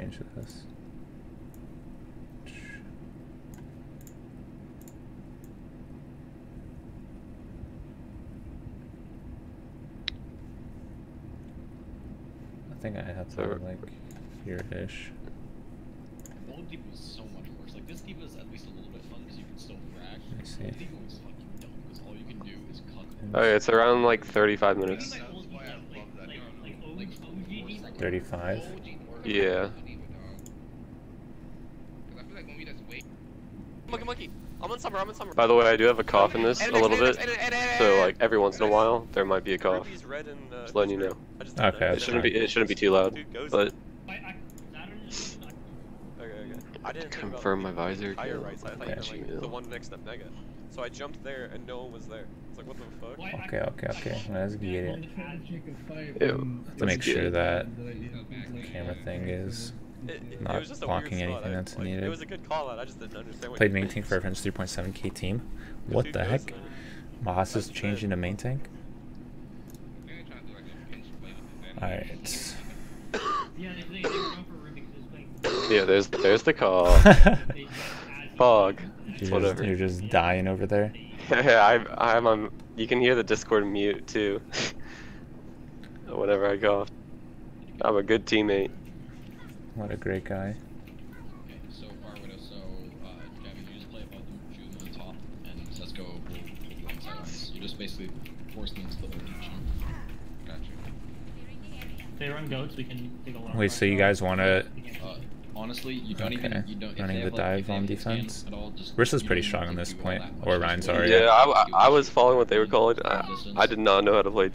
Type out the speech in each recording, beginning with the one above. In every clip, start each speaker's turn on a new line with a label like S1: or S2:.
S1: change this. I think I have to like here-ish.
S2: The old Depot is so much worse. Like this Depot is at least a little bit fun because you can still frag.
S1: Let me see.
S2: The Depot is fucking dumb because all you can do is cut.
S3: Oh, yeah, it's around like 35 minutes.
S1: 35?
S3: Yeah.
S4: Monkey. I'm on summer.
S3: By the way, I do have a cough in this a little bit, so like every once in a while there might be a cough. Just letting you know.
S1: Okay.
S3: It shouldn't be too loud, but
S4: I didn't
S3: confirm my visor.
S4: Higher right side,
S3: Okay.
S4: like the one next to Mega. So I jumped there and no one was there. It's like what the fuck?
S1: Okay. Let's get it.
S3: Ew.
S1: To make sure that camera thing is
S4: It
S1: not
S4: was just a
S1: blocking
S4: weird spot.
S1: anything that's
S4: Like,
S1: needed.
S4: it was a good call out. I just didn't understand what
S1: Played
S4: you
S1: main
S4: meant.
S1: tank for a friend's 3.7k team. What the heck? Moss is changing to main tank? Alright.
S3: Yeah, there's the call. Fog. Whatever.
S1: You're just dying over there.
S3: Yeah, I'm on. You can hear the Discord mute too. Whenever I go. I'm a good teammate.
S1: What a great guy.
S2: Okay, so far widow, so Gavin, you just play above them, shoot them on top, and Sesko will put you on silence. You just basically force them into the old team. Gotcha.
S5: If they run goats, we can take a lot.
S1: Wait, so you guys want to...
S2: Honestly, you don't
S1: Okay.
S2: even
S1: Running the dive on defense? Riss is pretty strong on this point. Or Ryan's
S3: Yeah,
S1: already.
S3: I was following what they were calling. I did not know how to play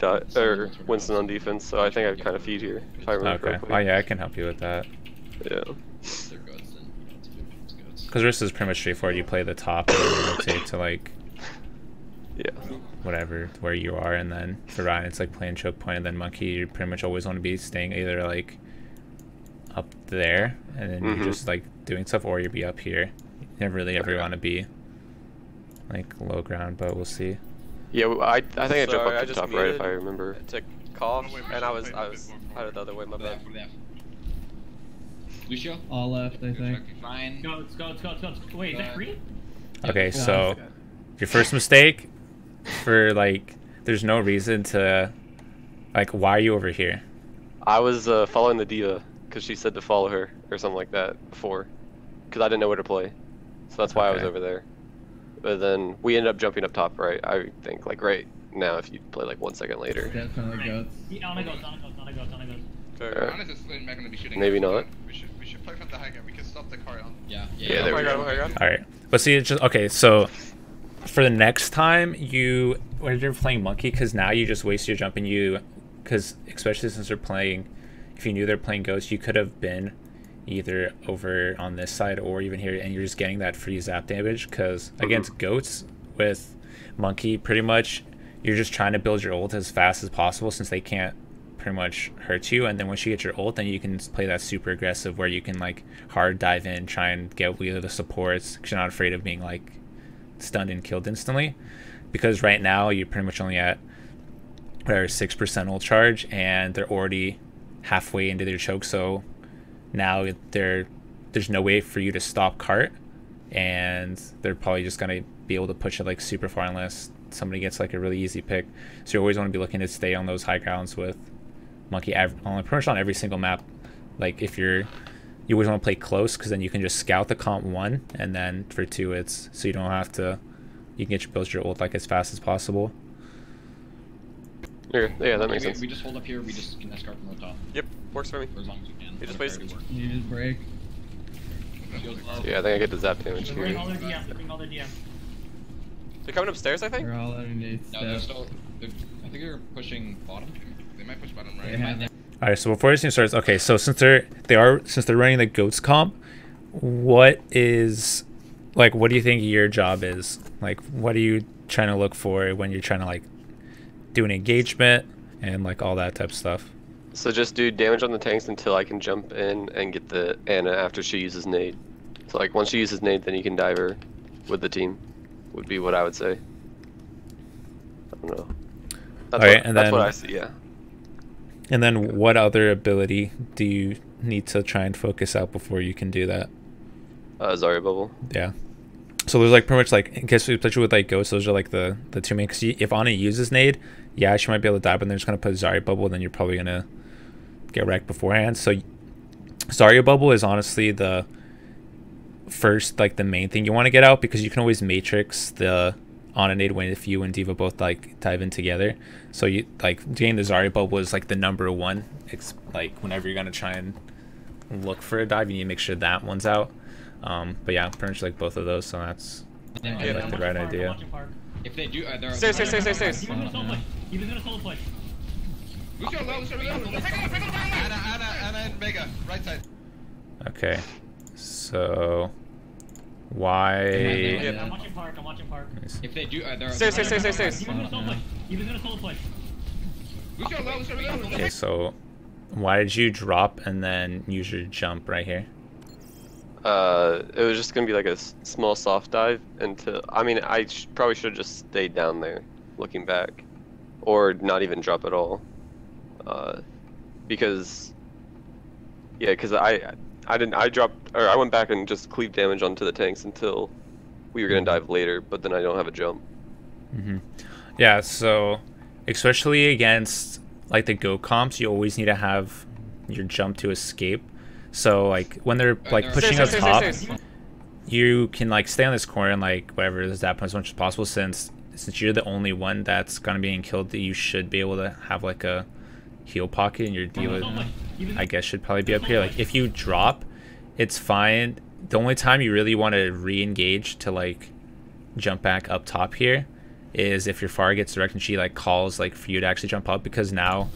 S3: Winston on defense, so I think I kind of feed here. If I remember
S1: Okay.
S3: correctly.
S1: Oh yeah, I can help you with that.
S3: Yeah.
S2: They're goats, then it's goats.
S1: Because Riss is pretty much straightforward. You play the top and then you rotate to like...
S3: Yeah.
S1: Whatever, where you are, and then for Ryan it's like playing choke point, and then Monkey you pretty much always want to be staying either like up there and then you're just like doing stuff, or you'll be up here. You never really ever want to be like low ground, but we'll see.
S3: Yeah, I think I jumped
S4: Sorry, I
S3: up to
S4: just
S3: top right if I
S4: muted
S3: remember.
S4: to cough, and I was out the other way. My bad.
S2: Lucio?
S6: All left, I think.
S2: Ryan.
S5: Goats. Wait, is that green?
S1: Okay, so your first mistake for like there's no reason to like, why are you over here?
S3: I was following the diva because she said to follow her or something like that before, because I didn't know where to play, so that's why I was over there. But then we ended up jumping up top right. I think like right now if you play like 1 second later.
S6: Definitely goats.
S5: On a goats.
S3: Maybe not.
S7: We should play from the high ground. We can stop the car on.
S2: Yeah.
S3: Yeah, there we go.
S1: Alright, but see, it's just okay, so for the next time when you're playing Monkey, because now you just waste your jump, and because especially since they're playing, if you knew they're playing Ghost, you could have been either over on this side or even here, and you're just getting that free zap damage, because against Goats with Monkey, pretty much you're just trying to build your ult as fast as possible since they can't pretty much hurt you, and then once you get your ult, then you can play that super aggressive where you can like hard dive in, try and get either the supports because you're not afraid of being like stunned and killed instantly, because right now you're pretty much only at 6% ult charge and they're already halfway into their choke, so now there's no way for you to stop cart, and they're probably just gonna be able to push it like super far unless somebody gets like a really easy pick. So you always want to be looking to stay on those high grounds with Monkey pretty much on every single map. Like if you always want to play close, because then you can just scout the comp 1, and then for 2 it's so you don't have to, you can build your ult like as fast as possible.
S3: Yeah, that makes sense.
S2: We just hold up here. We just can escort from the top.
S4: Yep, works for me.
S2: For as long as we can.
S4: You just waste.
S6: You just break.
S3: Yeah, I think I get the zap damage
S5: Bring
S3: here.
S5: all their DM.
S4: They're coming upstairs, I think.
S6: They're all underneath.
S2: No, they're still. I think they're pushing bottom.
S7: They might push bottom right.
S6: They have it.
S1: All right, so before this game starts, okay, so since they're running the Goats comp, what do you think your job is? Like, what are you trying to look for when you're trying to like do an engagement and like all that type of stuff?
S3: So just do damage on the tanks until I can jump in and get the Ana after she uses nade. So like once she uses nade, then you can dive her with the team. Would be what I would say. I don't know. That's
S1: All right, and
S3: that's
S1: then
S3: what I see. Yeah.
S1: And then what other ability do you need to try and focus out before you can do that.
S3: Zarya bubble.
S1: Yeah. So there's like pretty much like, in case we especially with like ghosts, those are like the two main. Because if Ana uses nade, yeah, she might be able to die, but they're just gonna put Zarya bubble, then you're probably gonna get wrecked beforehand. So Zarya bubble is honestly the first, like the main thing you want to get out, because you can always matrix the Ana nade when if you and D.Va both like dive in together. So you like getting the Zarya bubble is like the number one. It's like whenever you're gonna try and look for a dive, you need to make sure that one's out. But yeah, pretty much like both of those, so that's like the right idea.
S2: If they do, they're
S4: Stairs.
S5: Even gonna solo push. Even gonna solo push.
S7: Lucio low, Lucio low. Ana and Mega, right side.
S1: Okay, so why?
S5: I'm watching park. I'm watching park.
S2: If they do, they're
S4: Stairs.
S5: Even gonna solo push. Even gonna solo push.
S7: Lucio low, Lucio low.
S1: Okay, so why did you drop and then use your jump right here?
S3: It was just gonna be like a small soft dive until, I mean, I probably should have just stayed down there, looking back, or not even drop at all, because, yeah, because I dropped, or I went back and just cleaved damage onto the tanks until we were gonna dive later, but then I don't have a jump.
S1: Yeah, so especially against like the go comps, you always need to have your jump to escape. So like when they're like pushing up top, you can like stay on this corner and like whatever is that point as much as possible. Since you're the only one that's gonna be killed, that you should be able to have like a heal pocket, and your D.Va I guess should probably be up here. Like if you drop, it's fine. The only time you really want to re-engage to like jump back up top here is if your Pharah gets direct and she like calls like for you to actually jump up, because now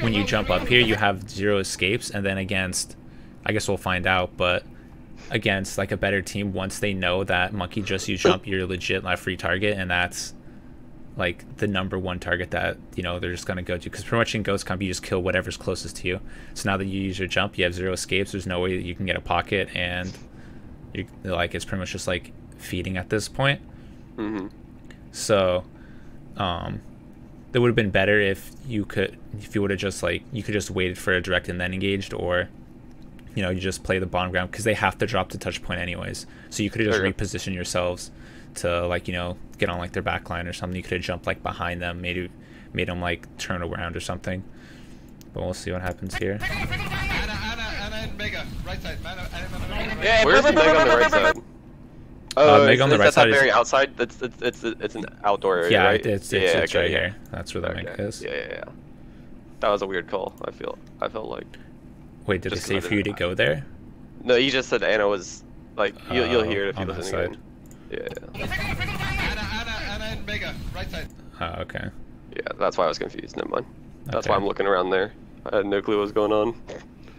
S1: when you jump up here you have 0 escapes, and then against, I guess we'll find out, but against like a better team, once they know that Monkey just used jump, you're legit left free target, and that's like the #1 target that, you know, they're just gonna go to, because pretty much in Ghost Comp you just kill whatever's closest to you. So now that you use your jump, you have 0 escapes, there's no way that you can get a pocket, and you like it's pretty much just like feeding at this point. So it would have been better if you would have just like, you could just waited for a direct and then engaged, or you know, you just play the bottom ground, because they have to drop to touch point anyways. So you could have just repositioned yourselves to like, you know, get on like their back line or something. You could have jumped like behind them, made them like turn around or something. But we'll see what happens here.
S7: Ana and Mega, right side.
S4: Yeah,
S3: Where's Meg on the right side?
S1: Meg on the right side
S3: that
S1: is
S3: very outside. It's an outdoor area,
S1: yeah,
S3: right?
S1: it's
S3: okay,
S1: right here. That's where the Meg is.
S3: Yeah. That was a weird call. I felt like.
S1: Wait, did it say for you to go there?
S3: No, you just said Ana was like, you'll hear it if you
S1: on that
S3: listen
S1: side.
S3: again. Yeah.
S7: Ana and Mega, right side.
S1: Okay.
S3: Yeah, that's why I was confused. Never mind. That's
S1: Okay.
S3: why I'm looking around there. I had no clue what was going on.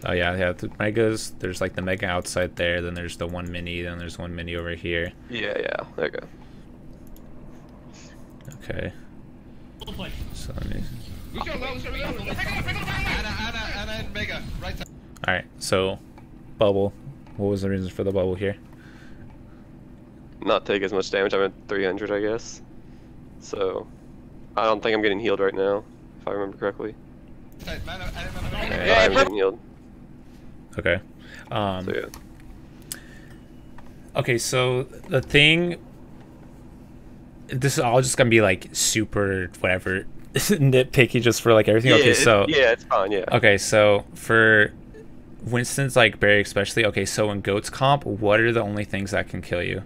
S1: Oh yeah, the Megas, there's like the Mega outside there, then there's the one mini, then there's one mini over here.
S3: Yeah, there you go.
S1: Okay. So let me...
S7: Lucio low, Lucio low. Ana and Mega, right side.
S1: Alright, so bubble. What was the reason for the bubble here?
S3: Not take as much damage. I'm at 300, I guess. So, I don't think I'm getting healed right now, if I remember correctly. Yeah, I'm getting healed.
S1: Okay.
S3: So yeah.
S1: Okay, so the thing... This is all just gonna be like super whatever nitpicky just for like everything. Okay, so
S3: yeah, it's fine. Yeah.
S1: Okay, so for Winston's like Barry especially. Okay, so in Goats comp, what are the only things that can kill you?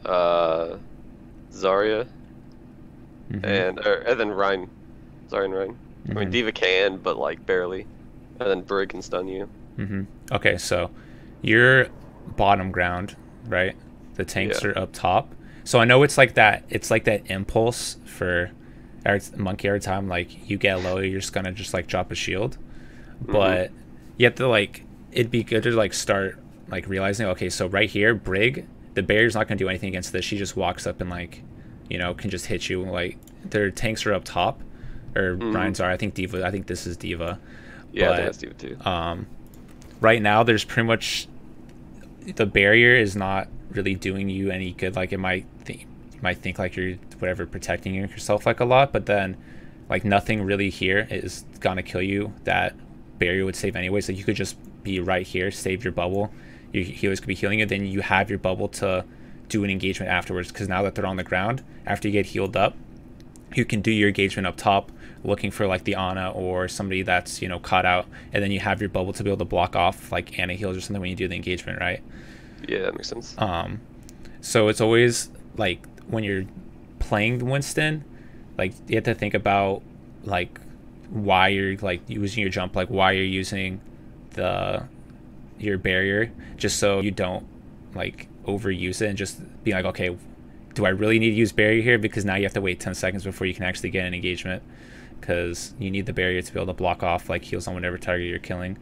S3: Zarya, and then Ryan. Zarya and Ryan. I mean, D.Va can, but like barely. And then Brig can stun you.
S1: Okay, so you're bottom ground, right? The tanks are up top. So I know it's like that. It's like that impulse for Monkey every time like you get low, you're just gonna just like drop a shield. But you have to like, it'd be good to like start like realizing, okay, so right here, Brig, the barrier's not gonna do anything against this. She just walks up and like, you know, can just hit you. Like their tanks are up top, or Ryan's are. I think D.Va. I think this is D.Va.
S3: Yeah,
S1: but,
S3: I think that's D.Va too.
S1: Right now, there's pretty much the barrier is not really doing you any good. Like it might think like you're whatever protecting yourself like a lot, but then like nothing really here is gonna kill you that barrier would save anyway, so you could just be right here, save your bubble, your healers could be healing it, then you have your bubble to do an engagement afterwards, because now that they're on the ground, after you get healed up, you can do your engagement up top, looking for like the Ana or somebody that's, you know, caught out, and then you have your bubble to be able to block off like Ana heals or something when you do the engagement, right?
S3: Yeah, that makes sense.
S1: So it's always like when you're playing Winston, like you have to think about like why you're like using your jump, like why you're using your barrier, just so you don't like overuse it and just be like, okay, do I really need to use barrier here? Because now you have to wait 10 seconds before you can actually get an engagement, because you need the barrier to be able to block off like heals on whatever target you're killing.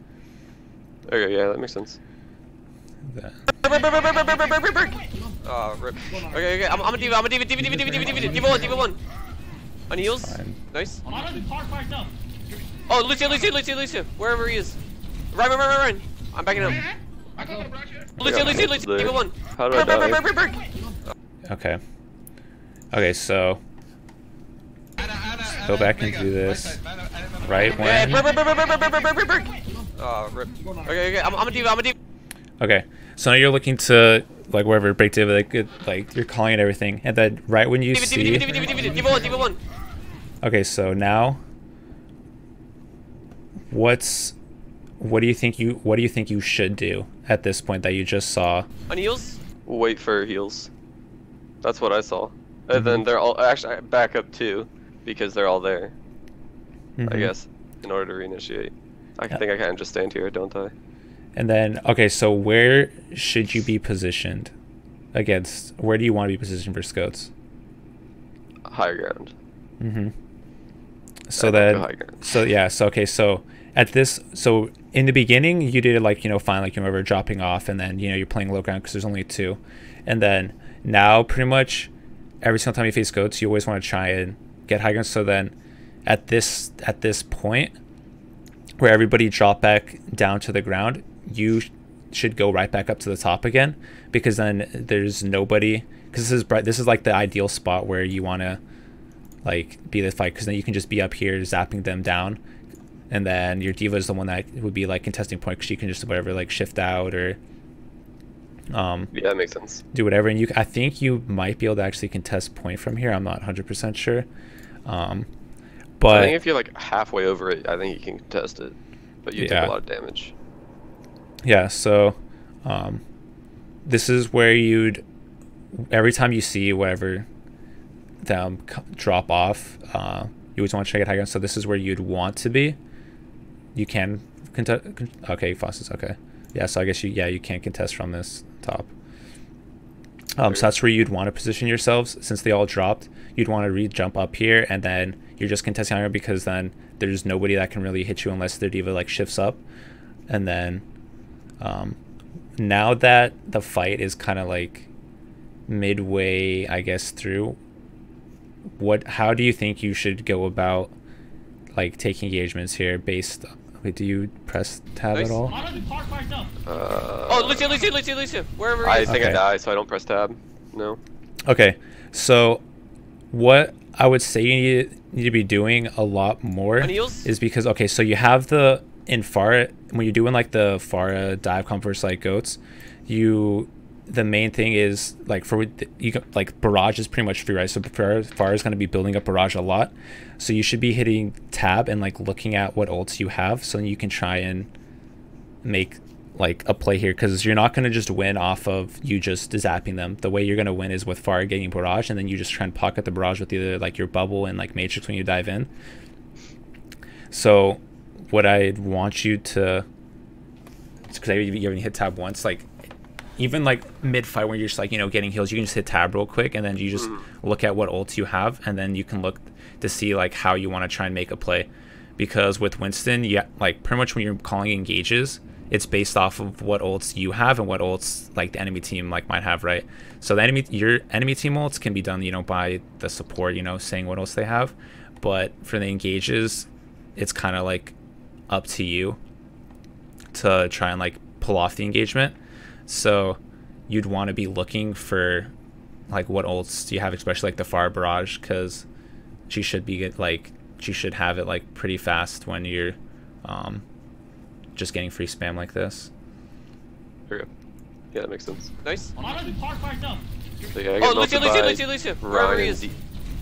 S3: Okay, yeah, that makes sense.
S4: Oh, rip. Okay, I'm a diva, diva 1. On heals.
S1: Fine.
S4: Nice.
S5: Park up.
S4: Oh, Lucio, wherever he is. Run. I'm backing up. Lucio, diva 1.
S3: How do I die?
S1: Okay, so go back and do this right when.
S4: Oh, rip. Okay, I'm a diva.
S1: Okay, so now you're looking to like wherever break diva, like you're calling it everything, and then right when you see.
S4: Diva 1.
S1: Okay, so now what do you think you should do at this point that you just saw?
S4: On heals?
S3: Wait for heals. That's what I saw. And then they're all actually back up too, because they're all there. I guess in order to reinitiate. I think I can just stand here, don't I?
S1: And then okay, so where should you be positioned against? Where do you want to be positioned for scouts?
S3: Higher ground.
S1: So at this, so in the beginning you did like, you know, fine, like you remember dropping off, and then, you know, you're playing low ground because there's only 2, and then now pretty much every single time you face goats you always want to try and get high ground. So then at this point where everybody drop back down to the ground, you should go right back up to the top again, because then there's nobody, because this is like the ideal spot where you want to like be the fight, because then you can just be up here zapping them down, and then your diva is the one that would be like contesting point, because you can just whatever like shift out or
S3: yeah, that makes sense.
S1: do whatever, and I think you might be able to actually contest point from here. I'm not 100% sure, but
S3: I think if you're like halfway over it, I think you can contest it, but you take a lot of damage.
S1: Yeah, so this is where you'd, every time you see whatever them drop off, you always want to check it high ground. So this is where you'd want to be. You can contest. Okay, Fosses. Okay, yeah. So I guess you can't contest from this top. So that's where you'd want to position yourselves. Since they all dropped, you'd want to jump up here, and then you're just contesting high ground, because then there's nobody that can really hit you unless their diva like shifts up, and then. Now that the fight is kind of like midway, I guess, through, how do you think you should go about like taking engagements here based on, wait, do you press tab at all?
S4: Oh, Lucio, wherever he is.
S3: I think I die, so I don't press tab. No.
S1: Okay, so what I would say you need to be doing a lot more is because, okay, so you have the in Pharah, when you're doing like the Pharah dive comp versus like goats, the main thing is like like barrage is pretty much free, right? So Pharah is going to be building up barrage a lot, so you should be hitting tab and like looking at what ults you have, so you can try and make like a play here, because you're not going to just win off of you just zapping them. The way you're going to win is with Pharah getting barrage, and then you just try and pocket the barrage with either like your bubble and like matrix when you dive in. So what I want you to, because you haven't hit tab once, like even like mid fight when you're just like, you know, getting heals, you can just hit tab real quick, and then you just look at what ults you have, and then you can look to see like how you want to try and make a play. Because with Winston, like pretty much when you're calling engages, it's based off of what ults you have and what ults like the enemy team like might have, right? So your enemy team ults can be done, you know, by the support, you know, saying what else they have, but for the engages, it's kind of like up to you to try and like pull off the engagement. So you'd want to be looking for like what ults do you have, especially like the Pharah barrage, because she should have it like pretty fast when you're just getting free spam like this.
S3: There we go. Yeah, that makes sense.
S4: Nice.
S5: Honestly, Park by itself.
S3: So yeah, I
S4: Oh,
S3: get
S4: Lucio,
S3: melted by
S4: Lucio. Wherever
S3: Ryan
S4: he
S3: and
S4: is.
S3: D.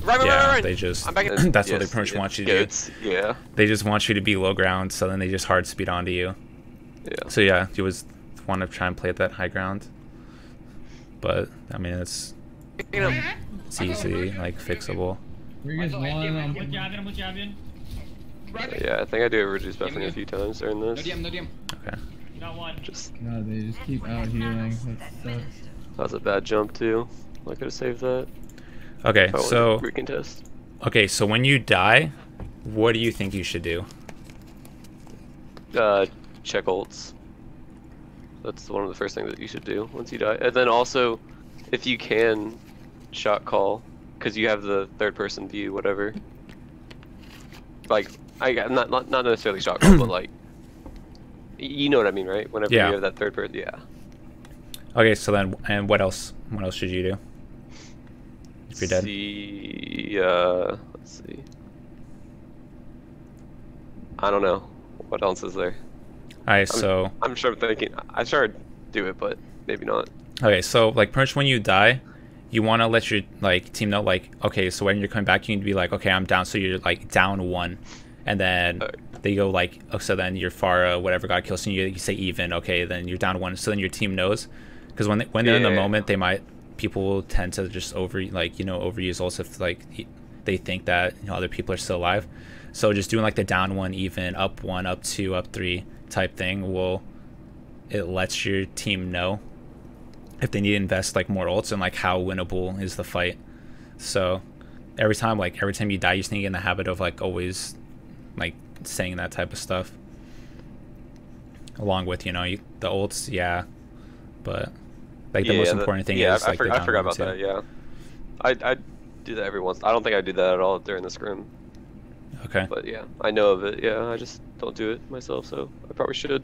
S4: Run.
S1: Yeah, they just
S4: I'm back in.
S1: that's what they
S3: Yes,
S1: pretty much
S3: yeah,
S1: want you to do.
S3: goats, yeah.
S1: They just want you to be low ground, so then they just hard speed onto you.
S3: Yeah.
S1: So yeah, you always want to try and play at that high ground. But I mean, it's easy, like fixable.
S6: Where you guys walling
S5: I'm with Javin, I'm with Javin.
S3: Yeah, I think I do a reduced buffing a few times during
S2: No
S3: this.
S2: DM, no DM.
S1: Okay.
S5: You got one.
S3: Just
S6: God, they just keep out healing. That sucks.
S3: that was a bad jump too. I could have saved that.
S1: Okay,
S3: If I
S1: so
S3: wanted to recontest.
S1: okay, so when you die, what do you think you should do?
S3: Check ults. That's one of the first things that you should do once you die. And then also, if you can, shot call, because you have the third person view, whatever. Like, not necessarily shot call, but like, you know what I mean, right? Whenever
S1: Yeah.
S3: you have that third person, yeah.
S1: Okay, so then, and what else? What else should you do? If you're dead.
S3: See, let's see. I don't know. What else is there?
S1: Alright, so
S3: I'm sure I'm thinking. I sure I'd do it, but maybe not.
S1: okay, so like pretty much when you die, you want to let your like team know like, okay, so when you're coming back, you need to be like, okay, I'm down, so you're like down 1, and then they go like, oh, so then your Pharah whatever got killed, so you say even, okay, then you're down 1, so then your team knows, because when they're in the moment, people will tend to just overuse ults if like they think that other people are still alive. So just doing like the down 1, even, up 1, up 2, up 3 type thing it lets your team know if they need to invest like more ults and like how winnable is the fight. So every time you die, you just need to get in the habit of like always like saying that type of stuff, along with the ults, yeah, but like the most important thing is like
S3: I forgot about that. Yeah, I do that every once. I don't think I do that at all during the scrim.
S1: Okay.
S3: But yeah, I know of it. Yeah, I just don't do it myself, so I probably should.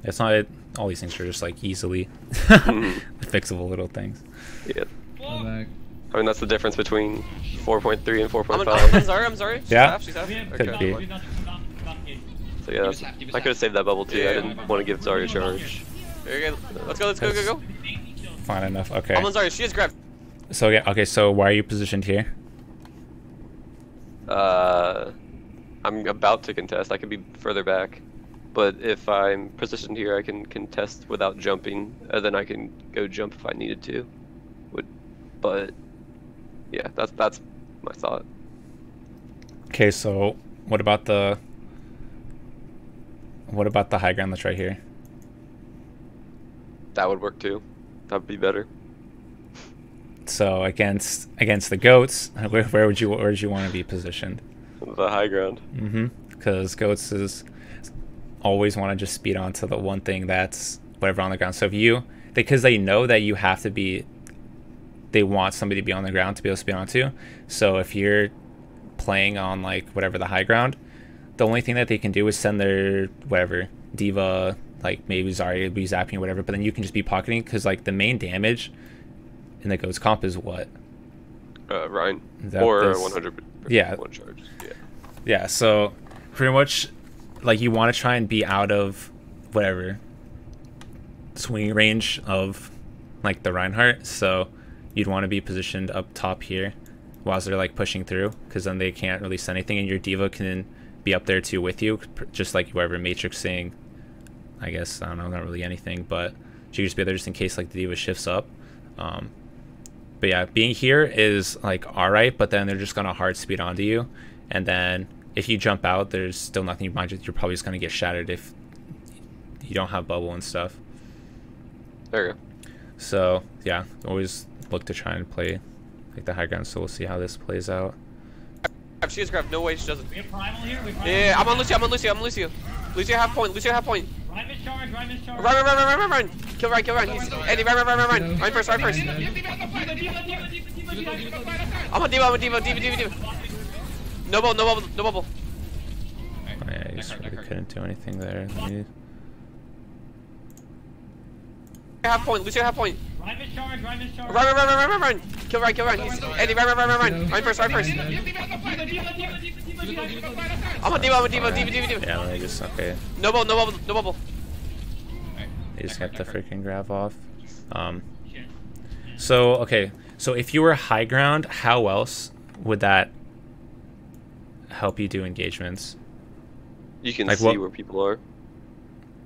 S1: It's not all these things are just like easily fixable little things.
S3: Yeah.
S6: Go back.
S3: I mean, that's the difference between 4.3 and 4.5.
S4: I'm sorry.
S1: Yeah.
S4: She's half.
S1: Could be.
S3: So yeah, I could have saved that bubble too. I didn't want to give Zarya a charge.
S4: Very good. Let's go.
S1: Fine enough. Okay.
S4: I'm on Zarya. She is grabbed.
S1: So yeah. Okay. So why are you positioned here?
S3: I'm about to contest. I could be further back, but if I'm positioned here, I can contest without jumping, and then I can go jump if I needed to. But yeah, that's my thought.
S1: Okay. So what about the high ground that's right here?
S3: That would work too. That would be better.
S1: So against the goats, where would you want to be positioned?
S3: The high ground.
S1: Because goats is always want to just speed onto the one thing that's whatever on the ground. So if because they know that you have to be, they want somebody to be on the ground to be able to speed onto. So if you're playing on like whatever the high ground, the only thing that they can do is send their whatever diva, like maybe Zarya be zapping or whatever, but then you can just be pocketing, because like the main damage in the goats comp is what?
S3: Ryan. Or 100%
S1: yeah.
S3: one charge. Yeah.
S1: Yeah, so pretty much like you want to try and be out of whatever swinging range of like the Reinhardt, so you'd want to be positioned up top here whilst they're like pushing through, because then they can't release anything, and your diva can be up there too with you, just like whoever matrixing, I guess, I don't know, not really anything, but she could just be there just in case like the diva shifts up. But yeah, being here is like alright, but then they're just gonna hard speed onto you, and then if you jump out, there's still nothing you mind. You're probably just gonna get shattered if you don't have bubble and stuff.
S3: There you go.
S1: So yeah, always look to try and play like the high ground. So we'll see how this plays out.
S4: She is grabbed. No way she doesn't.
S5: We have primal here.
S4: Yeah, I'm on Lucio. Lucio half point.
S5: Ryan is charge.
S4: Run. Kill Ryan. He's Eddie, run. Ryan first. I'm on Diva. No bubble.
S1: Oh, yeah, you just really couldn't do anything there.
S4: Half point. Lose your half point.
S5: Ryan is charged. Ryan is charged.
S4: Run. Kill Ryan. Andy, run. Ryan first.
S5: Diva.
S4: I'm on Diva.
S1: Yeah, they just okay.
S4: No bubble.
S1: They just kept the freaking grab off.
S5: Shit.
S1: So okay. So if you were high ground, how else would that help you do engagements?
S3: You can
S1: Like
S3: see
S1: what-
S3: where people are.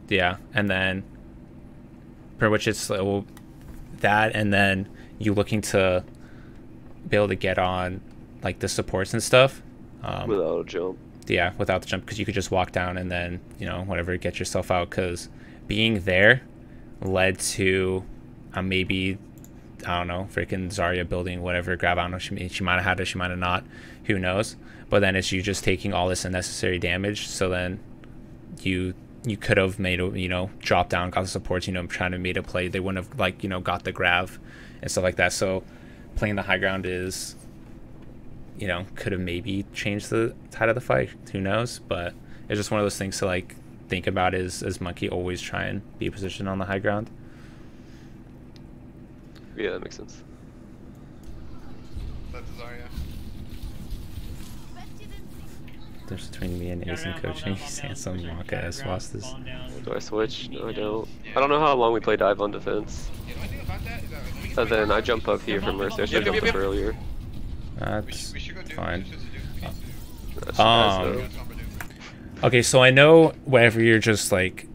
S1: Yeah, and then pretty much it's well, that, and then you looking to be able to get on like the supports and stuff.
S3: Without a jump.
S1: Yeah, without the jump, because you could just walk down and then, you know, whatever, get yourself out. Because being there led to maybe, I don't know, freaking Zarya building whatever grab. I don't know, she might have had it, she might have not, who knows. But then it's you just taking all this unnecessary damage. So then you could have made a, you know, drop down, got the supports, you know, trying to make a play. They wouldn't have, like, you know, got the grab and stuff like that. So playing the high ground is, you know, could have maybe changed the tide of the fight. Who knows? But it's just one of those things to like think about. Is Monkey always try and be positioned on the high ground?
S3: Yeah, that makes sense.
S7: That's Zarya.
S1: There's between me and Ace and coaching. He's saying some mock ass losses.
S3: Do I switch? No, I don't. I don't know how long we play dive on defense.
S7: Yeah, the only thing about that is that when you
S3: And then I jump up here for Mercy. I should have jumped up earlier.
S1: That's
S7: we should go do
S1: fine.
S3: That's
S1: Um,
S3: nice,
S1: Okay, so I know whenever you're just like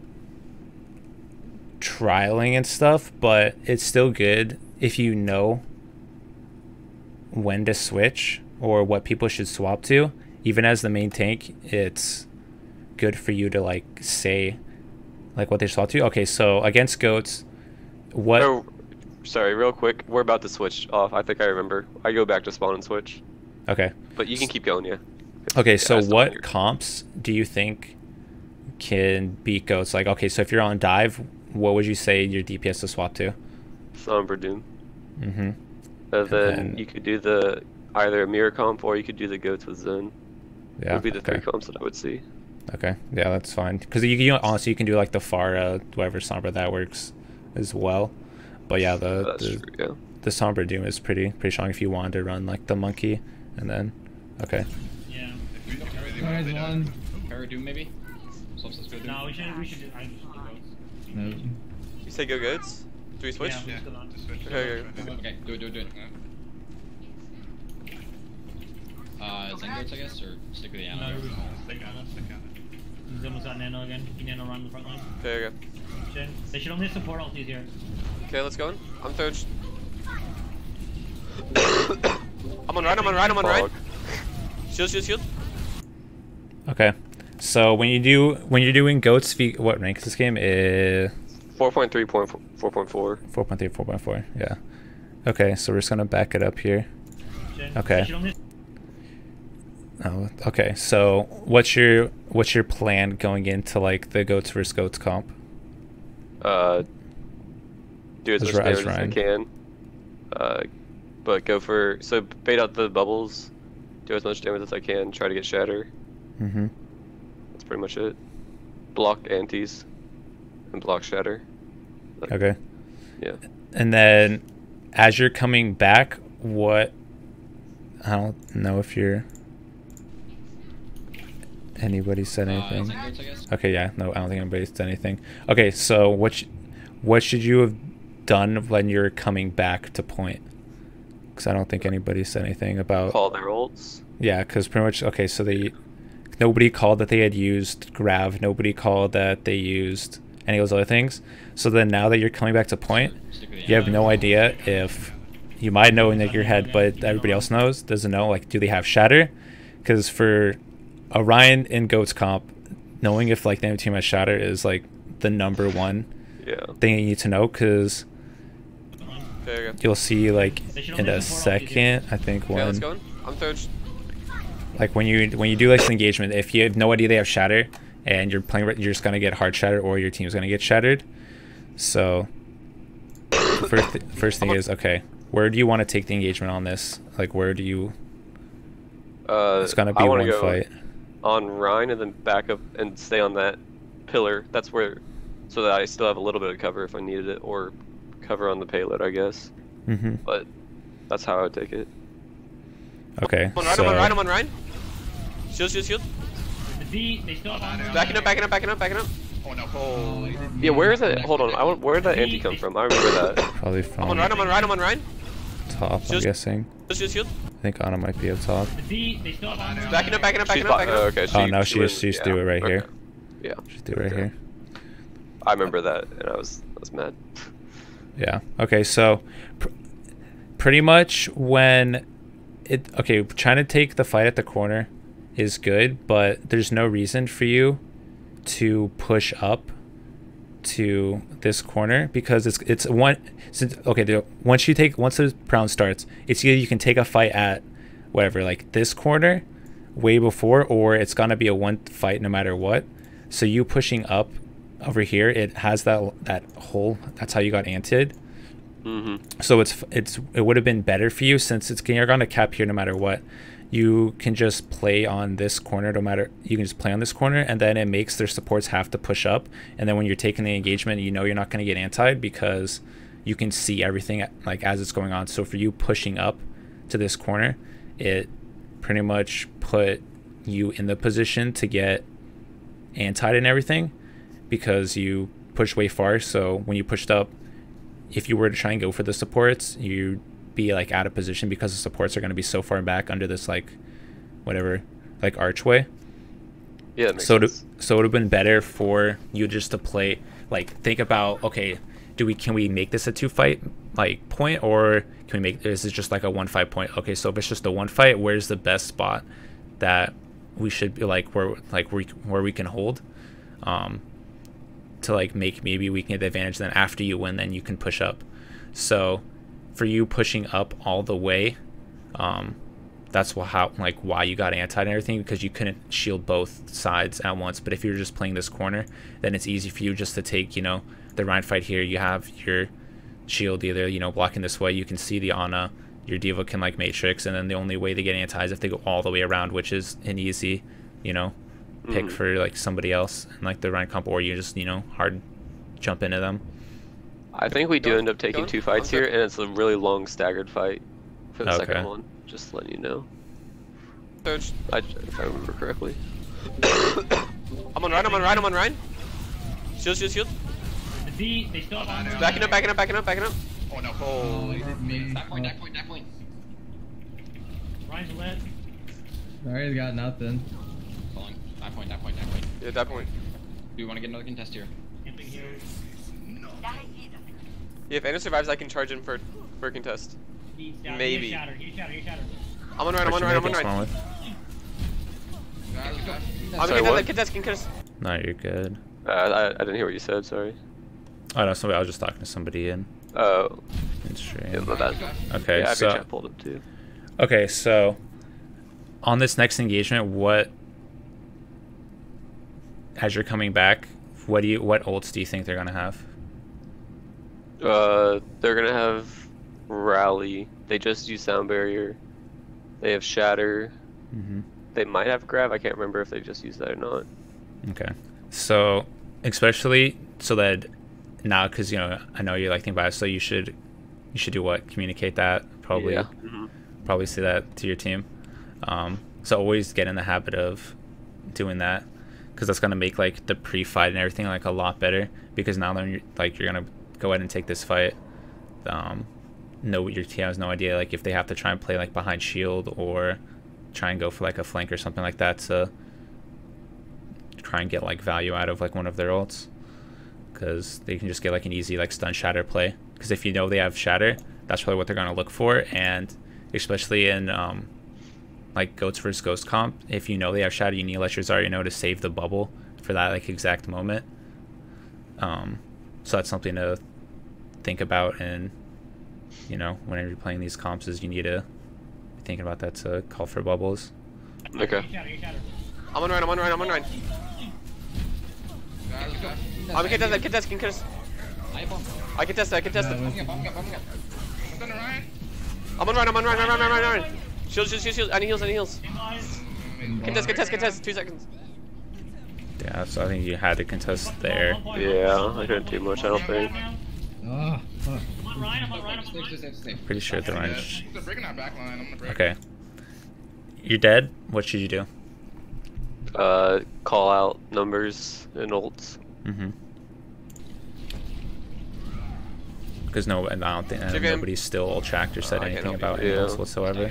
S1: trialing and stuff, but it's still good if you know when to switch or what people should swap to. Even as the main tank, it's good for you to like say like what they swap to. Okay, so against goats, what?
S3: Oh, sorry, real quick. We're about to switch off. I think I remember. I go back to spawn and switch.
S1: Okay.
S3: But you can keep going, yeah.
S1: Okay,
S3: Yeah,
S1: so
S3: I still
S1: what
S3: hear.
S1: comps do you think can beat goats? Like, okay, so if you're on dive, what would you say your DPS to swap to?
S3: Sombra Doom.
S1: Mm-hmm.
S3: And
S1: And
S3: then
S1: then-
S3: you could do the either a mirror comp or you could do the goats with Zen.
S1: Yeah.
S3: Would be the three
S1: okay.
S3: comps that I would see.
S1: Okay. Yeah, that's fine. Because you honestly you can do like the Pharah, whatever Sombra, that works as well. But yeah,
S3: That's
S1: the
S3: true, yeah.
S1: the Sombra Doom is pretty strong if you wanted to run like the monkey, and then okay.
S5: Yeah.
S6: Alright, one.
S2: Paradoom maybe? Let's go do.
S5: No, we should do. I just do goats.
S6: No.
S4: You say go goats? Do we switch?
S5: Yeah.
S7: Yeah, just switch.
S4: Okay.
S2: Okay, do it. Zen goats, I guess, or stick with the
S5: No,
S2: animal?
S5: stick on us. Zimmel's got Nano again. Keep Nano around the front line.
S4: Okay.
S5: They should only support ultis here.
S4: Okay, let's go. I'm third. I'm on right.
S3: Fog.
S4: Shield.
S1: Okay. So when you're doing goats, what rank is this game?
S3: 4.3, 4.4.
S1: 4.3, 4.4. Yeah. Okay, so we're just gonna back it up here. Okay.
S5: They should only
S1: Oh, okay. So what's your plan going into like the goats versus goats comp?
S3: Do as much
S1: As
S3: damage as I
S1: Ryan.
S3: can. But go for bait out the bubbles. Do as much damage as I can. Try to get shatter.
S1: Mm-hmm.
S3: That's pretty much it. Block antis and block shatter.
S1: Okay.
S3: Yeah.
S1: And then as you're coming back, what? I don't know if anybody said anything.
S2: Zen goats, I guess?
S1: Okay, yeah, no, I don't think anybody said anything. Okay, so what should you have done when you're coming back to point? Because I don't think anybody said anything about.
S3: Call their ults.
S1: Yeah, because pretty much, okay, so nobody called that they had used Grav, nobody called that they used any of those other things. So then now that you're coming back to point,
S2: Stick with the
S1: you have
S2: animal.
S1: no idea if you might know in your head, but everybody else doesn't know, like, do they have shatter? Because for Orion in Goats comp, knowing if like the enemy team has shatter is like the number one
S3: Yeah.
S1: thing you need to know, because
S4: Okay.
S1: you'll see like
S5: They should
S1: in
S5: only
S1: a
S5: support ultis
S1: second, I think
S4: Okay, let's
S1: when
S4: go. I'm third.
S1: like when you do like an engagement, if you have no idea they have shatter and you're playing, you're just gonna get hard shatter or your team's gonna get shattered. So first thing is, okay, where do you want to take the engagement on this? Like, where do you? It's gonna be
S3: I wanna
S1: one
S3: go
S1: fight.
S3: on Rhine and then back up and stay on that pillar. That's where, so that I still have a little bit of cover if I needed it, or cover on the payload, I guess.
S1: Mm-hmm.
S3: But that's how I would take it.
S1: Okay.
S4: I'm on Ryan,
S1: So
S4: I'm on Ryan, I'm on Ryan. Shield, shield, shield.
S5: The D, they still have on.
S4: Backing up, backing up, backing up, backing up.
S7: Oh no.
S4: Holy.
S3: Yeah, where is it? Hold on. Where did that anti come from? I remember that.
S1: probably
S4: I'm
S1: from
S4: on Ryan, I'm on Ryan, I'm on Ryan.
S1: top, I'm
S4: Shield.
S1: guessing.
S4: Shield, shield.
S1: I think Ana might be up top.
S5: The D, they still have on.
S4: Backing up, backing up,
S3: She's
S4: backing up, backing up.
S3: okay.
S1: Oh no,
S3: went-
S1: she's do it right here.
S3: Yeah.
S1: She's do it right here.
S3: I remember that, and I was mad.
S1: Yeah. Okay. So, pretty much when trying to take the fight at the corner is good, but there's no reason for you to push up to this corner because it's one. Since once the round starts, it's either you can take a fight at whatever, like this corner, way before, or it's gonna be a one fight no matter what. So you pushing up over here, it has that hole. That's how you got anted.
S3: Mm-hmm.
S1: So it would have been better for you since you're gonna cap here no matter what. You can just play on this corner you can just play on this corner, and then it makes their supports have to push up, and then when you're taking the engagement, you know you're not going to get antied because you can see everything like as it's going on. So for you pushing up to this corner, it pretty much put you in the position to get antied and everything because you pushed way far. So when you pushed up, if you were to try and go for the supports, you'd be like out of position because the supports are going to be so far back under this like whatever like archway.
S3: Yeah, that makes
S1: so
S3: sense.
S1: So it would have been better for you just to play like think about, okay, can we make this a 2 fight like point, or is it just like a 1 5 point? Okay, so if it's just a 1 fight, where's the best spot that we should be like where we can hold to like maybe we can get the advantage, then after you win then you can push up. So for you pushing up all the way, that's why you got anti and everything, because you couldn't shield both sides at once. But if you're just playing this corner, then it's easy for you just to take, the Rhine fight here. You have your shield either, blocking this way. You can see the Ana, your diva can like matrix, and then the only way they get anti is if they go all the way around, which is an easy, pick for like somebody else and like the Rhine comp, or you just, hard jump into them.
S3: I think we do end up taking 2 fights here, and it's a really long staggered fight for the
S1: Okay.
S3: second one. Just letting you know.
S4: Search.
S3: If I remember correctly.
S4: I'm on Ryan, I'm on Ryan, I'm on Ryan. Shield, shield, shield.
S5: The D, they still have on.
S4: Backing up, backing up, backing up, backing up.
S7: Oh no.
S4: Holy.
S2: Back point, back point, back point.
S5: Ryan's lit.
S6: Sorry, got nothing.
S2: Falling. Back point, back point, back point.
S4: Yeah, at that point.
S2: Do you want to get another contest here?
S5: Camping here.
S4: Yeah, if Anna survives, I can charge in for a contest.
S5: He's down.
S4: Maybe.
S5: He's shattered. He's shattered. He's shattered.
S4: I'm on Ryan, I'm on Ryan, I'm on
S1: What's
S4: Ryan.
S1: wrong with-
S4: I'm
S3: Sorry,
S4: gonna
S3: what?
S4: contest.
S1: No, you're good.
S3: I didn't hear what you said. Sorry.
S1: Oh no, I was just talking to somebody in
S3: Oh.
S1: stream.
S3: Yeah, my bad.
S1: Okay,
S3: Yeah, I have
S1: so
S3: your chat pulled up too.
S1: okay, so on this next engagement, as you're coming back, what ults do you think they're gonna have?
S3: They're gonna have Rally. They just use Sound Barrier. They have Shatter.
S1: Mm-hmm.
S3: They might have Grab. I can't remember if they just use that or not.
S1: Okay, so especially so that now, because I know you like thinking about it, so you should do what? Communicate that probably.
S3: Yeah.
S1: Probably say that to your team. So always get in the habit of doing that, because that's gonna make like the pre-fight and everything like a lot better. Because now then you're gonna go ahead and take this fight. Your team has no idea like if they have to try and play like behind shield or try and go for like a flank or something like that to try and get like value out of like one of their ults, because they can just get like an easy like stun shatter play. Because if they have shatter, that's probably what they're gonna look for, and especially in like goats versus ghost comp, if they have shatter, you need to let your Zarya know to save the bubble for that like exact moment. So that's something to think about, and whenever you're playing these comps, is you need to be thinking about that to call for bubbles.
S3: Okay.
S5: He's shattered. He's shattered.
S4: I'm on Ryan, I'm on Ryan, I'm on Ryan. I'm a contest.
S2: I have bomb.
S4: I contest.
S2: Bumping up, bumping up, bumping up.
S7: I'm gonna Ryan.
S4: I'm on Ryan. Shield. Any heals.
S5: Invites.
S4: Contest. 2 seconds.
S1: Yeah, so I think you had to contest there.
S3: Yeah, I didn't do much. I don't think.
S6: Oh, fuck.
S5: on Ryan, I'm on Ryan, I'm on
S2: Stay,
S5: Ryan.
S2: stay.
S1: Pretty sure the
S7: Yeah,
S1: range.
S7: they're breaking that back line. I'm gonna break.
S1: Okay. You're dead. What should you do?
S3: Call out numbers and ults.
S1: Mm-hmm. Because no, I don't think
S4: Okay.
S1: nobody's still tracked or said
S4: I can't
S1: anything
S4: help
S1: about
S3: you.
S1: angles
S3: Yeah.
S1: whatsoever.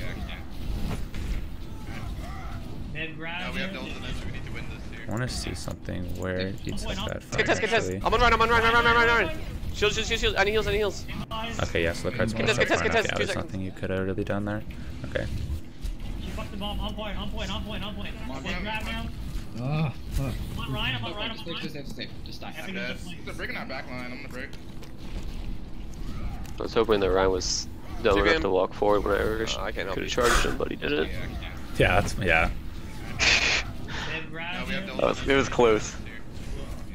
S5: Mid grab.
S7: No, we have the ultimate, so we need to win this
S1: I
S7: here.
S1: want to see something where you took that
S4: Get
S1: fight,
S4: test, get test.
S1: actually.
S4: I'm on run. Shield. I need heals.
S1: Okay, yes, the card's more
S4: Get
S1: so
S4: test,
S1: far
S4: get
S1: enough.
S4: test,
S1: Yeah,
S4: 2
S1: there's
S4: seconds.
S1: nothing you could have really done there. Okay.
S5: You fucked the bomb. On point. Mid grab now.
S6: Oh, fuck.
S5: I'm on Ryan, I'm on Ryan, I'm on Ryan.
S2: Stay. Just die.
S7: I'm dead. They're breaking that back line. I'm gonna break.
S3: I was hoping that Ryan was dumb
S4: Two
S3: enough
S4: game.
S3: to walk forward when
S4: I can't help
S3: could
S4: you.
S3: have charged him, but he didn't.
S1: Yeah, that's yeah.
S5: Mid grab.
S7: No, we have the
S5: now.
S7: ultimate.
S3: It was close.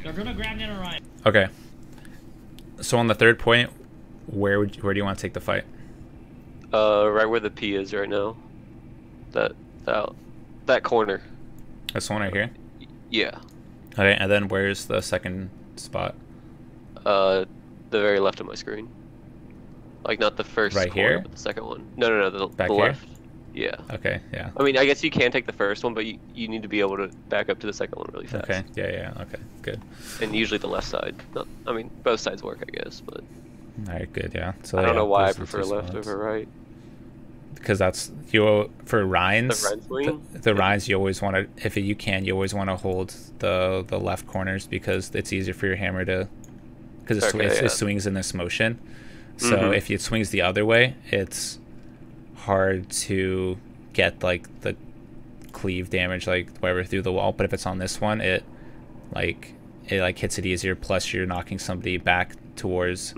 S5: They're gonna grab Nano Ryan.
S1: Okay. So on the third point, where do you want to take the fight?
S3: Right where the P is right now. That corner.
S1: This one right here.
S3: Yeah.
S1: Okay, and then where's the second spot?
S3: The very left of my screen. Like not the first
S1: Right
S3: corner,
S1: here?
S3: but the second one. No, the
S1: Back
S3: the
S1: here?
S3: left. Yeah.
S1: Okay, yeah.
S3: I mean, I guess you can take the first one, but you need to be able to back up to the second one really fast.
S1: Okay, yeah. Okay, good.
S3: And usually the left side. Not, I mean, both sides work, I guess, but
S1: All right, good, yeah. So
S3: I don't
S1: yeah,
S3: know why I
S1: those are the
S3: prefer
S1: two
S3: left
S1: spots.
S3: over right.
S1: Because that's for Ryan's.
S3: The Ryan swing?
S1: The Ryan's, you always want to, if you can, you always want to hold the left corners because it's easier for your hammer to, because
S3: Okay,
S1: it
S3: yeah.
S1: swings in this motion. So
S3: Mhm.
S1: if it swings the other way, it's hard to get like the cleave damage, like whatever through the wall. But if it's on this one, it hits it easier. Plus, you're knocking somebody back towards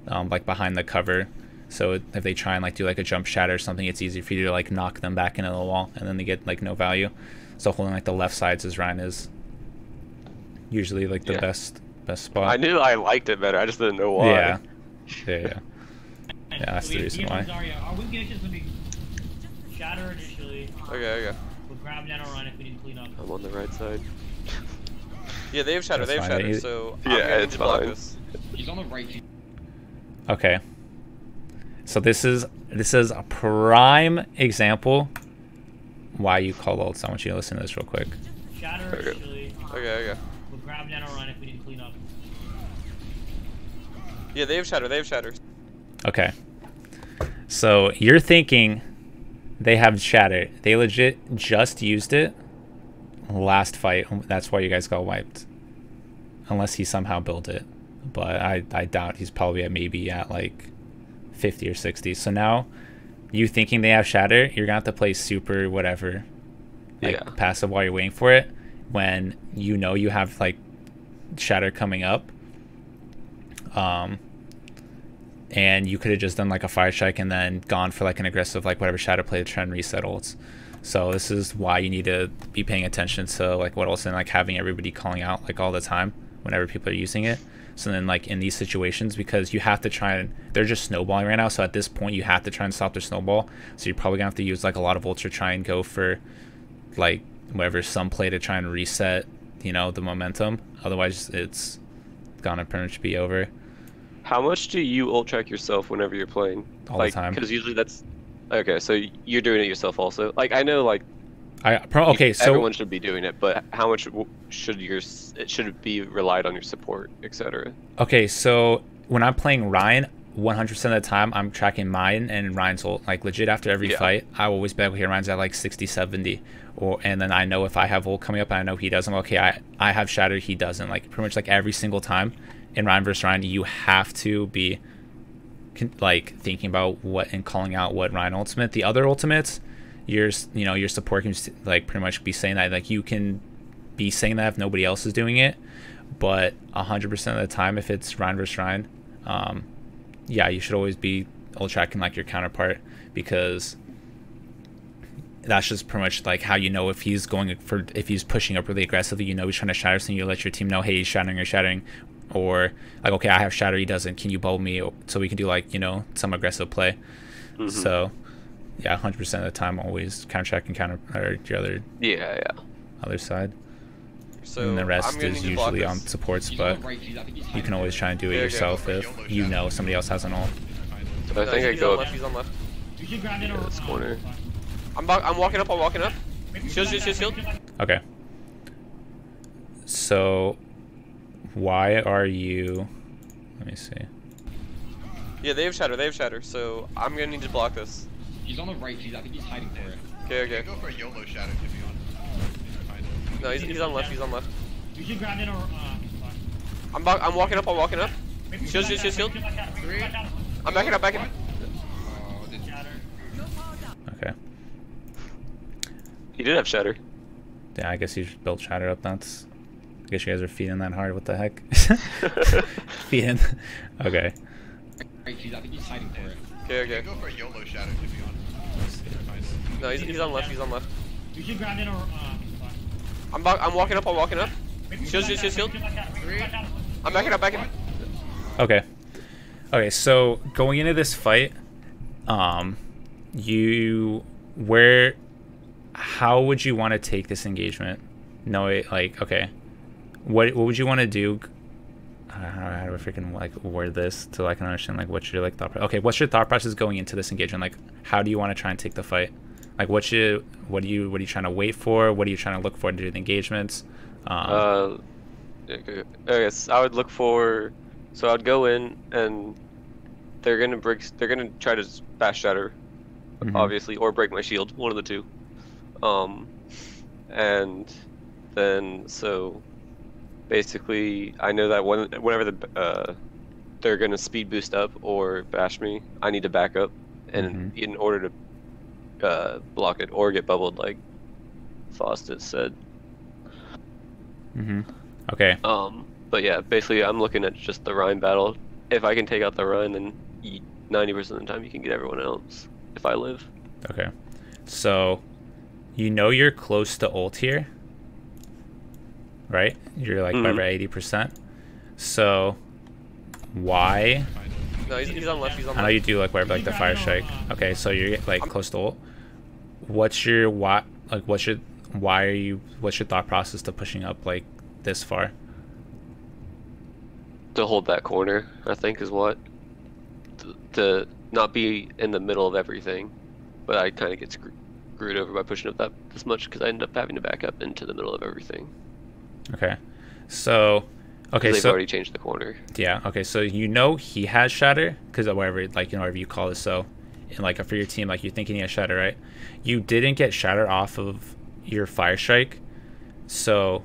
S1: like behind the cover. So if they try and like do like a jump shatter or something, it's easy for you to like knock them back into the wall, and then they get like no value. So holding like the left sides as Ryan is usually like the
S3: Yeah.
S1: best spot.
S3: I knew I liked it better. I just didn't know why.
S1: Yeah. Yeah, that's the reason why.
S5: Our weak conditions would be shatter initially.
S4: Okay.
S5: We'll grab Nano Ryan if we need to clean up.
S3: I'm on the right side.
S4: Yeah, they have shatter.
S1: That's fine.
S4: So
S3: Yeah,
S4: I'm gonna
S3: it's
S4: need to block
S3: fine.
S4: this.
S2: He's on the right.
S1: Okay. So this is a prime example why you call ults. I want you to listen to this real quick.
S5: Shatter
S3: Okay.
S5: initially.
S4: Okay.
S5: We'll grab Nano Ryan if we need to clean up.
S4: Yeah, they have shatter.
S1: Okay. So you're thinking they have shatter. They legit just used it last fight. That's why you guys got wiped. Unless he somehow built it. But I doubt he's probably maybe at like 50 or 60. So now you thinking they have shatter, you're gonna have to play super whatever. Like
S3: Yeah.
S1: passive while you're waiting for it. When you know you have like shatter coming up. And you could have just done like a fire strike and then gone for like an aggressive like whatever shadow play to try and reset ults. So this is why you need to be paying attention to like what else and like having everybody calling out like all the time whenever people are using it. So then like in these situations, because you have to try and they're just snowballing right now, so at this point you have to try and stop their snowball. So you're probably gonna have to use like a lot of ults to try and go for like whatever some play to try and reset, you know, the momentum. Otherwise it's gonna pretty much be over.
S3: How much do you ult track yourself whenever you're playing?
S1: All the
S3: like,
S1: time.
S3: Because usually that's okay. So you're doing it yourself also. Like I know, like
S1: Okay, so
S3: everyone should be doing it, but how much should it be relied on your support, etc.
S1: okay, so when I'm playing Ryan, 100% of the time I'm tracking mine and Ryan's ult. Like legit after every
S3: Yeah.
S1: fight, I will always bet okay, Ryan's at like 60, 70, and then I know if I have ult coming up and I know he doesn't. Okay, I have shatter, he doesn't. Like pretty much like every single time in Ryan versus Ryan, you have to be like thinking about what and calling out what Ryan ultimate. The other ultimates, your support can just, like pretty much be saying that like you can be saying that if nobody else is doing it, but 100% of the time if it's Ryan versus Ryan, yeah, you should always be ult tracking like your counterpart, because that's just pretty much like how you know if he's pushing up really aggressively, you know he's trying to shatter, so you let your team know, hey, he's shattering or shattering, or like, okay, I have shatter, he doesn't, can you bubble me so we can do like, you know, some aggressive play. So yeah, 100% of the time always counter or your other side.
S4: So
S1: And the
S4: I'm
S1: rest
S4: gonna
S1: is
S4: need to block
S1: usually on
S4: this.
S1: supports,
S2: He's
S1: but
S2: on the right. I think he's
S1: you can always try and do it
S4: Yeah, okay.
S1: yourself if you know somebody else has an ult.
S3: So I think I
S4: he's
S3: go
S4: on
S3: up
S4: left. He's on left.
S5: You should ground it or
S3: this corner.
S4: I'm walking up. I'm walking up. Shield.
S1: Okay. So, why are you? Let me see.
S4: Yeah, they have shatter. So I'm gonna need to block this.
S2: He's on the right. I think he's hiding for it.
S4: Okay.
S7: Go for a YOLO shadow to be honest.
S4: No, he's on left. He's on left.
S5: You should ground it or
S4: I'm walking up. I'm walking up. Shield. I'm backing up.
S2: Oh, this
S1: Okay.
S3: He did have shatter.
S1: Yeah, I guess you just built shatter up. That's. I guess you guys are feeding that hard. What the heck? Feeding. Okay.
S2: right. I think he's hiding for it.
S4: Okay.
S7: Go for a YOLO shadow to be honest.
S4: No, he's on left. He's on left.
S5: You should ground it or
S4: I'm walking up. I'm walking up. Shield. I'm backing up.
S1: Okay. Okay, so going into this fight, how would you want to take this engagement? No, like, okay, what would you want to do? How do I freaking like word this so I can understand like what's your like thought process? Okay, what's your thought process going into this engagement? Like, how do you want to try and take the fight? Like, what are you trying to wait for? What are you trying to look for to do the engagements?
S3: I guess I would look for. So I'd go in and they're gonna try to bash shatter, obviously, or break my shield, one of the two. And then so basically I know that whenever they're gonna speed boost up or bash me, I need to back up, and in order to block it or get bubbled, like Fostis said.
S1: Okay.
S3: But yeah, basically I'm looking at just the Rhine battle. If I can take out the Rhine, then 90% of the time you can get everyone else if I live.
S1: Okay. So, you know you're close to ult here, right? You're like by about 80%. So, why?
S4: No, he's on left. He's on left.
S1: I know you do like whatever, like the fire strike. Okay, so you're like close to ult. What's your why? Like, what's your thought process to pushing up like this far?
S3: To hold that corner, I think, is what. To not be in the middle of everything, but I kind of get screwed over by pushing up this much because I end up having to back up into the middle of everything.
S1: Okay, so
S3: they've already changed the corner.
S1: Yeah. Okay, so you know he has shatter because whatever you call it. So, and like for your team, like you're thinking he has shatter, right? You didn't get shatter off of your fire strike, so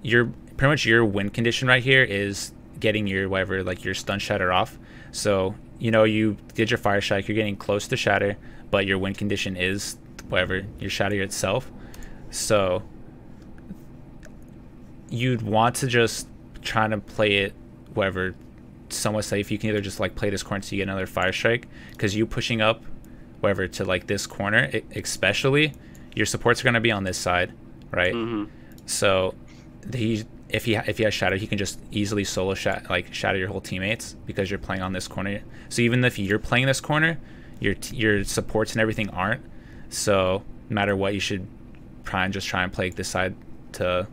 S1: pretty much your win condition right here is getting your whatever, like your stun shatter off. So you know you did your fire strike, you're getting close to shatter, but your win condition is whatever your shatter itself. So you'd want to just try to play it whatever somewhat safe. You can either just like play this corner so you get another fire strike, because you pushing up whatever to like this corner, especially your supports are going to be on this side, right? So if he has shatter, he can just easily solo shatter your whole teammates because you're playing on this corner. So even if you're playing this corner, your supports and everything aren't. So no matter what, you should try and play this side to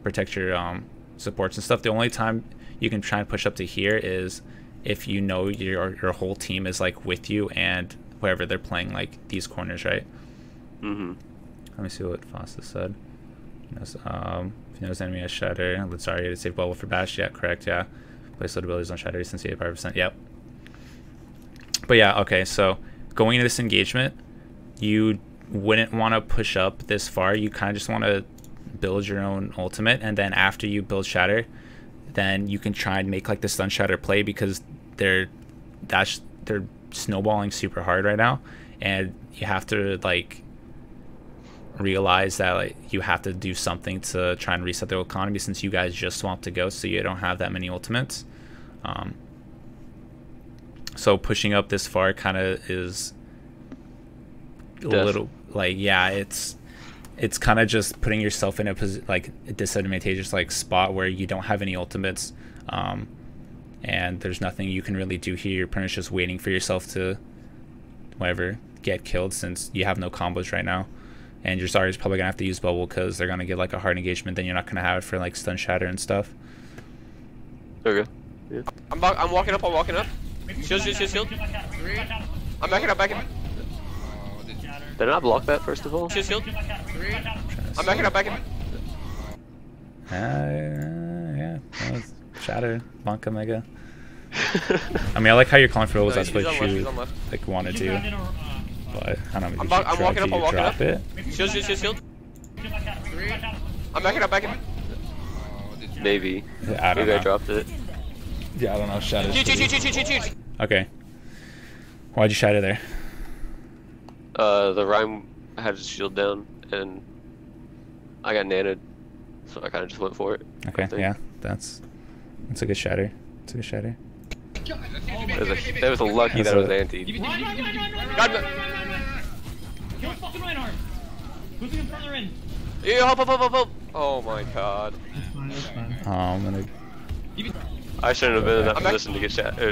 S1: protect your supports and stuff. The only time you can try and push up to here is if you know your whole team is like with you and whoever they're playing like these corners, right? Let me see what Fostis said. If he knows enemy has shatter, let's already to save bubble for bash. Yeah, correct. Yeah, place load abilities on shatter since 85%. Yep. But yeah, okay. So going into this engagement, you wouldn't want to push up this far. You kind of just want to build your own ultimate, and then after you build shatter, then you can try and make like the stun shatter play, because they're snowballing super hard right now, and you have to like realize that like you have to do something to try and reset their economy, since you guys just swamped to Ghost, so you don't have that many ultimates. So pushing up this far kind of is a little like, yeah, it's kind of just putting yourself in a disadvantageous like spot where you don't have any ultimates, and there's nothing you can really do here. You're pretty much just waiting for yourself to whatever get killed, since you have no combos right now. And your Zarya is probably gonna have to use bubble because they're gonna get like a hard engagement. Then you're not gonna have it for like stun shatter and stuff.
S3: Okay. Yeah.
S4: I'm walking up. I'm walking up. Shield.
S7: Three.
S4: I'm backing up.
S7: Oh, this
S3: Did I not block that first of all?
S4: Shield.
S7: three.
S4: I'm backing up.
S1: Yeah, that was Shatter, Monka Mega. I mean, I like how you're calling for rolls. That's what you like want to do, but I don't know.
S4: I'm
S1: Maybe
S4: walking up. I'm walking
S1: drop
S4: up.
S1: it.
S4: Shield.
S7: Three.
S4: I'm backing up.
S7: Oh, this
S3: Maybe.
S1: Yeah, I don't
S3: Maybe I
S1: know.
S3: dropped it.
S1: Yeah, I don't know. Shatter.
S4: Huge.
S1: Okay. Why'd you shatter there?
S3: The Rhyme had his shield down, and I got nanted, so I kind of just went for it.
S1: Okay,
S3: I think.
S1: yeah, that's a good shatter. It's a good shatter.
S3: That was a lucky
S1: That's
S3: that it was
S1: a-
S3: anti.
S4: Got me.
S5: Kill fucking Reinhardt. Moving him further in.
S4: Yeah, help. Oh my god.
S6: It's fine, it's fine.
S1: I'm gonna.
S3: I shouldn't have been in that
S4: I'm back-
S3: position to get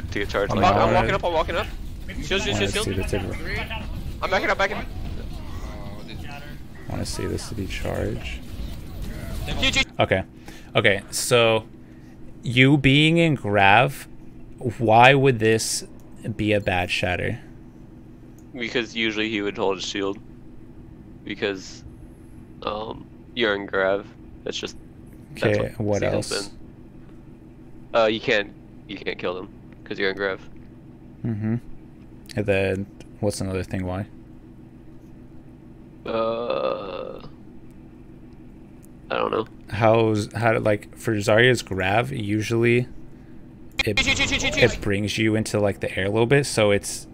S3: to get charged.
S1: I'm
S3: like
S1: back-
S3: that.
S4: I'm walking up. Shield.
S1: I want to see the table.
S4: I'm backing up.
S7: Oh, this
S1: I want to see this to be charged.
S4: Huge.
S1: Okay. So, you being in Grav, why would this be a bad shatter?
S3: Because usually he would hold his shield. Because, you're in Grav. That's just. That's
S1: Okay. What
S3: season's
S1: else?
S3: been. You can't kill them because you're in Grav.
S1: Mm-hmm. And then, what's another thing? Why?
S3: I don't know.
S1: How like for Zarya's Grav, usually it brings you into like the air a little bit, so it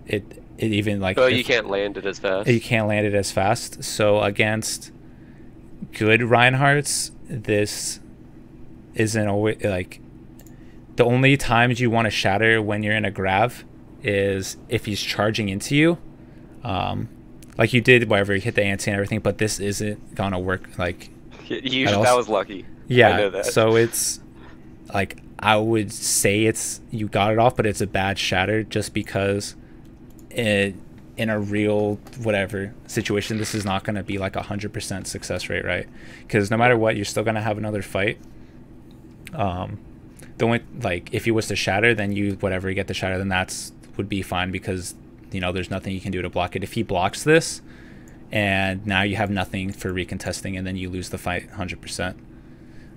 S1: even like
S3: You can't land it as fast.
S1: you can't land it as fast. So against good Reinhardts, this isn't always like the only times you want to shatter when you're in a Grav is if he's charging into you, like you did wherever you hit the anti and everything. But this isn't gonna work like.
S3: That was lucky.
S1: Yeah,
S3: I know that.
S1: so it's like I would say you got it off, but it's a bad shatter just because in a real whatever situation, this is not going to be like 100% success rate, right? Because no matter what, you're still going to have another fight. The only like if he was to shatter, then you get the shatter, then that's would be fine because there's nothing you can do to block it. If he blocks this, and now you have nothing for recontesting, and then you lose the fight 100%.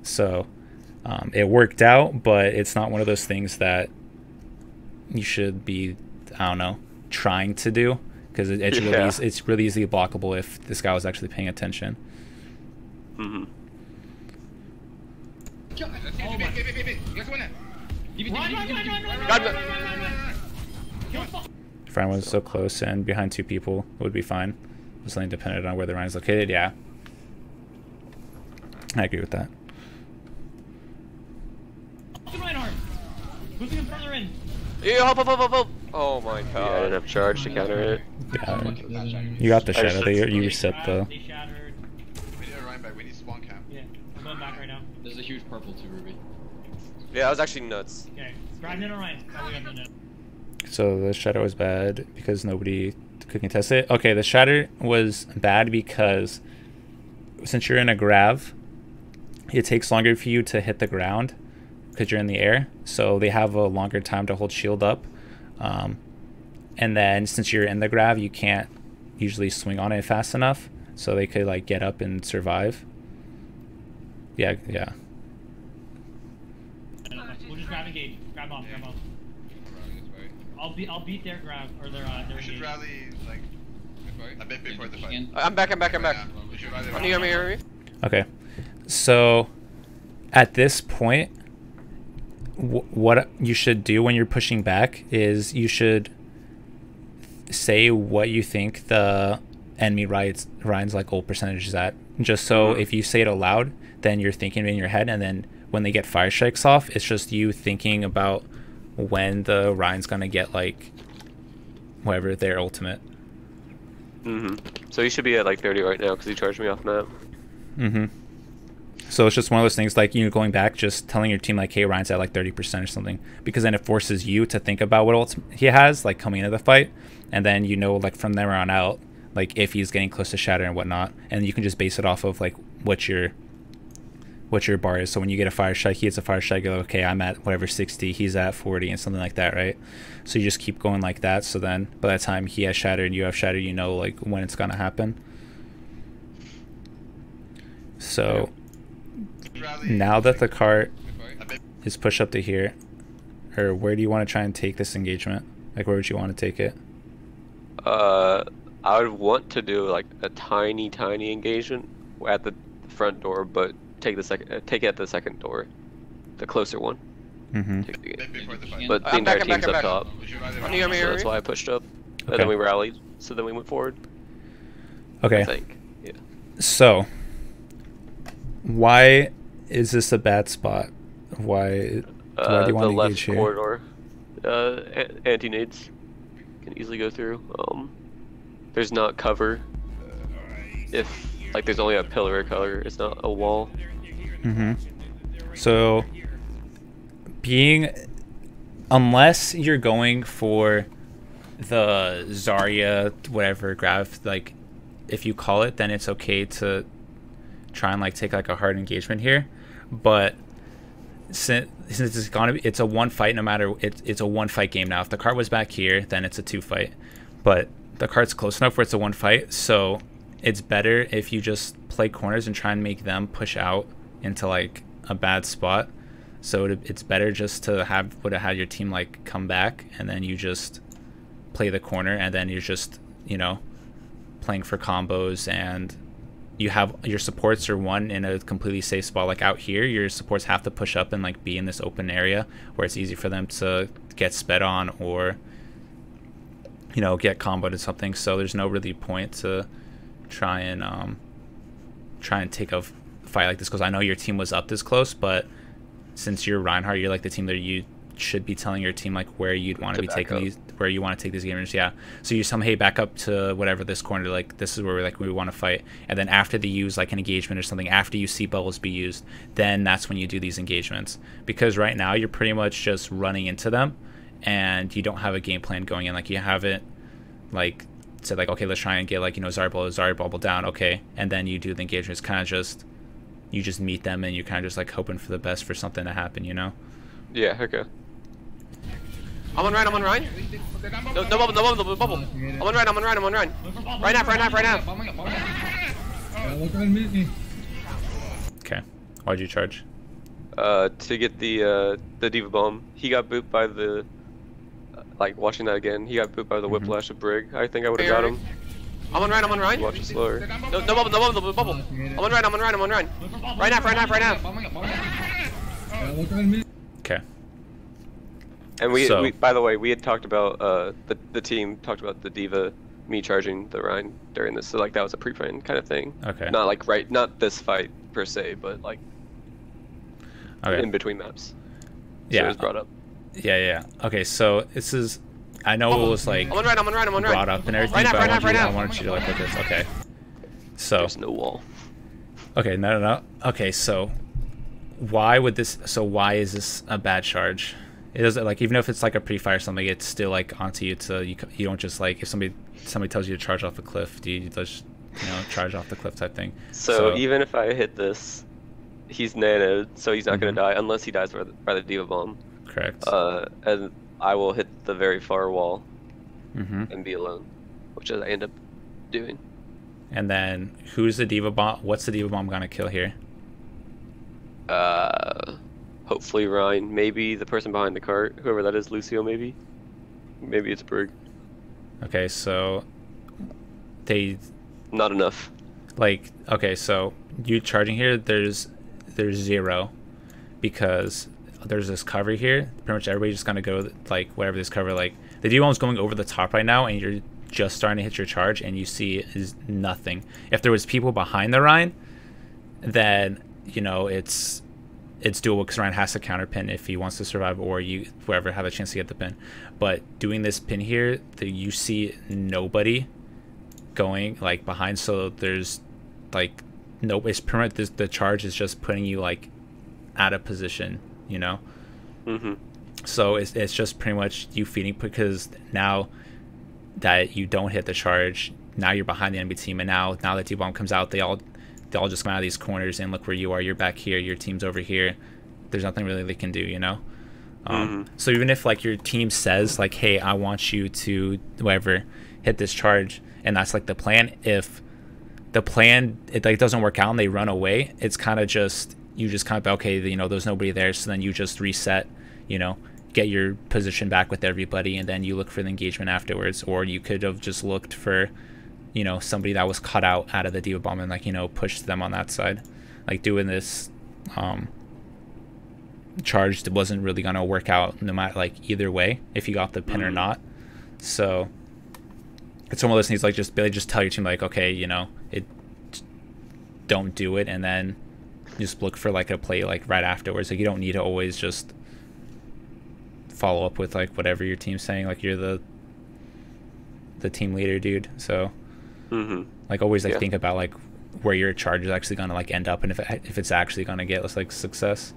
S1: So it worked out, but it's not one of those things that you should be, I don't know, trying to do, because it's really easily blockable if this guy was actually paying attention.
S3: Mm-hmm.
S1: If Ryan was so close and behind two people, it would be fine. It's only dependent on where the Ryan's located. Yeah, I agree with that.
S5: Moving him further in.
S4: Yeah, help. Oh my
S3: Yeah, I
S4: god.
S3: didn't have charge to counter it.
S1: Yeah, you got the shadow. You reset the.
S5: They shattered.
S7: We need a Ryan back. We need spawn camp.
S5: Yeah, I'm going back right now.
S2: There's a huge purple too, Ruby.
S4: Yeah, that was actually nuts.
S5: Okay, grab in Orion. Probably got the net.
S1: So the shatter was bad because nobody could contest it. Okay, the shatter was bad because since you're in a Grav, it takes longer for you to hit the ground because you're in the air. So they have a longer time to hold shield up. And then since you're in the Grav, you can't usually swing on it fast enough. So they could like get up and survive. Yeah.
S5: We'll just grab engage. Grab off. I'll beat their grab or their
S7: We should
S5: engage.
S7: rally like a bit before the fight.
S4: I'm back.
S7: Yeah, we should rally
S4: Can you hear me?
S1: Okay. So at this point, what you should do when you're pushing back is you should say what you think the enemy Ryan's like ult percentage is at. Just so if you say it aloud, then you're thinking in your head, and then when they get fire strikes off, it's just you thinking about when the Ryan's gonna get like whatever their ultimate.
S3: So you should be at like 30 right now because he charged me off map.
S1: So it's just one of those things like going back, just telling your team like, hey, Ryan's at like 30% or something, because then it forces you to think about what ult he has like coming into the fight, and then like from there on out, like if he's getting close to shatter and whatnot, and you can just base it off of like what your what your bar is. So when you get a fire strike, he gets a fire strike, you go, okay, I'm at whatever 60, he's at 40 and something like that, right? So you just keep going like that. So then by the time he has shattered and you have shattered, you know like when it's gonna happen. So now that the cart is pushed up to here, or where do you want to try and take this engagement? Like where would you want to take it?
S3: I would want to do like a tiny engagement at the front door, but take it at the second door, the closer one.
S1: Mm-hmm.
S3: But the entire team's up top. So that's why I pushed up,
S1: Okay.
S3: and then we rallied. So then we went forward.
S1: Okay.
S3: I think. Yeah.
S1: So why is this a bad spot? Why do you want
S3: the
S1: to
S3: left
S1: engage here?
S3: corridor, anti-nades can easily go through. There's not cover. If like there's only a pillar of color, it's not a wall.
S1: Mm-hmm. So unless you're going for the Zarya whatever graph, like if you call it, then it's okay to try and like take like a hard engagement here. But since it's a one fight, no matter it's a one fight game now. If the cart was back here, then it's a 2 fight. But the cart's close enough where it's a 1 fight, so it's better if you just play corners and try and make them push out into like a bad spot. So it's better just to have your team like come back and then you just play the corner and then you're just, you know, playing for combos, and you have your supports are one in a completely safe spot. Like out here, your supports have to push up and like be in this open area where it's easy for them to get sped on or, you know, get comboed or something. So there's no really point to try and take a fight like this, because I know your team was up this close, but since you're Reinhardt, you're like the team that you should be telling your team like where you'd want to be taking these, where you want to take these gamers. Yeah, so you hey, back up to whatever this corner, like this is where we want to fight, and then after they use like an engagement or something, after you see bubbles be used, then that's when you do these engagements. Because right now you're pretty much just running into them and you don't have a game plan going in. Like you haven't like said like, okay, let's try and get like, you know, Zarya bubble down, okay, and then you do the engagement. It's kind of just you just meet them and you're kind of just like hoping for the best for something to happen, you know?
S3: Yeah. Okay.
S4: I'm on Ryan. No bubble. I'm on Ryan. Right now.
S1: Okay. Why'd you charge?
S3: To get the Diva Bomb. He got booped by the, like watching that again, he got booped by the Whiplash of Brig. I think I would have got him.
S4: I'm on Ryan.
S3: Watch it slower.
S4: No bubble. I'm on Ryan. Right now.
S1: Okay.
S3: And we by the way, we had talked about the team talked about the Diva, me charging the Rhine during this, so like that was a pre-planned kind of thing.
S1: Okay.
S3: Not like not this fight per se, but like in between maps.
S1: Yeah.
S3: So it was brought up.
S1: Yeah. Okay, so this is, I know it was like
S4: I'm on Ryan.
S1: brought up and everything, but I wanted you to like look at this. Okay. So
S3: there's no wall.
S1: Okay, no. Okay, so why is this a bad charge? It doesn't, like, even if it's like a pre-fire or something, it's still like onto you to, you don't just like, if somebody tells you to charge off a cliff, do you just, you know, charge off the cliff type thing?
S3: So even if I hit this, he's nanoed, so he's not gonna die unless he dies by the Diva Bomb.
S1: Correct.
S3: And I will hit the very far wall
S1: and
S3: be alone, which I end up doing.
S1: And then who's the Diva Bomb? What's the Diva Bomb gonna kill here?
S3: Hopefully Ryan, maybe the person behind the cart, whoever that is, Lucio maybe. Maybe it's Brig.
S1: Okay, so
S3: not enough.
S1: Like, okay, so you charging here, there's 0 because there's this cover here. Pretty much everybody's just gonna go like whatever this cover, like the Diva Bomb's going over the top right now, and you're just starting to hit your charge, and you see is nothing. If there was people behind the Rhine, then you know it's doable because Ryan has to counter pin if he wants to survive, or whoever have a chance to get the pin. But doing this pin here, you see nobody going like behind, so there's like it's permanent. The charge is just putting you like out of position, you know. So it's just pretty much you feeding, because now that you don't hit the charge, now you're behind the enemy team, and now that D-Bomb comes out, they all just come out of these corners and look where you are. You're back here. Your team's over here. There's nothing really they can do, you know. So even if like your team says like, hey, I want you to whatever hit this charge, and that's like the plan, if the plan it like doesn't work out and they run away, it's kind of just you just kind of okay, you know, there's nobody there, so then you just reset, you know, get your position back with everybody, and then you look for the engagement afterwards. Or you could have just looked for, you know, somebody that was cut out of the diva bomb and like, you know, pushed them on that side. Like doing this charge wasn't really gonna work out no matter like either way if you got the pin or not. So it's one of those things like just tell your team like, okay, you know, don't do it, and then just look for like a play like right afterwards. Like you don't need to always just follow up with like whatever your team's saying, like you're the team leader, dude. So like always like think about like where your charge is actually gonna like end up, and if it's actually gonna get us like success.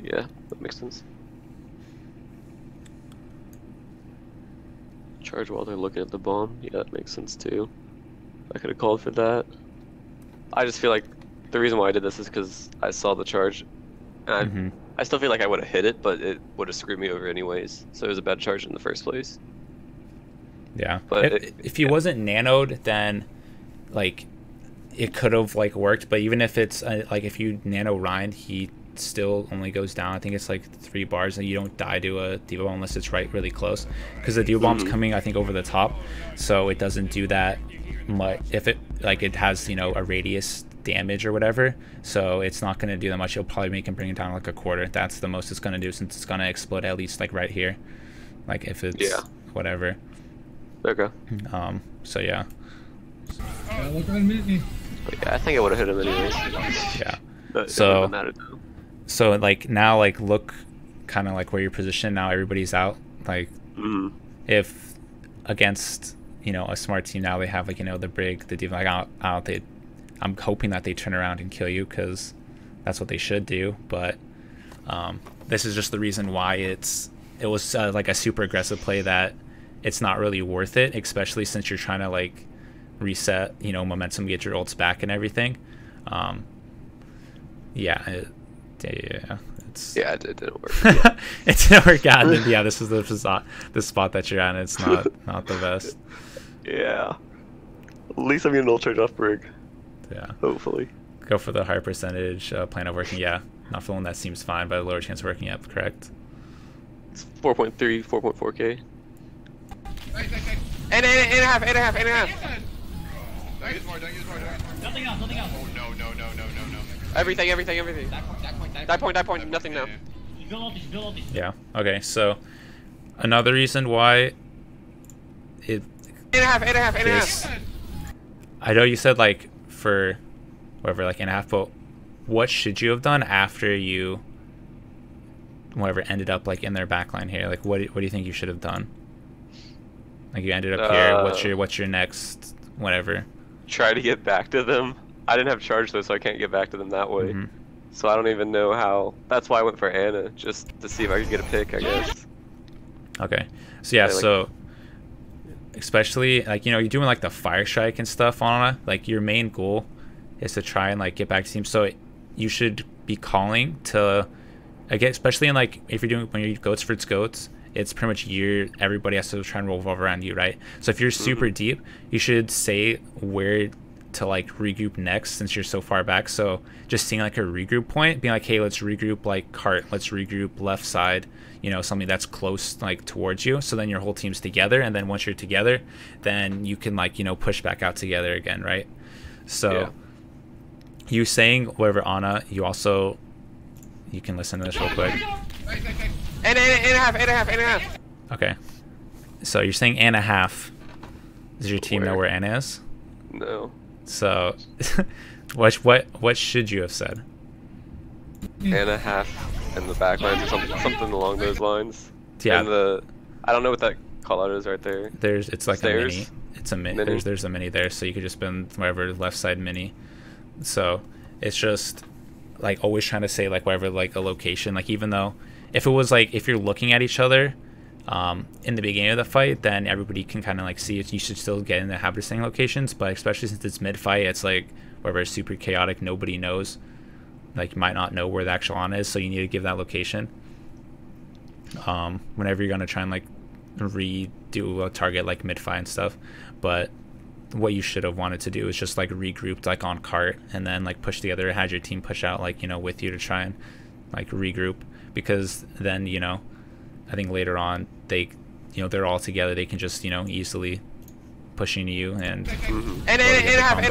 S3: Yeah, that makes sense. Charge while they're looking at the bomb. Yeah, that makes sense too. I could have called for that. I just feel like the reason why I did this is because I saw the charge, and I still feel like I would have hit it, but it would have screwed me over anyways. So it was a bad charge in the first place.
S1: Yeah,
S3: but
S1: if he wasn't nanoed, then like it could have like worked. But even if it's like if you nano Ryan, he still only goes down. I think it's like 3 bars, and you don't die to a diva bomb unless it's right really close, because the diva bomb's coming I think over the top, so it doesn't do that much. If it like it has, you know, a radius damage or whatever, so it's not going to do that much. You'll probably make him bring it down like a quarter. That's the most it's going to do, since it's going to explode at least like right here, like if it's whatever.
S3: Okay.
S1: So yeah.
S6: Look at me.
S3: But yeah, I think I would have hit him anyways.
S1: Yeah.
S3: But
S1: so like now like look kind of like where you're positioned now. Everybody's out. Like if against, you know, a smart team now, they have like, you know, the brig, the diva, like I'm hoping that they turn around and kill you, because that's what they should do. But this is just the reason why it was like a super aggressive play that it's not really worth it, especially since you're trying to like reset, you know, momentum, get your ults back and everything. Yeah, it didn't work. It didn't work out. And then, yeah, this is the spot that you're at, and it's not the best.
S3: Yeah. At least I'm getting an ultra off brig.
S1: Yeah.
S3: Hopefully.
S1: Go for the higher percentage plan of working. Yeah. Not for one that seems fine, but a lower chance of working. Yep, correct.
S3: It's 4.3, 4.4k.
S4: And a half.
S7: Don't use more.
S5: Nothing else.
S7: Oh, no.
S4: Everything. Die point, nothing now.
S5: Build ulti.
S1: Yeah. Okay. So another reason why it.
S4: 8.5.
S1: I know you said like for whatever like 8.5, but what should you have done after you whatever ended up like in their backline here? Like what do you think you should have done? Like you ended up here. What's your next whatever?
S3: Try to get back to them. I didn't have charge though, so I can't get back to them that way. So I don't even know how. That's why I went for Anna, just to see if I could get a pick, I guess.
S1: Okay. So yeah, so especially like, you know, you're doing like the fire strike and stuff on Anna, like your main goal is to try and like get back to team. So you should be calling to again, especially in like if you're doing when you're goats versus goats, it's pretty much everybody has to try and revolve around you, right? So if you're super deep, you should say where to like regroup next, since you're so far back. So just seeing like a regroup point, being like, hey, let's regroup like cart, let's regroup left side, you know, something that's close like towards you, so then your whole team's together, and then once you're together, then you can like, you know, push back out together again, right? So you saying whatever Anna, you can listen to this real quick.
S4: 8.5.
S1: Okay, so you're saying 8.5. Does your team know where Anna is?
S3: No.
S1: So what should you have said?
S3: 8.5 in the back lines or something along those lines.
S1: Yeah.
S3: And I don't know what that call out is right there.
S1: It's like
S3: Stairs?
S1: a mini. It's a mini. There's a mini there, so you could just spin whatever left side mini. So it's just like always trying to say like whatever like a location, like even though if it was like if you're looking at each other in the beginning of the fight, then everybody can kind of like see it. You should still get in the habit of saying locations, but especially since it's mid fight, it's like wherever it's super chaotic, nobody knows. Like, you might not know where the actual on is, so you need to give that location. Whenever you're gonna try and like redo a target like mid-fight and stuff. But what you should have wanted to do is just like regrouped like on cart and then like push together, had your team push out like, you know, with you to try and like regroup, because then, you know, I think later on they, you know, they're all together, they can just, you know, easily push into you and
S4: And a half.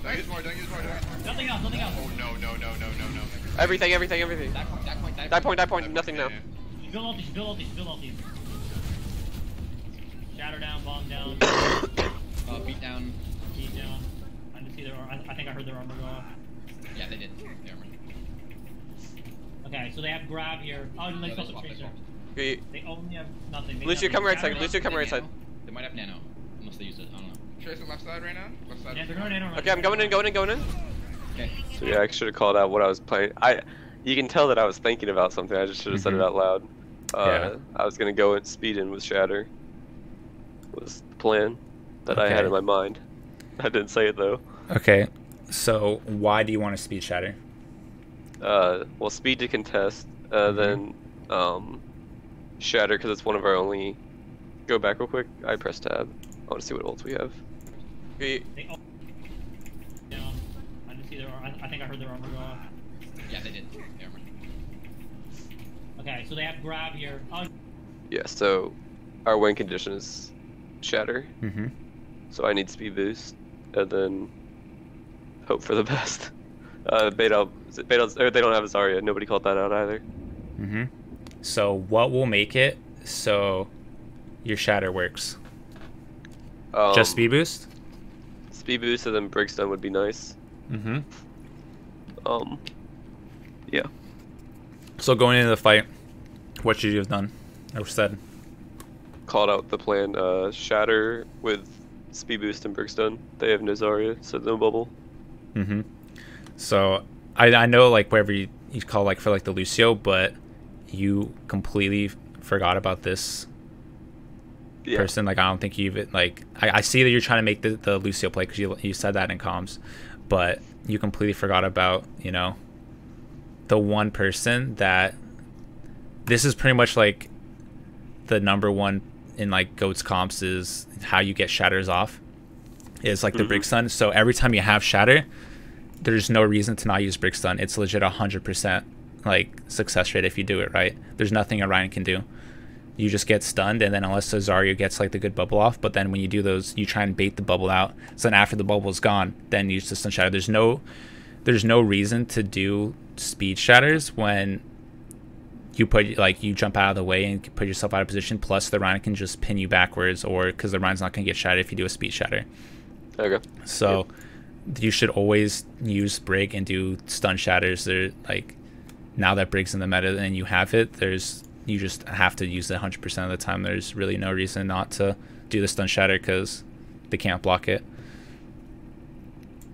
S7: Don't use more, don't use more.
S5: Nothing else.
S7: Oh, no.
S4: Everything.
S2: That point.
S4: Die point. Nothing now.
S5: Build ultis. Shatter down, bomb down,
S2: Beat down.
S5: heat down. I didn't see their armor. I think I heard their armor go off.
S2: Yeah, they did. The armor.
S5: Okay, so they have grab here. Oh, and they
S2: No,
S5: still have tracer.
S4: Okay.
S5: They only have nothing. They
S4: Lucio,
S5: have
S4: come right
S5: shatter
S4: side.
S5: down.
S4: Lucio, come right side.
S2: They might have nano, unless they use it. I don't know.
S7: Tracer left side right now. Left side.
S5: Yeah, they're going in.
S4: Okay, I'm going in.
S2: Okay.
S3: So yeah, I should have called out what I was playing. You can tell that I was thinking about something. I just should have said it out loud.
S1: Yeah.
S3: I was gonna go and speed in with Shatter. Was the plan that I
S1: Okay.
S3: had in my mind. I didn't say it though.
S1: Okay, so why do you want to speed shatter?
S3: Well, speed to contest, then Shatter because it's one of our only. Go back real quick. I press tab. I want to see what ults we have.
S4: Okay.
S5: They all down. I didn't see their armor. I think I heard their armor go off.
S2: Yeah, they did. The armor.
S5: Okay, so they have grab here. Oh,
S3: Yeah. So our win condition is Shatter.
S1: Mm-hmm.
S3: So I need speed boost, and then hope for the best. Beto, or they don't have a Zarya. Nobody called that out either.
S1: Mm-hmm. So what will make it so your shatter works? Just speed boost?
S3: Speed boost and then Brigstone would be nice.
S1: Mm-hmm.
S3: Yeah.
S1: So going into the fight, what should you have done or said?
S3: Called out the plan. Shatter with speed boost and Brigstone. They have no Zarya, so no bubble.
S1: Mm-hmm. So I know like wherever you call like for like the Lucio, but you completely forgot about this person. Like I don't think you even like I see that you're trying to make the Lucio play because you said that in comms, but you completely forgot about, you know, the one person that this is pretty much like the number one in like GOATS comps is how you get shatters off is like the Brigstone. So every time you have shatter, there's no reason to not use Brigstone. It's legit 100% like success rate if you do it right. There's nothing Orion can do. You just get stunned, and then unless Zarya gets like the good bubble off, but then when you do those, you try and bait the bubble out. So then after the bubble's gone, then you use the stun shatter. There's no reason to do speed shatters when you put like you jump out of the way and put yourself out of position. Plus the Rhino can just pin you backwards, or because the Rhino's not gonna get shattered if you do a speed shatter.
S3: Okay.
S1: So you should always use Brig and do stun shatters. They're like, now that Brig's in the meta and you have it, you just have to use it 100% of the time. There's really no reason not to do the stun shatter because they can't block it.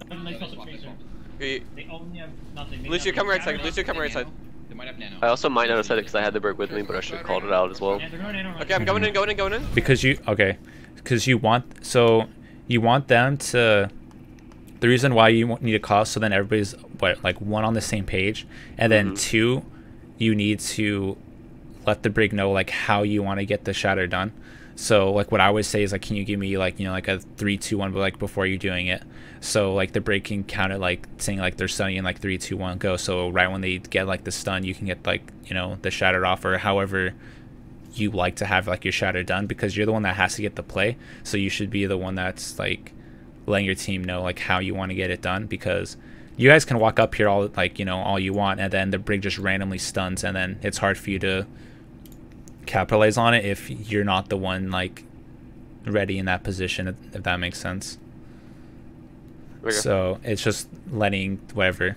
S5: they still have tracer.
S4: Okay.
S5: They only have nothing. They
S4: Lucio,
S5: have
S4: come right
S5: shatter
S4: side. Lucio, come right side.
S2: They might have nano.
S3: I also might not have said it because I had the Brig with me, but I should have called it out as well.
S5: Yeah, they're going in.
S4: Okay, I'm going in.
S1: Because you want them to. The reason why you need a call so then everybody's like one on the same page, and then two, you need to let the Brig know like how you want to get the shatter done. So like what I always say is like, can you give me like, you know, like a 3, 2, 1, but like before you're doing it. So like the Brig can count it like saying like they're stunning in like 3, 2, 1, go. So right when they get like the stun, you can get like, you know, the shatter off or however you like to have like your shatter done, because you're the one that has to get the play. So you should be the one that's like letting your team know like how you want to get it done, because you guys can walk up here all like, you know, all you want, and then the Brig just randomly stuns, and then it's hard for you to capitalize on it if you're not the one like ready in that position, if that makes sense. Okay. So it's just letting whatever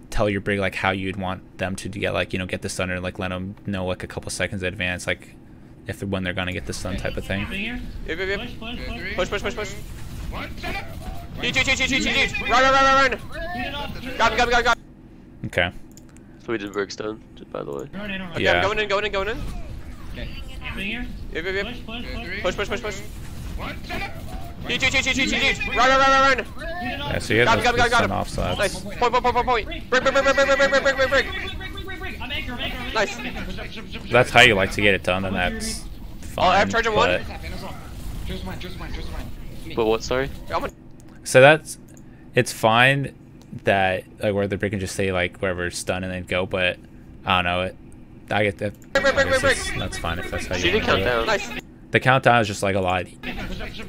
S1: tell your Brig like how you'd want them to get like, you know, get the stun, or like let them know like a couple seconds in advance like if when they're gonna get the stun type of thing.
S4: Push. Huge. Run. Got.
S1: Okay.
S3: So we did Brigstone, by the way.
S4: Okay,
S1: Yeah.
S4: I'm going in.
S2: Okay.
S4: Push. Huge. Run.
S1: Yeah, so you have
S4: Got
S1: those
S4: him.
S1: offsides.
S4: Nice. Point. Break.
S5: I'm anchor.
S4: Nice.
S1: That's how you like to get it done, and that's
S4: Oh, I have
S1: fine.
S4: charge on one.
S3: But what? Sorry.
S1: So it's fine that like where the break can just say like wherever stun and then go, but I don't know. I get that. That's fine if that's how you
S3: She did
S1: want to do
S3: count
S1: it.
S3: down.
S4: Nice.
S1: The countdown is just like a lot.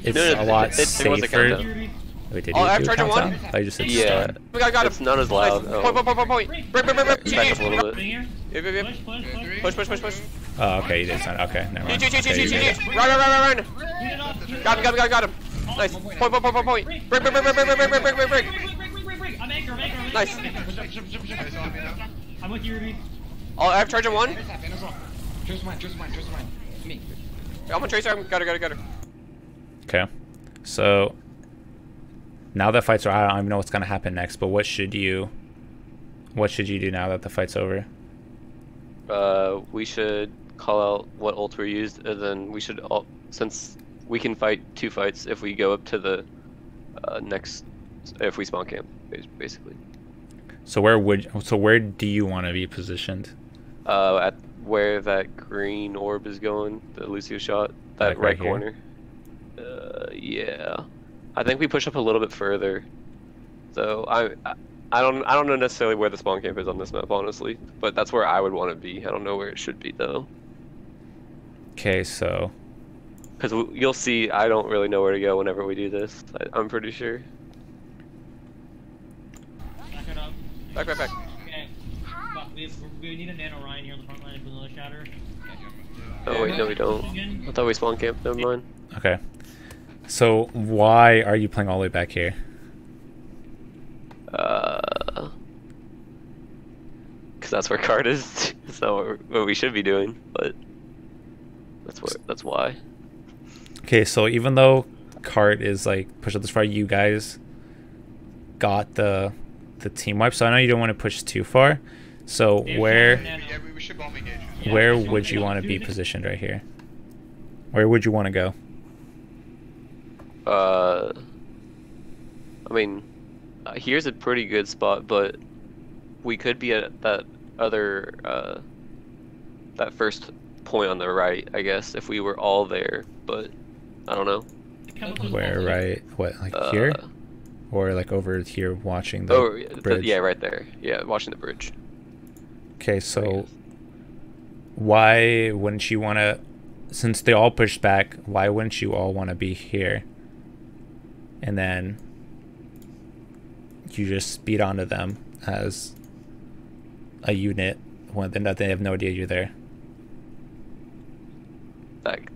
S1: It's a lot
S3: there was a
S1: safer.
S3: countdown.
S1: Wait, did
S4: Oh,
S1: you
S4: I have
S1: do
S4: charge on
S1: countdown?
S4: one.
S1: I just said
S3: Yeah.
S1: stun.
S4: Got
S3: It's
S4: him.
S3: not as loud.
S4: Nice.
S3: Oh.
S4: Point. Break.
S3: Back up a little bit.
S5: Push.
S4: Push.
S1: Oh, okay, you did stun. Okay, never mind.
S4: Huge.
S1: Okay, you're good.
S4: Run. Got him. Nice. Point. Break.
S5: I'm anchor.
S4: Nice.
S5: I'm with you, Ruby.
S4: Oh, I have charge on one.
S7: Choose mine.
S4: I'm on Tracer. Got her.
S1: Okay, so now that fights are, I don't even know what's gonna happen next. But what should you do now that the fight's over?
S3: We should call out what ult we used, and then we should all, since we can fight 2 fights if we go up to the next, if we spawn camp, basically.
S1: So where do you want to be positioned?
S3: At where that green orb is going, the Lucio shot, that
S1: Like
S3: right
S1: right here?
S3: corner. Yeah, I think we push up a little bit further. So I don't know necessarily where the spawn camp is on this map, honestly, but that's where I would want to be. I don't know where it should be though,
S1: Okay, so
S3: because you'll see I don't really know where to go whenever we do this. I'm pretty sure.
S5: Back it up.
S4: Back.
S5: Okay. Fuck, we need a nano Ryan here on the front line of Vanilla Shatter.
S3: Oh wait, no we don't. I thought we spawn camp. Never mind.
S1: okay, so why are you playing all the way back here?
S3: Because that's where card is. It's not what we should be doing, but that's why.
S1: Okay, so even though cart is like push up this far, you guys got the team wipe. So I know you don't want to push too far. So
S7: Yeah, we should bomb engage.
S1: where would you want to be positioned right here? Where would you want to go?
S3: I mean, here's a pretty good spot, but we could be at that other, that first point on the right, I guess, if we were all there, but I don't know.
S1: Where, right? What, like here? Or like over here watching the
S3: Oh,
S1: bridge?
S3: yeah, right there. Yeah, watching the bridge.
S1: Okay, so why wouldn't you want to, since they all pushed back, why wouldn't you all want to be here? And then you just speed onto them as a unit when they have no idea you're there.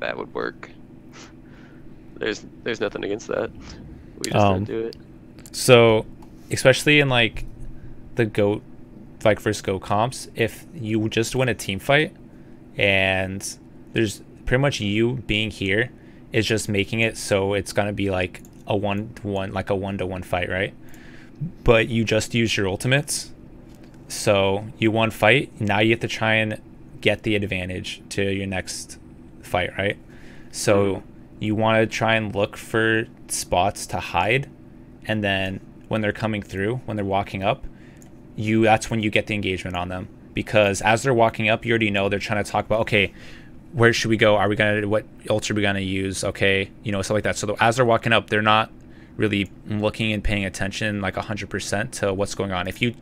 S3: That would work. There's nothing against that. We just don't do it.
S1: So, especially in like the GOAT, like versus GOAT comps, if you just win a team fight and there's pretty much you being here is just making it so it's gonna be like a 1-1, like a 1-to-1 fight, right? But you just use your ultimates, so you won fight. Now you have to try and get the advantage to your next fight, right? So you want to try and look for spots to hide, and then when they're coming through, when they're walking up, that's when you get the engagement on them, because as they're walking up, you already know they're trying to talk about, okay, where should we go? What ult are we gonna use? Okay, stuff like that. So as they're walking up, they're not really looking and paying attention like 100% to what's going on. If you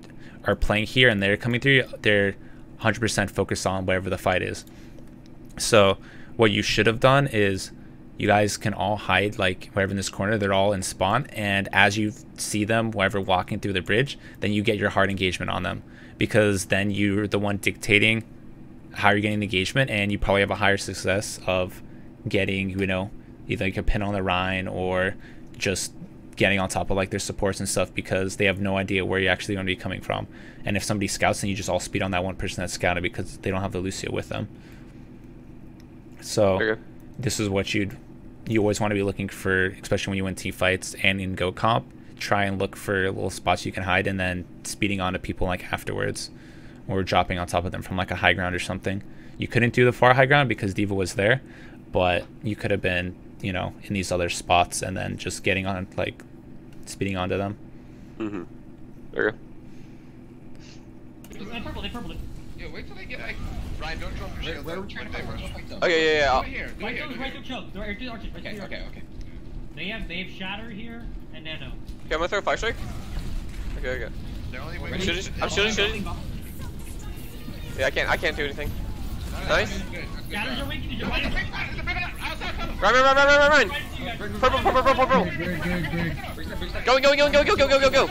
S1: are playing here and they're coming through, they're 100% focused on whatever the fight is. So what you should have done is you guys can all hide like wherever in this corner. They're all in spawn, and as you see them wherever walking through the bridge, then you get your hard engagement on them, because then you're the one dictating how you're getting the engagement, and you probably have a higher success of getting, either like a pin on the Rhine or just getting on top of like their supports and stuff, because they have no idea where you're actually going to be coming from. And if somebody scouts, then you just all speed on that one person that's scouted, because they don't have the Lucio with them. So
S3: Okay.
S1: this is what you always want to be looking for, especially when you win team fights and in Go Comp. Try and look for little spots you can hide, and then speeding onto people like afterwards, or dropping on top of them from like a high ground or something. You couldn't do the far high ground because Diva was there, but you could have been, you know, in these other spots, and then just getting on, like, speeding onto them.
S3: Okay.
S5: They purple it.
S7: Yeah, wait till they get like. Ryan, don't drop your shield.
S2: Where are we trying to fight?
S4: Okay, yeah.
S7: Do it here. Do it here. Do it
S5: Right
S7: here.
S5: to choke. Right to archers.
S2: Okay.
S5: They have shatter here and nano.
S4: Okay, I'm gonna throw a fire strike. Okay.
S7: They're only
S4: I'm
S7: waiting.
S4: shooting. Yeah, I can't do anything. Nice.
S5: Shatters are weak. You're right.
S4: Run. Purple.
S6: Greg.
S4: Go.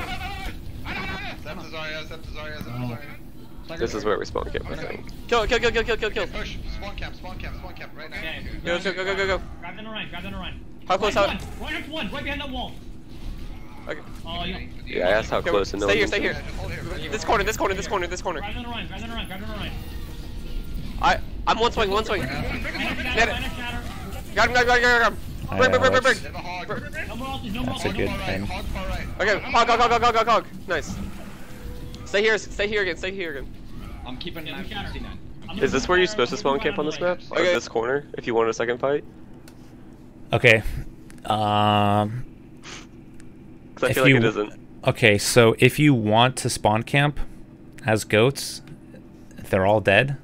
S3: This is where we spawn camp, I think.
S4: Kill.
S7: Push. Spawn camp right now.
S5: Okay.
S4: Go.
S5: Grab them and run.
S4: How close?
S5: Right behind that wall.
S4: Okay.
S5: Oh, yeah.
S3: Yeah, that's how close. And no
S4: Stay
S3: one can
S4: here.
S3: see.
S7: Hold here.
S4: This corner.
S5: Grab them and run.
S4: I'm one swing.
S5: Shatter.
S4: Got him. Bring.
S5: No more ultis.
S1: That's a good thing.
S7: Hog far right.
S4: Okay, hog. Nice. Stay here again.
S2: I'm keeping
S5: Yeah,
S2: 969.
S3: Is this where you're supposed to spawn camp on this map? Or
S4: Okay.
S3: this corner, if you want a second fight?
S1: Okay.
S3: 'Cause I
S1: If
S3: feel like
S1: you-
S3: it isn't.
S1: Okay, so if you want to spawn camp as goats, they're all dead.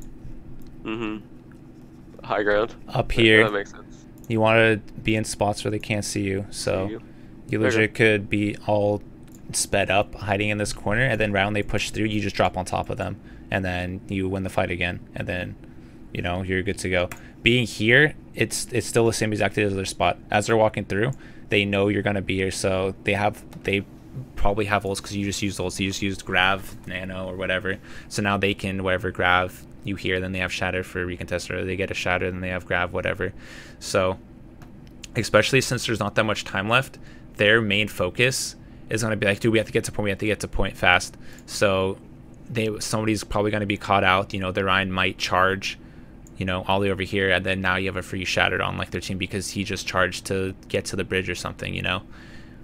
S3: High ground.
S1: Up here,
S3: That makes sense.
S1: you want to be in spots where they can't see you. So
S3: See you.
S1: you legit could be all sped up, hiding in this corner, and then right when they push through, you just drop on top of them, and then you win the fight again, and then, you know, you're good to go. Being here, it's still the same exactly as their spot. As they're walking through, they know you're gonna be here, so they probably have ults because you just used ults. You just used grav, nano, or whatever. So now they can whatever grav you hear, then they have shatter for recontest, or they get a shatter, then they have grav, whatever. So especially since there's not that much time left, their main focus is going to be like, dude, we have to get to point fast. So somebody's probably going to be caught out. You know, the Ryan might charge, you know, all the way over here, and then now you have a free shattered on like their team because he just charged to get to the bridge or something, you know.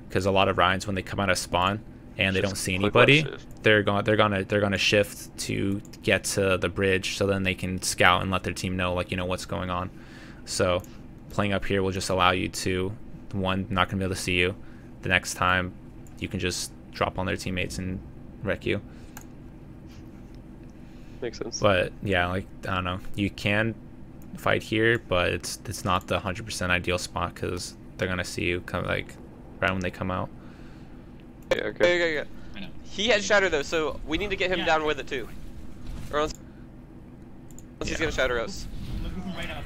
S1: Because a lot of Ryans, when they come out of spawn and they don't see anybody, they're gonna shift to get to the bridge, so then they can scout and let their team know, like, you know, what's going on. So playing up here will just allow you to, one, not gonna be able to see you. The next time you can just drop on their teammates and wreck you.
S3: Makes sense.
S1: But yeah, like, I don't know, you can fight here, but it's not the 100% ideal spot because they're gonna see you come like right when they come out.
S3: Yeah, okay.
S4: Okay.
S2: I know.
S4: He had shatter though, so we need to get him down with it too. Or else he's gonna shatter us.
S5: Look from right up.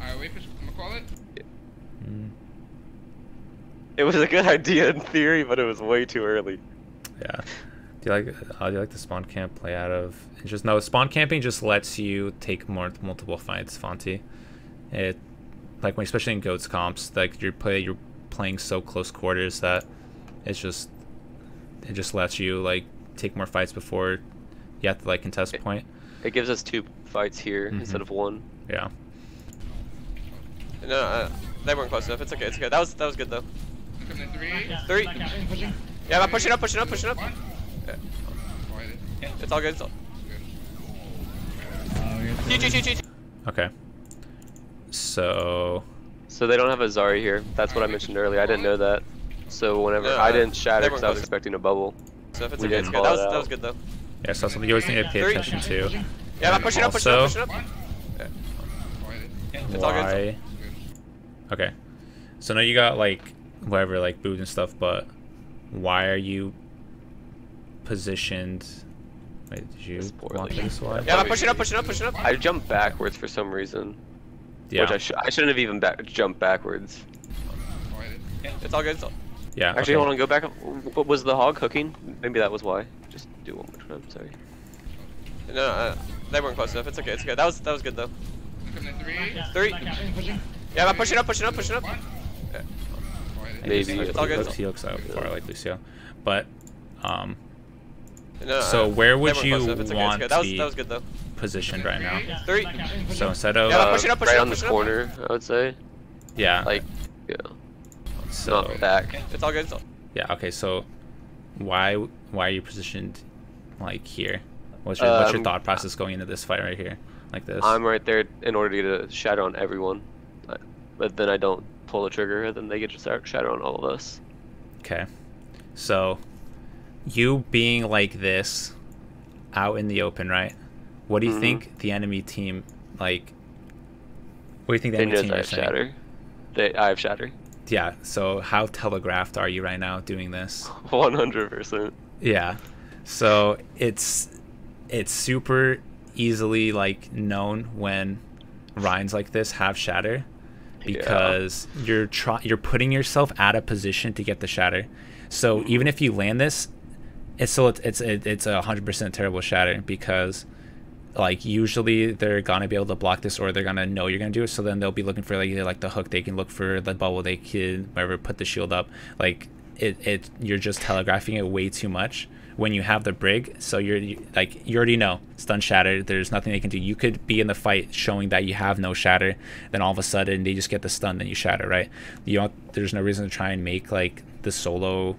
S7: Alright, wait for. I'm gonna call it.
S3: It was a good idea in theory, but it was way too early.
S1: Yeah. Do you like the spawn camp layout of? It's just, no, spawn camping just lets you take multiple fights, Fonty. It, like, when, especially in goats comps, like you're playing so close quarters that it just lets you like take more fights before you have to like contest point.
S3: It gives us 2 fights here instead of 1.
S1: Yeah.
S4: No, they weren't close enough. It's okay. That was good though.
S7: Coming in 3.
S4: 3. Yeah, I'm pushing up.
S7: Quiet.
S4: It's all good. GG.
S1: Okay. So
S3: So they don't have a Zari here. That's what I mentioned earlier. I didn't know that. So whenever
S4: No,
S3: I didn't shatter
S4: they
S3: because
S4: weren't
S3: I was
S4: close.
S3: expecting a bubble.
S4: So if it's
S3: We
S4: okay,
S3: didn't
S4: it's good.
S3: call it
S4: That
S3: out.
S4: was good though.
S1: yeah, so something you always need to pay
S4: 3.
S1: attention to.
S4: Yeah, I'm pushing up.
S1: Also-
S4: It's all good.
S1: Why? Okay. So now you got like whatever, like boots and stuff, but why are you positioned? Wait, did you
S3: Just poorly.
S1: walk this way?
S4: Yeah, I'm pushing up.
S3: I jumped backwards for some reason.
S1: Yeah.
S3: Which I shouldn't have even jumped backwards.
S4: It's all good.
S1: Yeah.
S3: Actually,
S1: okay.
S3: hold on, go back. What was the hog hooking? Maybe that was why. Just do one more time. Sorry.
S4: No, they weren't close enough. It's okay. That was good though.
S7: Coming in
S4: 3.
S7: 3.
S4: Yeah, I'm pushing up.
S1: Maybe
S4: It's all good.
S1: he looks out far like Lucio, but
S4: No,
S1: so where
S4: they
S1: would
S4: weren't
S1: you
S4: close enough. It's okay.
S1: want
S4: That
S1: to
S4: was
S1: be
S4: good though.
S1: positioned right now?
S4: 3.
S1: So instead of
S4: Yeah, push it up.
S3: Right on this corner, I would say.
S1: yeah,
S3: Like, yeah,
S1: so
S3: not back.
S4: It's all good.
S1: yeah, okay, so why are you positioned like here? What's your thought process going into this fight right here, like this?
S3: I'm right there in order to get a shadow on everyone, but then I don't pull the trigger, and then they get to start shatter on all of us.
S1: Okay. So, you being like this, out in the open, right? What do you think the enemy team, like... What do you think the
S3: They
S1: enemy
S3: know
S1: team
S3: I
S1: is
S3: have
S1: saying?
S3: shatter. I have shatter.
S1: Yeah, so how telegraphed are you right now doing this?
S3: 100%.
S1: Yeah. So, it's super easily, like, known when Rhines like this have shatter. Because you're putting yourself at a position to get the shatter. So even if you land this, it's a 100% terrible shatter, because like usually they're gonna be able to block this, or they're gonna know you're gonna do it. So then they'll be looking for like either like the hook, they can look for the bubble, they can whatever, put the shield up. Like you're just telegraphing it way too much when you have the brig. So you already know stun shatter, there's nothing they can do. You could be in the fight showing that you have no shatter, then all of a sudden they just get the stun, then you shatter, right? There's no reason to try and make like the solo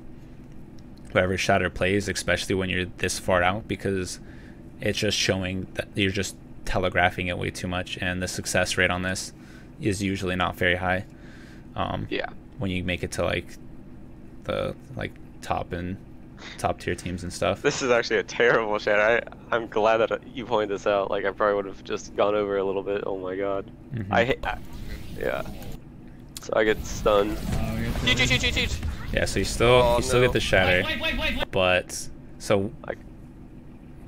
S1: whatever shatter plays, especially when you're this far out, because it's just showing that you're just telegraphing it way too much, and the success rate on this is usually not very high. When you make it to like the top tier teams and stuff.
S3: This is actually a terrible shatter. I'm glad that you pointed this out. Like I probably would have just gone over a little bit. Oh my god. Yeah. So I get stunned.
S4: Huge.
S1: Yeah, so you still get the shatter.
S5: Wait.
S1: But so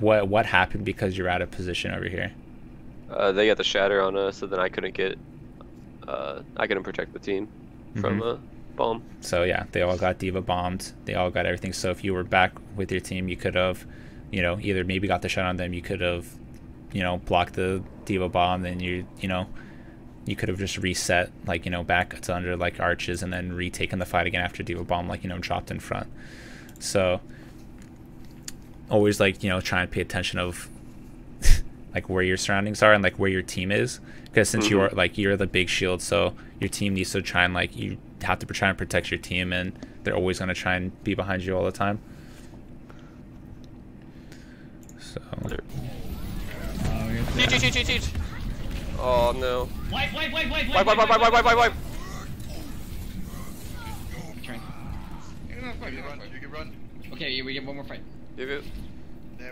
S1: what happened because you're out of position over here?
S3: They got the shatter on us, so then I couldn't protect the team from a bomb.
S1: So yeah, they all got Diva bombed. They all got everything. So if you were back with your team, you could have, either maybe got the shot on them. You could have, blocked the Diva bomb. Then you could have just reset, like, back to under like arches, and then retaken the fight again after Diva bomb, like, dropped in front. So always like, try and pay attention of like where your surroundings are and like where your team is, because since you're the big shield, so your team needs to try and like, you have to try and protect your team, and they're always going to try and be behind you all the time. So
S4: Huge. Oh no.
S5: Wipe.
S4: Wipe.
S7: You can run.
S2: Okay, we get one more fight.
S3: You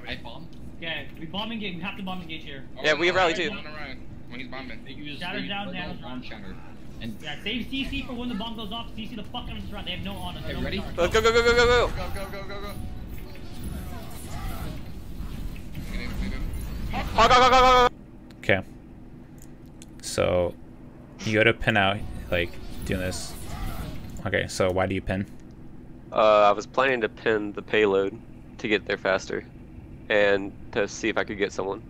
S2: I bomb.
S5: Okay, we bomb engage. We have to bomb engage here.
S4: Yeah, we have rally too.
S7: When he's bombing.
S2: They use
S5: Shatter down.
S2: bomb shatter. And
S5: Yeah, save CC for when the bomb goes off. CC the fuck out of this run. They have no honor.
S2: Okay, ready?
S4: Go.
S7: Go.
S3: Go.
S1: okay, so you gotta pin out, like, doing this. Okay, so why do you pin?
S3: I was planning to pin the payload to get there faster, and to see if I could get someone.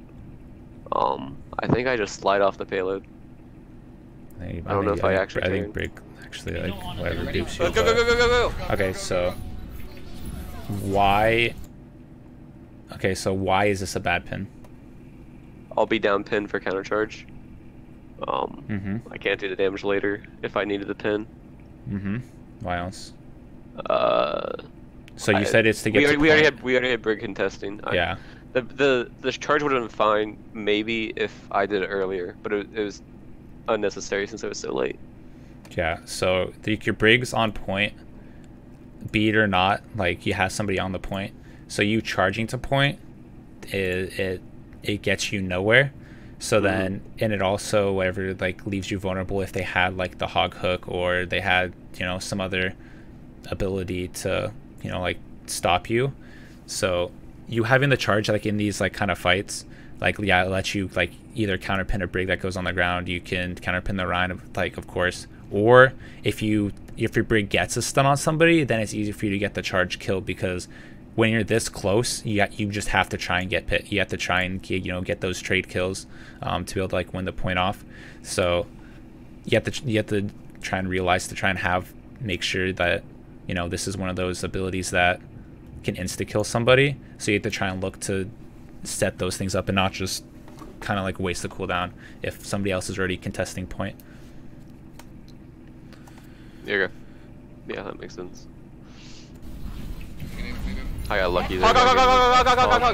S3: I think I just slide off the payload. I don't know if I actually
S1: think
S3: can.
S1: Brig actually, like, whatever
S2: Ready?
S1: dupes you.
S4: Go.
S1: Okay, so why? Okay, so why is this a bad pin?
S3: I'll be down pin for counter charge. I can't do the damage later if I needed the pin.
S1: Why else? So you
S3: I-
S1: said it's to get.
S3: We already had Brig contesting.
S1: Yeah.
S3: The charge would have been fine maybe if I did it earlier, but it was unnecessary since it was so late.
S1: Yeah. So your Brig's on point, be it or not, like you have somebody on the point. So you charging to point, it gets you nowhere. So then, and it also whatever like leaves you vulnerable if they had like the hog hook, or they had some other ability to like stop you. So you having the charge like in these like kind of fights, like it lets you like either counterpin a Brig that goes on the ground. You can counterpin the Rhine, like, of course, or if your Brig gets a stun on somebody, then it's easy for you to get the charge kill, because when you're this close, you just have to try and get pit. You have to try and get those trade kills to be able to like win the point off. So you have to try and realize to try and make sure that this is one of those abilities that can insta kill somebody. So you have to try and look to set those things up and not just kind of like waste the cooldown if somebody else is already contesting point.
S3: There you go. Yeah, that makes sense. I got lucky there.
S4: Hog.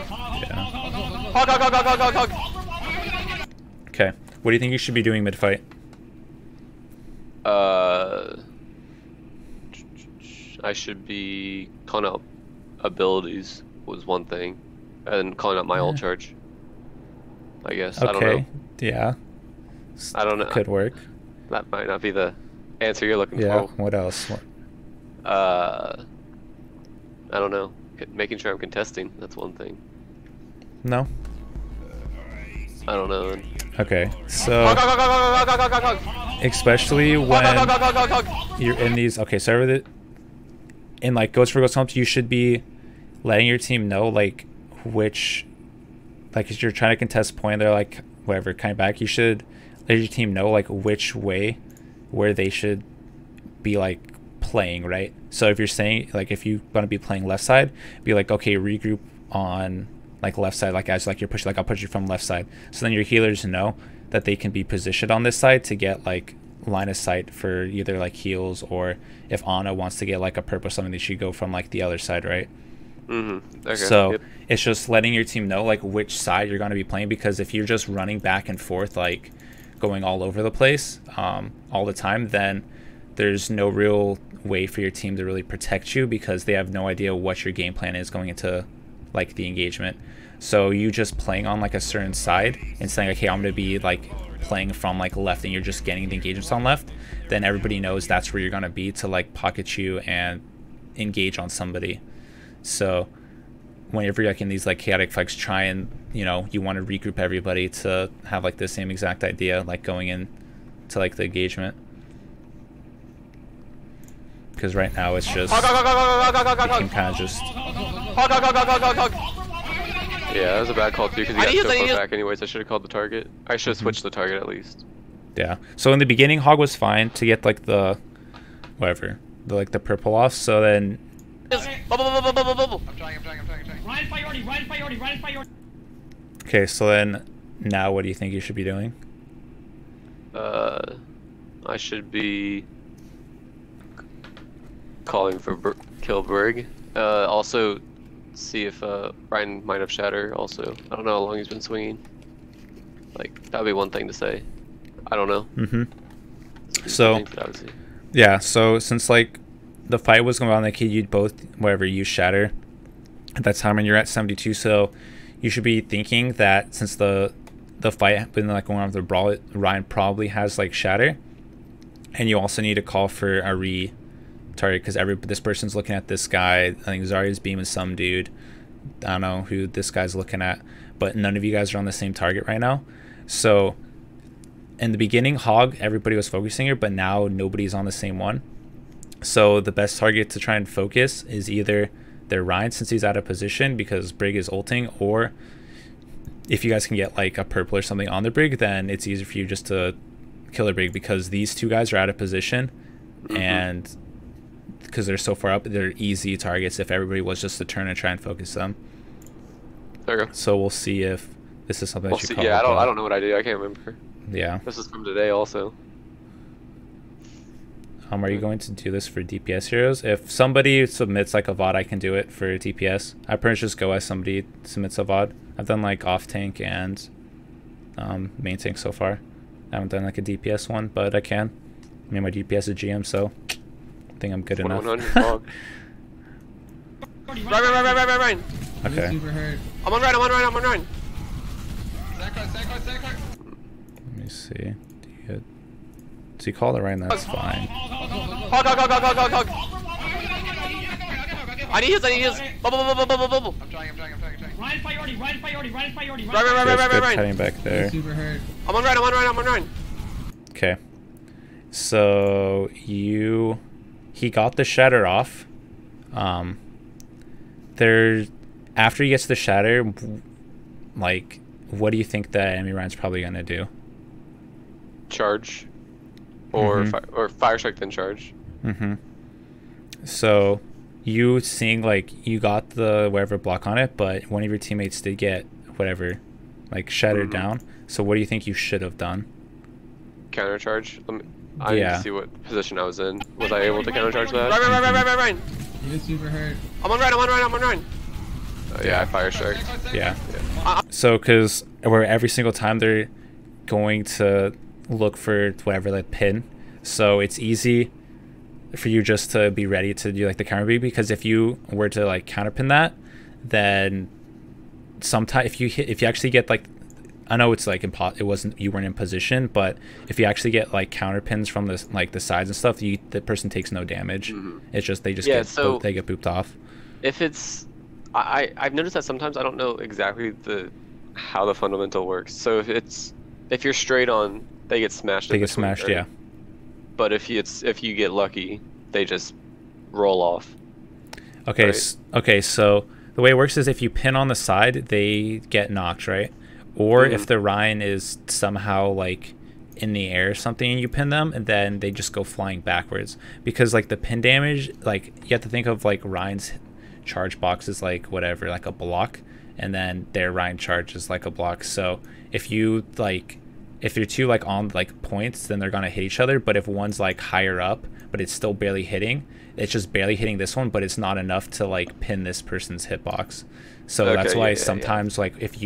S1: Okay, what do you think you should be doing mid fight?
S3: I should be calling out abilities was one thing, and calling out my ult charge. I guess. I don't know.
S1: Yeah.
S3: I don't know.
S1: Could work.
S3: That might not be the answer you're looking
S1: Yeah.
S3: for.
S1: What else?
S3: I don't know. Making sure I'm contesting. That's one thing.
S1: No.
S3: I don't know.
S1: Okay. So especially when you're in these. Okay. So in like Ghost for Ghost Humps, you should be letting your team know like which, like if you're trying to contest point, they're like whatever kind of back. You should let your team know like which way, where they should be like playing, right? So if you're saying like if you want to be playing left side, be like okay, regroup on like left side, like as like you're pushing, like I'll push you from left side. So then your healers know that they can be positioned on this side to get like line of sight for either like heals, or if Ana wants to get like a purple or something, they should go from like the other side, right?
S3: Okay.
S1: So it's just letting your team know like which side you're going to be playing, because if you're just running back and forth like going all over the place all the time, then there's no real way for your team to really protect you, because they have no idea what your game plan is going into like the engagement. So you just playing on like a certain side and saying okay, I'm going to be like playing from like left, and you're just getting the engagements on left, then everybody knows that's where you're going to be to like pocket you and engage on somebody. So whenever you're like in these like chaotic fights, try and you want to regroup everybody to have like the same exact idea like going in to like the engagement, because right now it's just you can kind of just
S3: Yeah, that was a bad call too, because he got so far back anyways. I should have called the target. I should have switched the target at least.
S1: Yeah. So in the beginning, Hog was fine to get like the whatever, the purple off. So then.
S7: I'm trying.
S5: Ryan priority.
S1: Okay, so then now what do you think you should be doing?
S3: I should be calling for kill Brig. Also see if Ryan might have shatter also. I don't know how long he's been swinging. Like, that'd be one thing to say. I don't know.
S1: So yeah, so since like the fight was going on, like you'd both whatever use shatter at that time, and you're at 72, so you should be thinking that since the fight had been like going on with the brawl, Ryan probably has like shatter, and you also need to call for a target, because this person's looking at this guy. I think Zarya's beaming some dude. I don't know who this guy's looking at, but none of you guys are on the same target right now. So in the beginning, Hog, everybody was focusing here, but now nobody's on the same one. So the best target to try and focus is either their Ryan, since he's out of position because Brig is ulting, or if you guys can get like a purple or something on the Brig, then it's easier for you just to kill the Brig, because these two guys are out of position, and because they're so far up, they're easy targets if everybody was just to turn and try and focus them.
S3: There you go.
S1: So we'll see if this is something that you call.
S3: Yeah, I don't know what I did. I can't remember.
S1: Yeah.
S3: This is from today also.
S1: Are you going to do this for DPS heroes? If somebody submits like a VOD, I can do it for DPS. I pretty much just go as somebody submits a VOD. I've done like off tank and main tank so far. I haven't done like a DPS one, but I can. I mean, my DPS is GM, so I think I'm good enough.
S4: Right.
S1: Okay.
S6: Super hurt.
S4: I'm on Ryan.
S7: Sack.
S1: Let me see. So you call it right, that's fine.
S4: Hog. I need heals. Bubble.
S7: I'm trying.
S5: Ryan priority.
S4: Right.
S1: Cutting back there.
S6: Super hurt.
S4: I'm on Ryan.
S1: Okay. So he got the shatter off. After he gets the shatter, like, what do you think that enemy Ryan's probably gonna do?
S3: Charge. Or fire strike then charge.
S1: So you seeing like you got the whatever block on it, but one of your teammates did get whatever like shattered down. So what do you think you should have done?
S3: Counter charge. I need to see what position I was in. Was I able to counter charge that?
S4: Right.
S6: He was super hurt.
S4: I'm on Ryan.
S3: Yeah, I fire strike.
S1: Yeah. So because where every single time they're going to look for whatever that pin, So it's easy for you just to be ready to do like the counter beat, because if you were to like counterpin that, then sometimes if you actually get like, I know it's like you weren't in position, but if you actually get like counterpins from the like the sides and stuff, the person takes no damage. It's just they get booped off.
S3: If it's, I've noticed that sometimes I don't know exactly how the fundamental works. So if you're straight on, they get smashed.
S1: They get smashed, right? Yeah.
S3: But if you get lucky, they just roll off.
S1: Okay.
S3: Right?
S1: Okay. So the way it works is if you pin on the side, they get knocked, right? Or if the Ryan is somehow like in the air or something and you pin them, and then they just go flying backwards. Because like the pin damage, like you have to think of like Ryan's charge box is like whatever, like a block, and then their Ryan charge is like a block. So if you're two like on like points, then they're gonna hit each other. But if one's like higher up but it's still barely hitting, it's just barely hitting this one, but it's not enough to like pin this person's hitbox. So that's why sometimes like if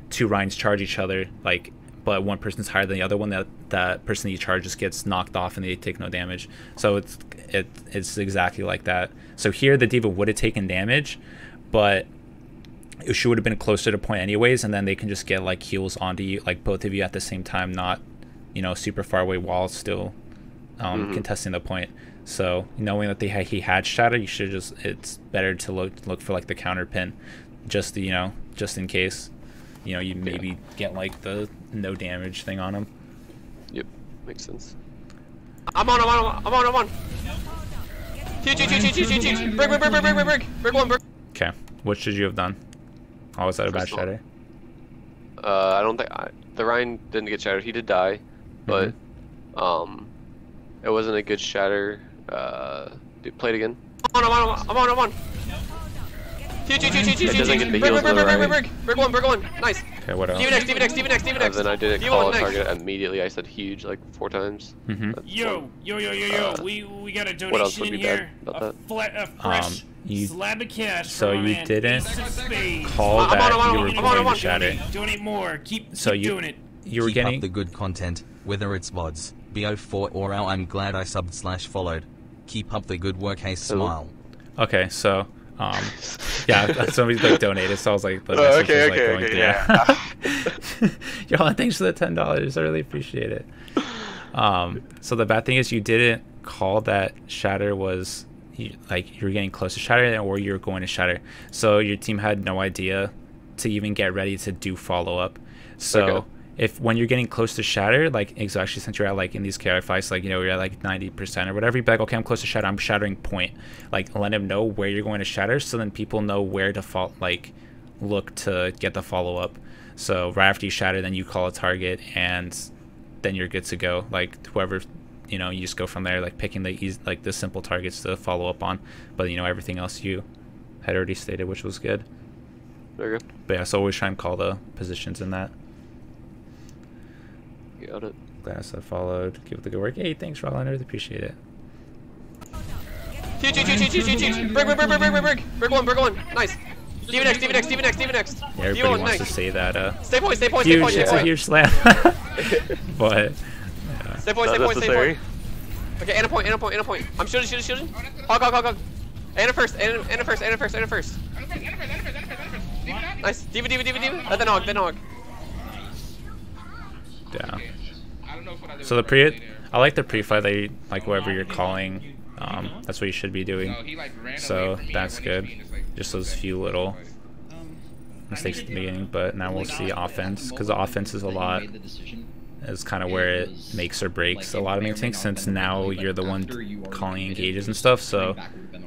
S1: two Ryans charge each other, like, but one person's higher than the other one, that person you charge just gets knocked off and they take no damage. So it's exactly like that. So here the D.Va would have taken damage, but she would have been closer to point anyways, and then they can just get like heals onto you, like both of you at the same time, not super far away while still contesting the point. So knowing that he had shatter, you should it's better to look for like the counter pin, just just in case. You maybe get like the no damage thing on him.
S3: Yep, makes sense.
S4: I'm on. Huge. Break one.
S1: Okay, what should you have done? Oh, was that a bad shatter?
S3: I don't think the Ryan didn't get shattered. He did die, but it wasn't a good shatter. Play it again.
S4: I'm on. Huge. Break one. Nice.
S1: Okay, what else?
S4: Steven next.
S3: And then I didn't call a target immediately. I said huge like 4 times.
S8: Yo. We got a
S3: What else
S8: donation
S3: would
S8: in
S3: be
S8: here.
S3: bad about
S8: A fresh slab of cash.
S1: So
S8: from our
S1: you
S8: man,
S1: didn't
S8: AceOFSpades.
S1: call that you were going to shatter.
S8: Donate more. Keep
S1: You
S8: doing it.
S1: You were
S9: Keep
S1: getting
S9: up the good content, whether it's VODs, BO4 or OW. I'm glad I subbed/followed. Keep up the good work. Ace smile.
S1: Okay, so yeah, somebody's like donated, so I was like, the message was like going through. Yeah. Y'all, thanks for the $10. I really appreciate it. So the bad thing is you didn't call that shatter was like you were getting close to shatter or you were going to shatter. So your team had no idea to even get ready to do follow up. So when you're getting close to shatter, like especially since you're at like in these KI fights, like you're at like 90% or whatever, you'd be like, okay, I'm close to shatter, I'm shattering point. Like let him know where you're going to shatter, so then people know where to look to get the follow up. So right after you shatter, then you call a target and then you're good to go. Like whoever, you just go from there, like picking the simple targets to follow up on. But everything else you had already stated, which was good.
S3: Very good.
S1: But yeah, so always try and call the positions in that.
S3: Got it.
S1: Glad I said followed. Give it the good work. Hey, thanks, Roland. I really appreciate it.
S4: Huge. Break one. Nice. Steven next.
S1: Yeah, everybody wants to say that.
S4: Stay point.
S1: Huge, it's a huge slam. But yeah.
S4: Stay point. Okay, and a point. I'm shooting. Hog. And a first. Nice. D.Va. Then hog.
S1: Yeah. So I like the pre-fight that like whatever you're calling, that's what you should be doing. So that's good. Just those few little mistakes at the beginning, but now we'll see offense, because the offense is is kind of where it makes or breaks a lot of main, since now you're the one calling engages and stuff. So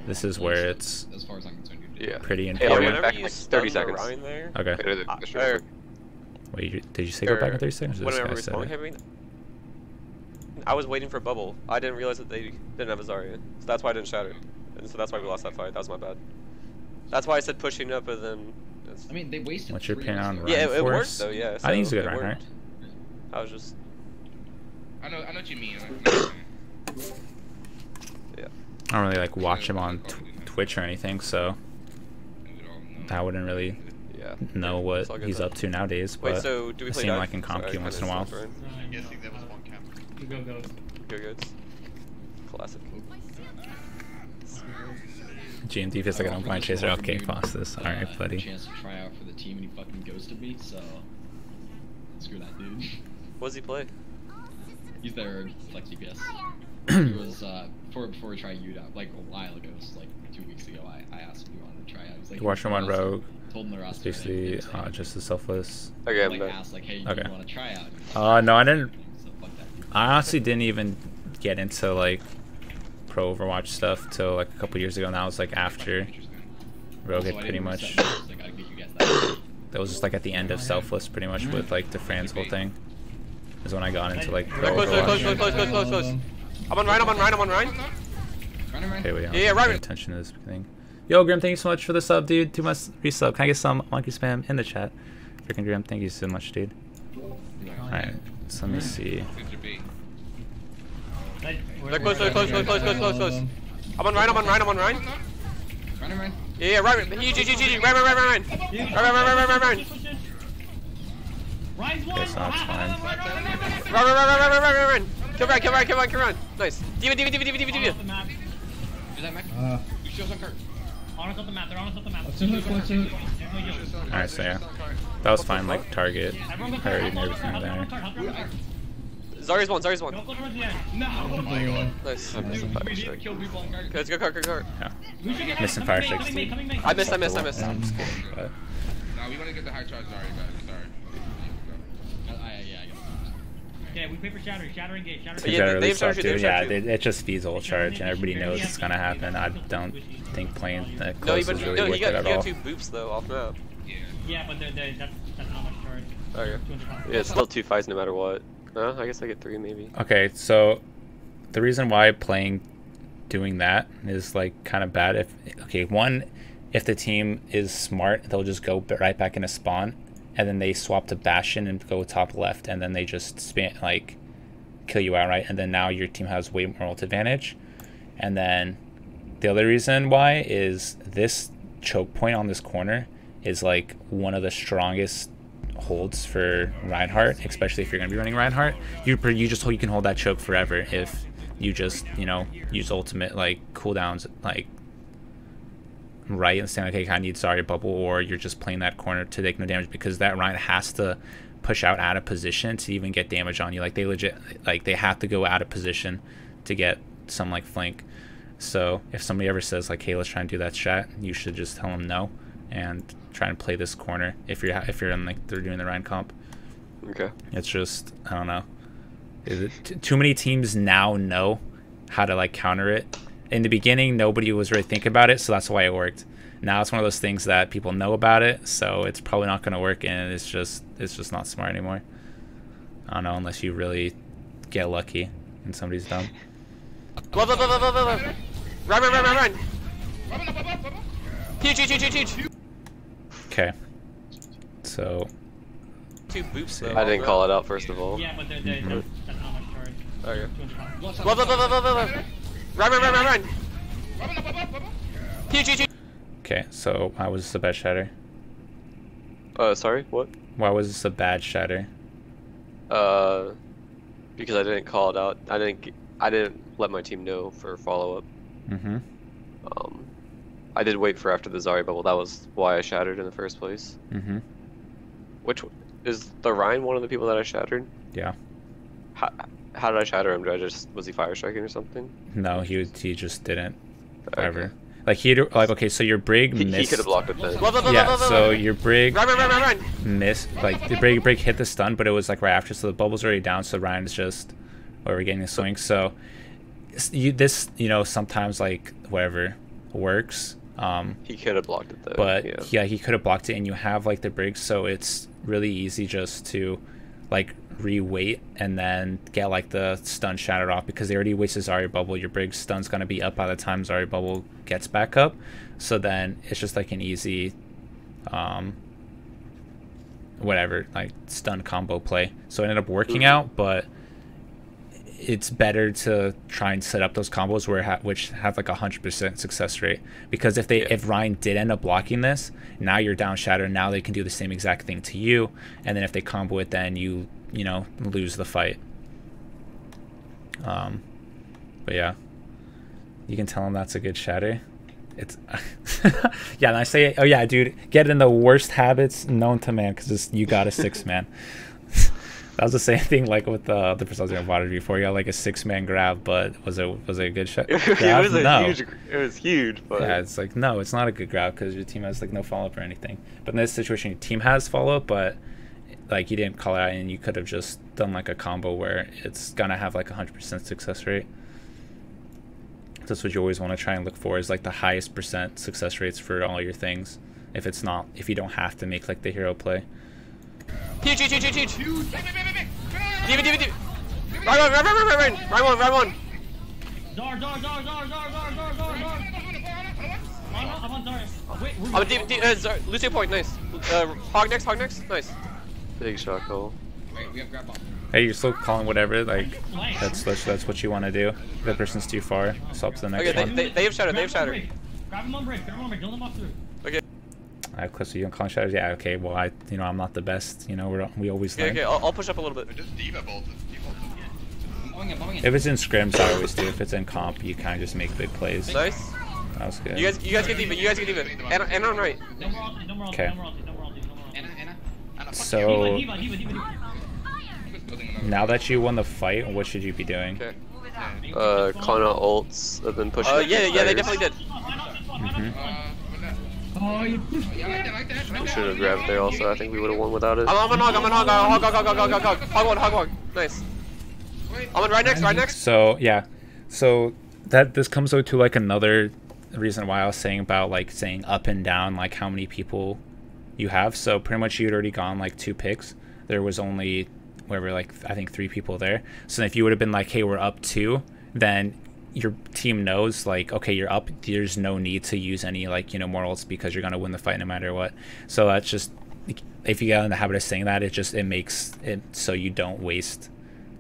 S1: this is where it's pretty important.
S3: Hey, back like 30 seconds.
S1: Okay. Wait, did you say go back in 30 seconds?
S4: Whenever I was waiting for a bubble. I didn't realize that they didn't have a Zarya, so that's why I didn't shatter. And so that's why we lost that fight. That was my bad. That's why I said pushing up, and then.
S8: I mean, they wasted.
S1: What's your opinion on Ryan?
S4: Yeah, it worked though. Yeah. So
S1: I think he's a good Ryan.
S4: I was just.
S7: I know what you mean.
S4: Yeah.
S1: I don't really like watch him on Twitch or anything, so I wouldn't really.
S4: Yeah.
S1: know what
S4: It's all good
S1: he's
S4: then.
S1: up to nowadays,
S4: Wait,
S1: but
S4: so do we
S1: I
S4: play
S1: see him
S4: dive?
S1: like in comp
S4: Sorry,
S1: queue
S4: I
S1: once in a
S4: kinda
S1: while.
S4: stopped, right?
S7: I'm guessing there was one camp.
S5: You go ghost.
S4: Go goods. Classic.
S1: GMD feels like an blind chaser. Okay, pause this. Alright, buddy.
S8: Chance to try out for the team and he fucking ghosted me, so screw that dude.
S4: What does he play?
S8: He's their like DPS. He was before we tried you out like a while ago, so like 2 weeks ago. I asked him if he wanted to try out. He's like,
S1: Watch him on Rogue.
S8: Told him the
S1: It's
S8: roster.
S1: basically just a selfless.
S4: Okay, I'm
S8: like
S4: back.
S8: asked like, hey, do
S1: Okay.
S8: you want to try out?
S1: No, I didn't.
S8: So fuck that.
S1: I honestly didn't even get into like pro Overwatch stuff till like a couple years ago. Now it's like after
S7: Interesting.
S1: Rogue
S8: Also,
S1: had
S8: I
S1: pretty
S8: didn't
S1: much.
S8: reset this, so I gotta get you guys that.
S1: That was just like at the end of Selfless, pretty much with like the Fran's whole thing. Is when I got into like pro
S4: Close, close,
S1: Overwatch.
S4: close. I'm on Ryan, I'm on Ryan, I'm on Ryan.
S1: Okay, wait, I'm
S4: Yeah,
S1: paying
S4: right.
S1: attention to this thing. Yo, Grim, thank you so much for the sub, dude. 2 months resub. Can I get some monkey spam in the chat? Freaking Grim, thank you so much, dude. Alright, so let me see.
S7: Seems to be.
S4: They're close. I'm on Ryan, I'm on Ryan, I'm on Ryan.
S8: Run.
S4: Yeah, right. GG. Ryan. Ryan.
S5: Ryan's one.
S1: Okay, so that's fine.
S4: Run. Kill Ryan. Nice. Diva.
S5: On off the map.
S8: Is that Mac?
S7: You show some cart.
S5: On us off the map. They're on us off the map.
S6: Let's do it, let's do it.
S1: Alright, so yeah. That was fine, like, target.
S5: Everyone go
S1: I
S5: cart.
S1: already knew
S5: Help
S1: everything
S5: the
S1: there.
S5: cart. Help the cart.
S4: Zarya's one.
S5: Don't go towards the end.
S8: No.
S6: Oh my god.
S4: Nice.
S8: Dude, we need to kill people on cart.
S4: Let's go cart.
S1: Yeah.
S5: We should get
S1: Missing
S5: coming
S1: fire
S5: main,
S1: strikes,
S5: coming main.
S4: I missed.
S1: But,
S7: Nah, we want to get the high charge Zarya, guys. Sorry.
S8: Yeah, I guess.
S5: Okay, we pay for shatter. Shatter engage. Shatter
S4: Yeah,
S1: Shatter
S4: they
S1: release
S4: charge
S1: up,
S4: you,
S1: dude.
S4: they
S1: Yeah,
S4: charge you.
S1: it just feeds ult charge, and everybody knows it's gonna happen. I don't think playing that
S4: No,
S1: close is really
S4: he
S1: worth it
S4: got
S1: at all.
S4: 2 boops though off map.
S5: Yeah, but that's not much charge.
S4: Okay.
S5: 200 pounds.
S4: Yeah, it's still 2 fights no matter what. I guess I get 3 maybe.
S1: Okay, so the reason why doing that is like kind of bad. If the team is smart, they'll just go right back into spawn, and then they swap to Bastion and go top left, and then they just kill you outright, and then now your team has way more ult advantage. And then the other reason why is this choke point on this corner is like one of the strongest holds for Reinhardt, especially if you're gonna be running Reinhardt. You can hold that choke forever if you just use ultimate like cooldowns like right and saying, okay, I need Zarya bubble, or you're just playing that corner to take no damage, because that Ryan has to push out of position to even get damage on you. Like they have to go out of position to get some like flank. So if somebody ever says like, hey, let's try and do that strat, you should just tell them no and try and play this corner if you're in like they're doing the Ryan comp.
S4: Okay.
S1: It's just, I don't know. Too many teams now know how to like counter it. In the beginning, nobody was really thinking about it, so that's why it worked. Now it's one of those things that people know about it, so it's probably not going to work, and it's just not smart anymore. I don't know, unless you really get lucky and somebody's dumb.
S4: Run. Huge.
S1: Okay. So
S4: 2 boops though. I didn't call it out first of all.
S5: Yeah, but that's not much charge.
S4: Okay.
S5: 200 pounds.
S4: Run. Huge.
S1: okay, so why was this a bad shatter?
S4: Sorry, what?
S1: Why was this a bad shatter?
S4: Because I didn't call it out. I didn't let my team know for follow up.
S1: Mm-hmm.
S4: I did wait for after the Zarya bubble. That was why I shattered in the first place.
S1: Mm-hmm.
S4: Which is the Ryan one of the people that I shattered?
S1: Yeah.
S4: How did I shatter him? Was he fire striking or something?
S1: No, he just didn't
S4: Okay.
S1: ever. Like okay, so your Brig
S4: He
S1: missed.
S4: could have blocked it then.
S1: Yeah, so your Brig
S4: Run.
S1: missed, like the Brig hit the stun, but it was like right after, so the bubble's already down, so Ryan's just we're getting a swing. So sometimes like whatever works.
S4: He could have blocked it though.
S1: But yeah, he could have blocked it, and you have like the Brig, so it's really easy just to like re-wait and then get like the stun shattered off, because they already wasted Zarya bubble. Your Brig stun's gonna be up by the time Zarya bubble gets back up, so then it's just like an easy whatever like stun combo play. So it ended up working out, but it's better to try and set up those combos which have like 100% success rate, because if Ryan did end up blocking this, now you're down shatter, now they can do the same exact thing to you, and then if they combo it, then you know, lose the fight. But yeah, you can tell him that's a good shatter. It's yeah, and I say, oh yeah, dude, get in the worst habits known to man, because you got a 6-man. That was the same thing like with the person I was gonna water before. You got like a 6-man grab, but was it a good shot?
S4: It was huge, but
S1: yeah, it's like, no, it's not a good grab because your team has like no follow up or anything. But in this situation, your team has follow up, but like you didn't call it out, and you could have just done like a combo where it's gonna have like 100% success rate. That's what you always want to try and look for, is like the highest % success rates for all your things. If you don't have to make like the hero play.
S4: Huge. Diva. Right one.
S5: Zar. I'm on Zar. Wait,
S4: I'm a Zar. Lucio point, nice. Hog next, nice. Big shot call.
S8: Wait, we have grab off.
S1: Hey, you're still calling whatever, like, that's what you want to do. If the person's too far, swap to the next one.
S4: They have shatter,
S5: Grab him on break, build him up through.
S4: Okay.
S1: I have clips of you on calling shadows. Yeah, okay, well, I'm not the best, we always learn.
S4: Okay, I'll push up a little bit.
S7: Just diva bolted.
S8: I'm going in.
S1: If it's in scrims, I always do. If it's in comp, you kind of just make big plays.
S4: Nice.
S1: That was good.
S4: You guys get diva, And on right.
S1: Okay.
S8: Anna.
S1: So,
S5: Diva.
S1: now that you won the fight, what should you be doing?
S4: Okay. Calling out ults, and then pushing. Yeah, they definitely did.
S6: Oh, you pushed me.
S4: I should have grabbed there also. I think we would have won without it. I'm on hog. Hog one. Nice. I'm on right next.
S1: So, yeah. So, this comes out to like another reason why I was saying about like saying up and down, like how many people you have. So, pretty much you'd already gone like 2 picks. There was only like I think 3 people there. So if you would have been like, hey, we're up 2, then your team knows like, okay, you're up, there's no need to use any like, more ults because you're gonna win the fight no matter what. So that's just, if you get in the habit of saying that, it makes it so you don't waste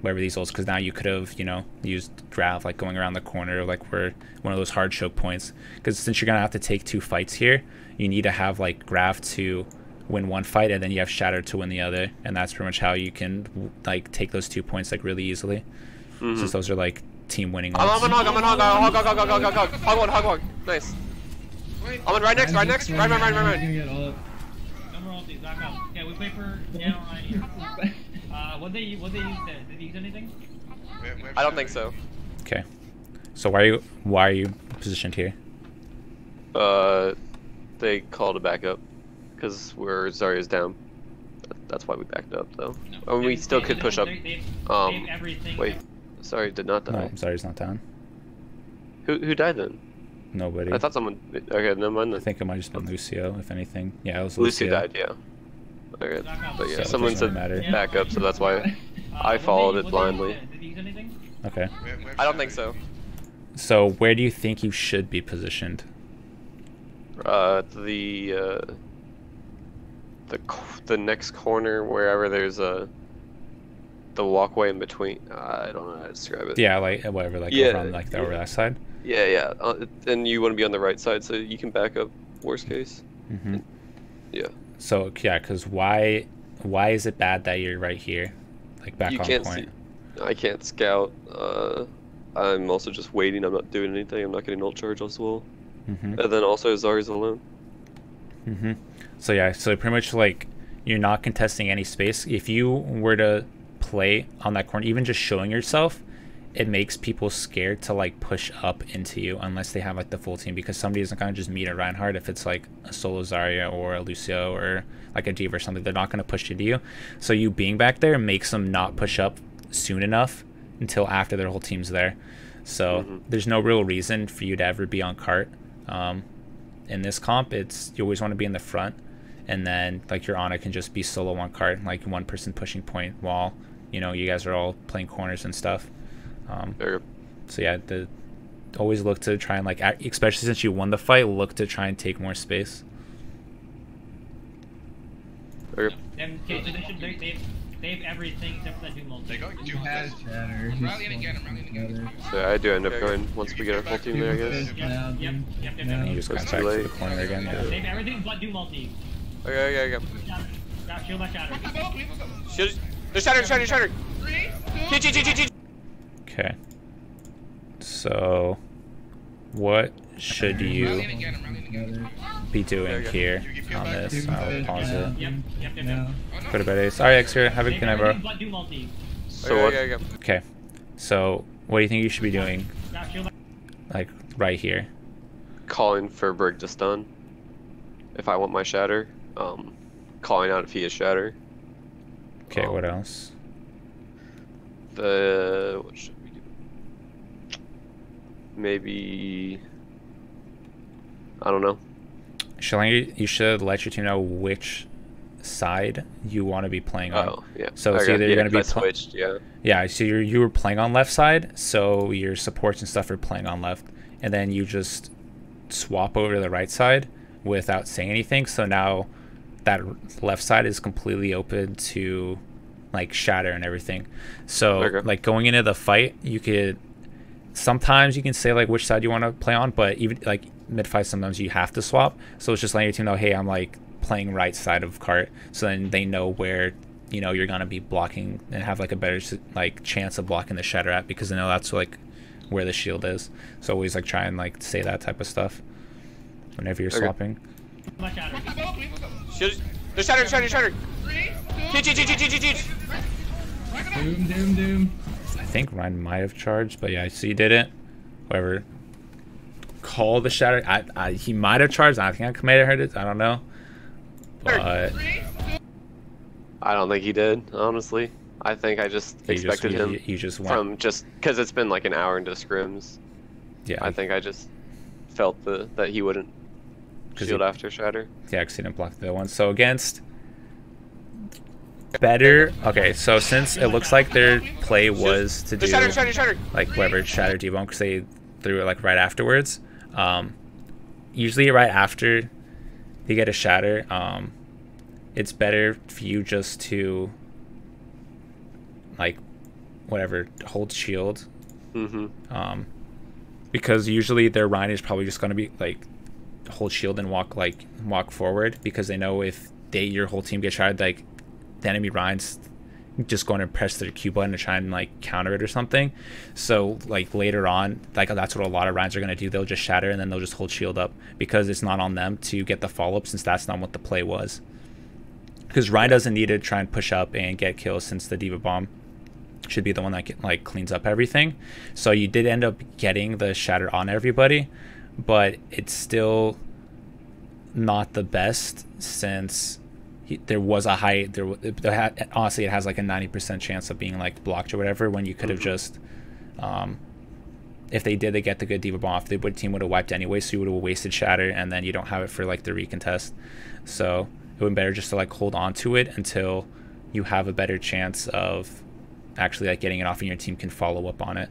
S1: whatever these ults, because now you could have used Grav like going around the corner, like we're one of those hard choke points, because since you're gonna have to take 2 fights here, you need to have like Grav to win 1 fight, and then you have Shatter to win the other, and that's pretty much how you can like take those 2 points like really easily. Since those are like team winning.
S4: I'm on hog. Hog one. Nice. I'm on right next. Right.
S5: No more ultis, back up. Yeah, we play for down right here. What they use there? Did they use anything?
S4: I don't think so.
S1: Okay. So why are you positioned here?
S4: They called a backup because Zarya's down. That's why we backed up, though. No. We still could push up. Wait. Sorry, did not die.
S1: No, Zarya's not down.
S4: Who died then?
S1: Nobody.
S4: I thought someone. Okay, never mind then.
S1: I think it might have just been Lucio, if anything. Yeah, it was
S4: Lucio.
S1: Lucio
S4: died, yeah. Okay. But yeah,
S1: So
S4: someone
S1: it
S4: said
S1: doesn't matter.
S4: backup, so that's why I followed it blindly.
S5: Did they use anything?
S1: Okay.
S4: I don't think so.
S1: So where do you think you should be positioned?
S4: The next corner, wherever there's the walkway in between. I don't know how to describe it.
S1: Yeah, like whatever, like over on like the over that side.
S4: Yeah. And you want to be on the right side so you can back up. Worst case. Yeah.
S1: So yeah, because why is it bad that you're right here, like back
S4: You
S1: on
S4: can't
S1: point?
S4: see. I can't scout. I'm also just waiting. I'm not doing anything. I'm not getting ult charge as well. And then also Zarya's alone.
S1: So yeah, so pretty much like you're not contesting any space. If you were to play on that corner, even just showing yourself, it makes people scared to like push up into you unless they have like the full team, because somebody isn't gonna just meet a Reinhardt if it's like a solo Zarya or a Lucio or like a Diva or something. They're not gonna push into you. So you being back there makes them not push up soon enough until after their whole team's there. So there's no real reason for you to ever be on cart. In this comp, you always want to be in the front, and then like your Ana can just be solo on cart, like one person pushing point while you guys are all playing corners and stuff. So yeah, always look to try and like, especially since you won the fight, look to try and take more space.
S5: Okay, so they They have everything except for that do multi.
S7: They go
S6: He
S7: do
S6: has
S7: this.
S6: shatter.
S7: I'm rallying again. I'm rallying again.
S3: So I do end up going once we get our full team there, I guess.
S5: Yep.
S1: And you just go
S3: It's
S1: back
S3: too
S1: to
S3: late.
S1: the corner again.
S5: They have everything but do multi.
S3: Okay.
S5: Shield by shatter.
S3: Shield. They're shattered.
S1: Okay. So, what should you
S7: Rallying again. I'm rallying again.
S1: be doing here
S7: You
S1: on
S7: back.
S1: this? I'll pause it.
S5: Yep.
S6: No.
S1: Go to bed, Ace. Alright, X here. Have a
S5: They
S1: good
S5: have
S1: night, bro.
S5: everything but do multi.
S3: So what?
S1: Okay. So, what do you think you should be doing?
S5: Shield by
S1: Like, right here.
S3: Calling for Brig to stun. If I want my shatter. Calling out if he is shatter.
S1: Okay, what else?
S3: What should we do? Maybe. I don't know.
S1: You should let your team know which side you want to be playing on.
S3: Oh, yeah.
S1: So it's
S3: Okay,
S1: either you're
S3: yeah,
S1: going to be
S3: switched, yeah.
S1: Yeah, so you were playing on left side, so your supports and stuff are playing on left, and then you just swap over to the right side without saying anything. So now that left side is completely open to like shatter and everything. So like going into the fight, you could sometimes you can say like which side you want to play on, but even like mid fight sometimes you have to swap. So it's just letting your team know, hey, I'm like playing right side of cart, so then they know where you're gonna be blocking and have like a better like chance of blocking the shatter at, because they know that's like where the shield is. So always like try and like say that type of stuff whenever you're swapping.
S3: Shield. They're shattered.
S6: Doom.
S1: I think Ryan might have charged, but yeah, so you didn't. Whoever called the shatter, he might have charged. I think I might have heard it. I don't know. But
S3: I don't think he did, honestly. I think I just expected him
S1: you just went.
S3: from just because it's been like an hour into scrims.
S1: Yeah,
S3: I think I just felt that he wouldn't shield after shatter.
S1: Yeah, because he didn't block the other one. So against better. Okay, so since it looks like their play was to do like whoever shatter debone, because they threw it like right afterwards. Usually right after you get a shatter, it's better for you just to like whatever hold shield. Because usually their Rhine is probably just gonna be like hold shield and walk forward, because they know if your whole team gets shattered, like the enemy Rhine's just going to press their Q button to try and like counter it or something. So like later on, like that's what a lot of Rhines are going to do. They'll just shatter and then they'll just hold shield up, because it's not on them to get the follow-up, since that's not what the play was. Because Rhine doesn't need to try and push up and get kills, since the Diva Bomb should be the one that like cleans up everything. So you did end up getting the shatter on everybody, but it's still not the best, since there was a high honestly it has like a 90% chance of being like blocked or whatever, when you could have just if they get the good Diva Bomb off, the team would have wiped anyway, so you would have wasted shatter, and then you don't have it for like the recontest. So it would be better just to like hold on to it until you have a better chance of actually like getting it off and your team can follow up on it.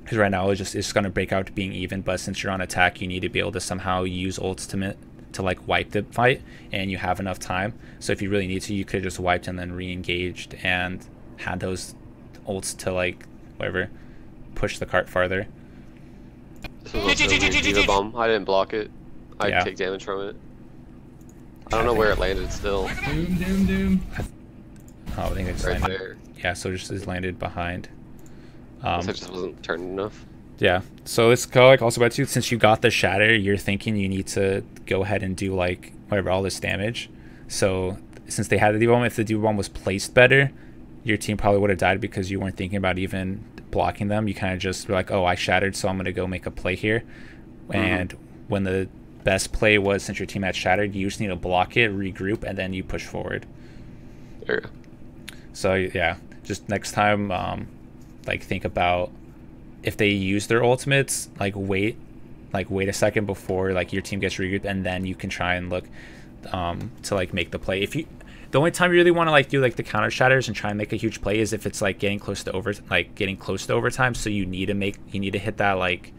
S1: Because right now it's going to break out to being even, but since you're on attack, you need to be able to somehow use ults to like wipe the fight, and you have enough time. So if you really need to, you could have just wiped and then re-engaged and had those ults to like whatever push the cart farther.
S3: This was also a weird Diva Bomb. I didn't block it. I take damage from it. I don't know where it landed still.
S6: Doom.
S1: Oh, I think it's
S3: right
S1: landed
S3: there.
S1: Yeah, so it just is landed behind.
S3: So it just wasn't turned enough.
S1: Yeah, so it's kind of like also about too, since you got the shatter, you're thinking you need to go ahead and do like whatever, all this damage. So since they had the Diva Bomb, if the Diva Bomb was placed better, your team probably would have died, because you weren't thinking about even blocking them. You kind of just were like, oh, I shattered, so I'm going to go make a play here. And when the best play was, since your team had shattered, you just need to block it, regroup, and then you push forward.
S3: There you go.
S1: So yeah, just next time, like think about if they use their ultimates, like wait a second before like your team gets regrouped, and then you can try and look to like make the play. The only time you really want to like do like the counter shatters and try and make a huge play is if it's like getting close to overtime. So you need to hit that like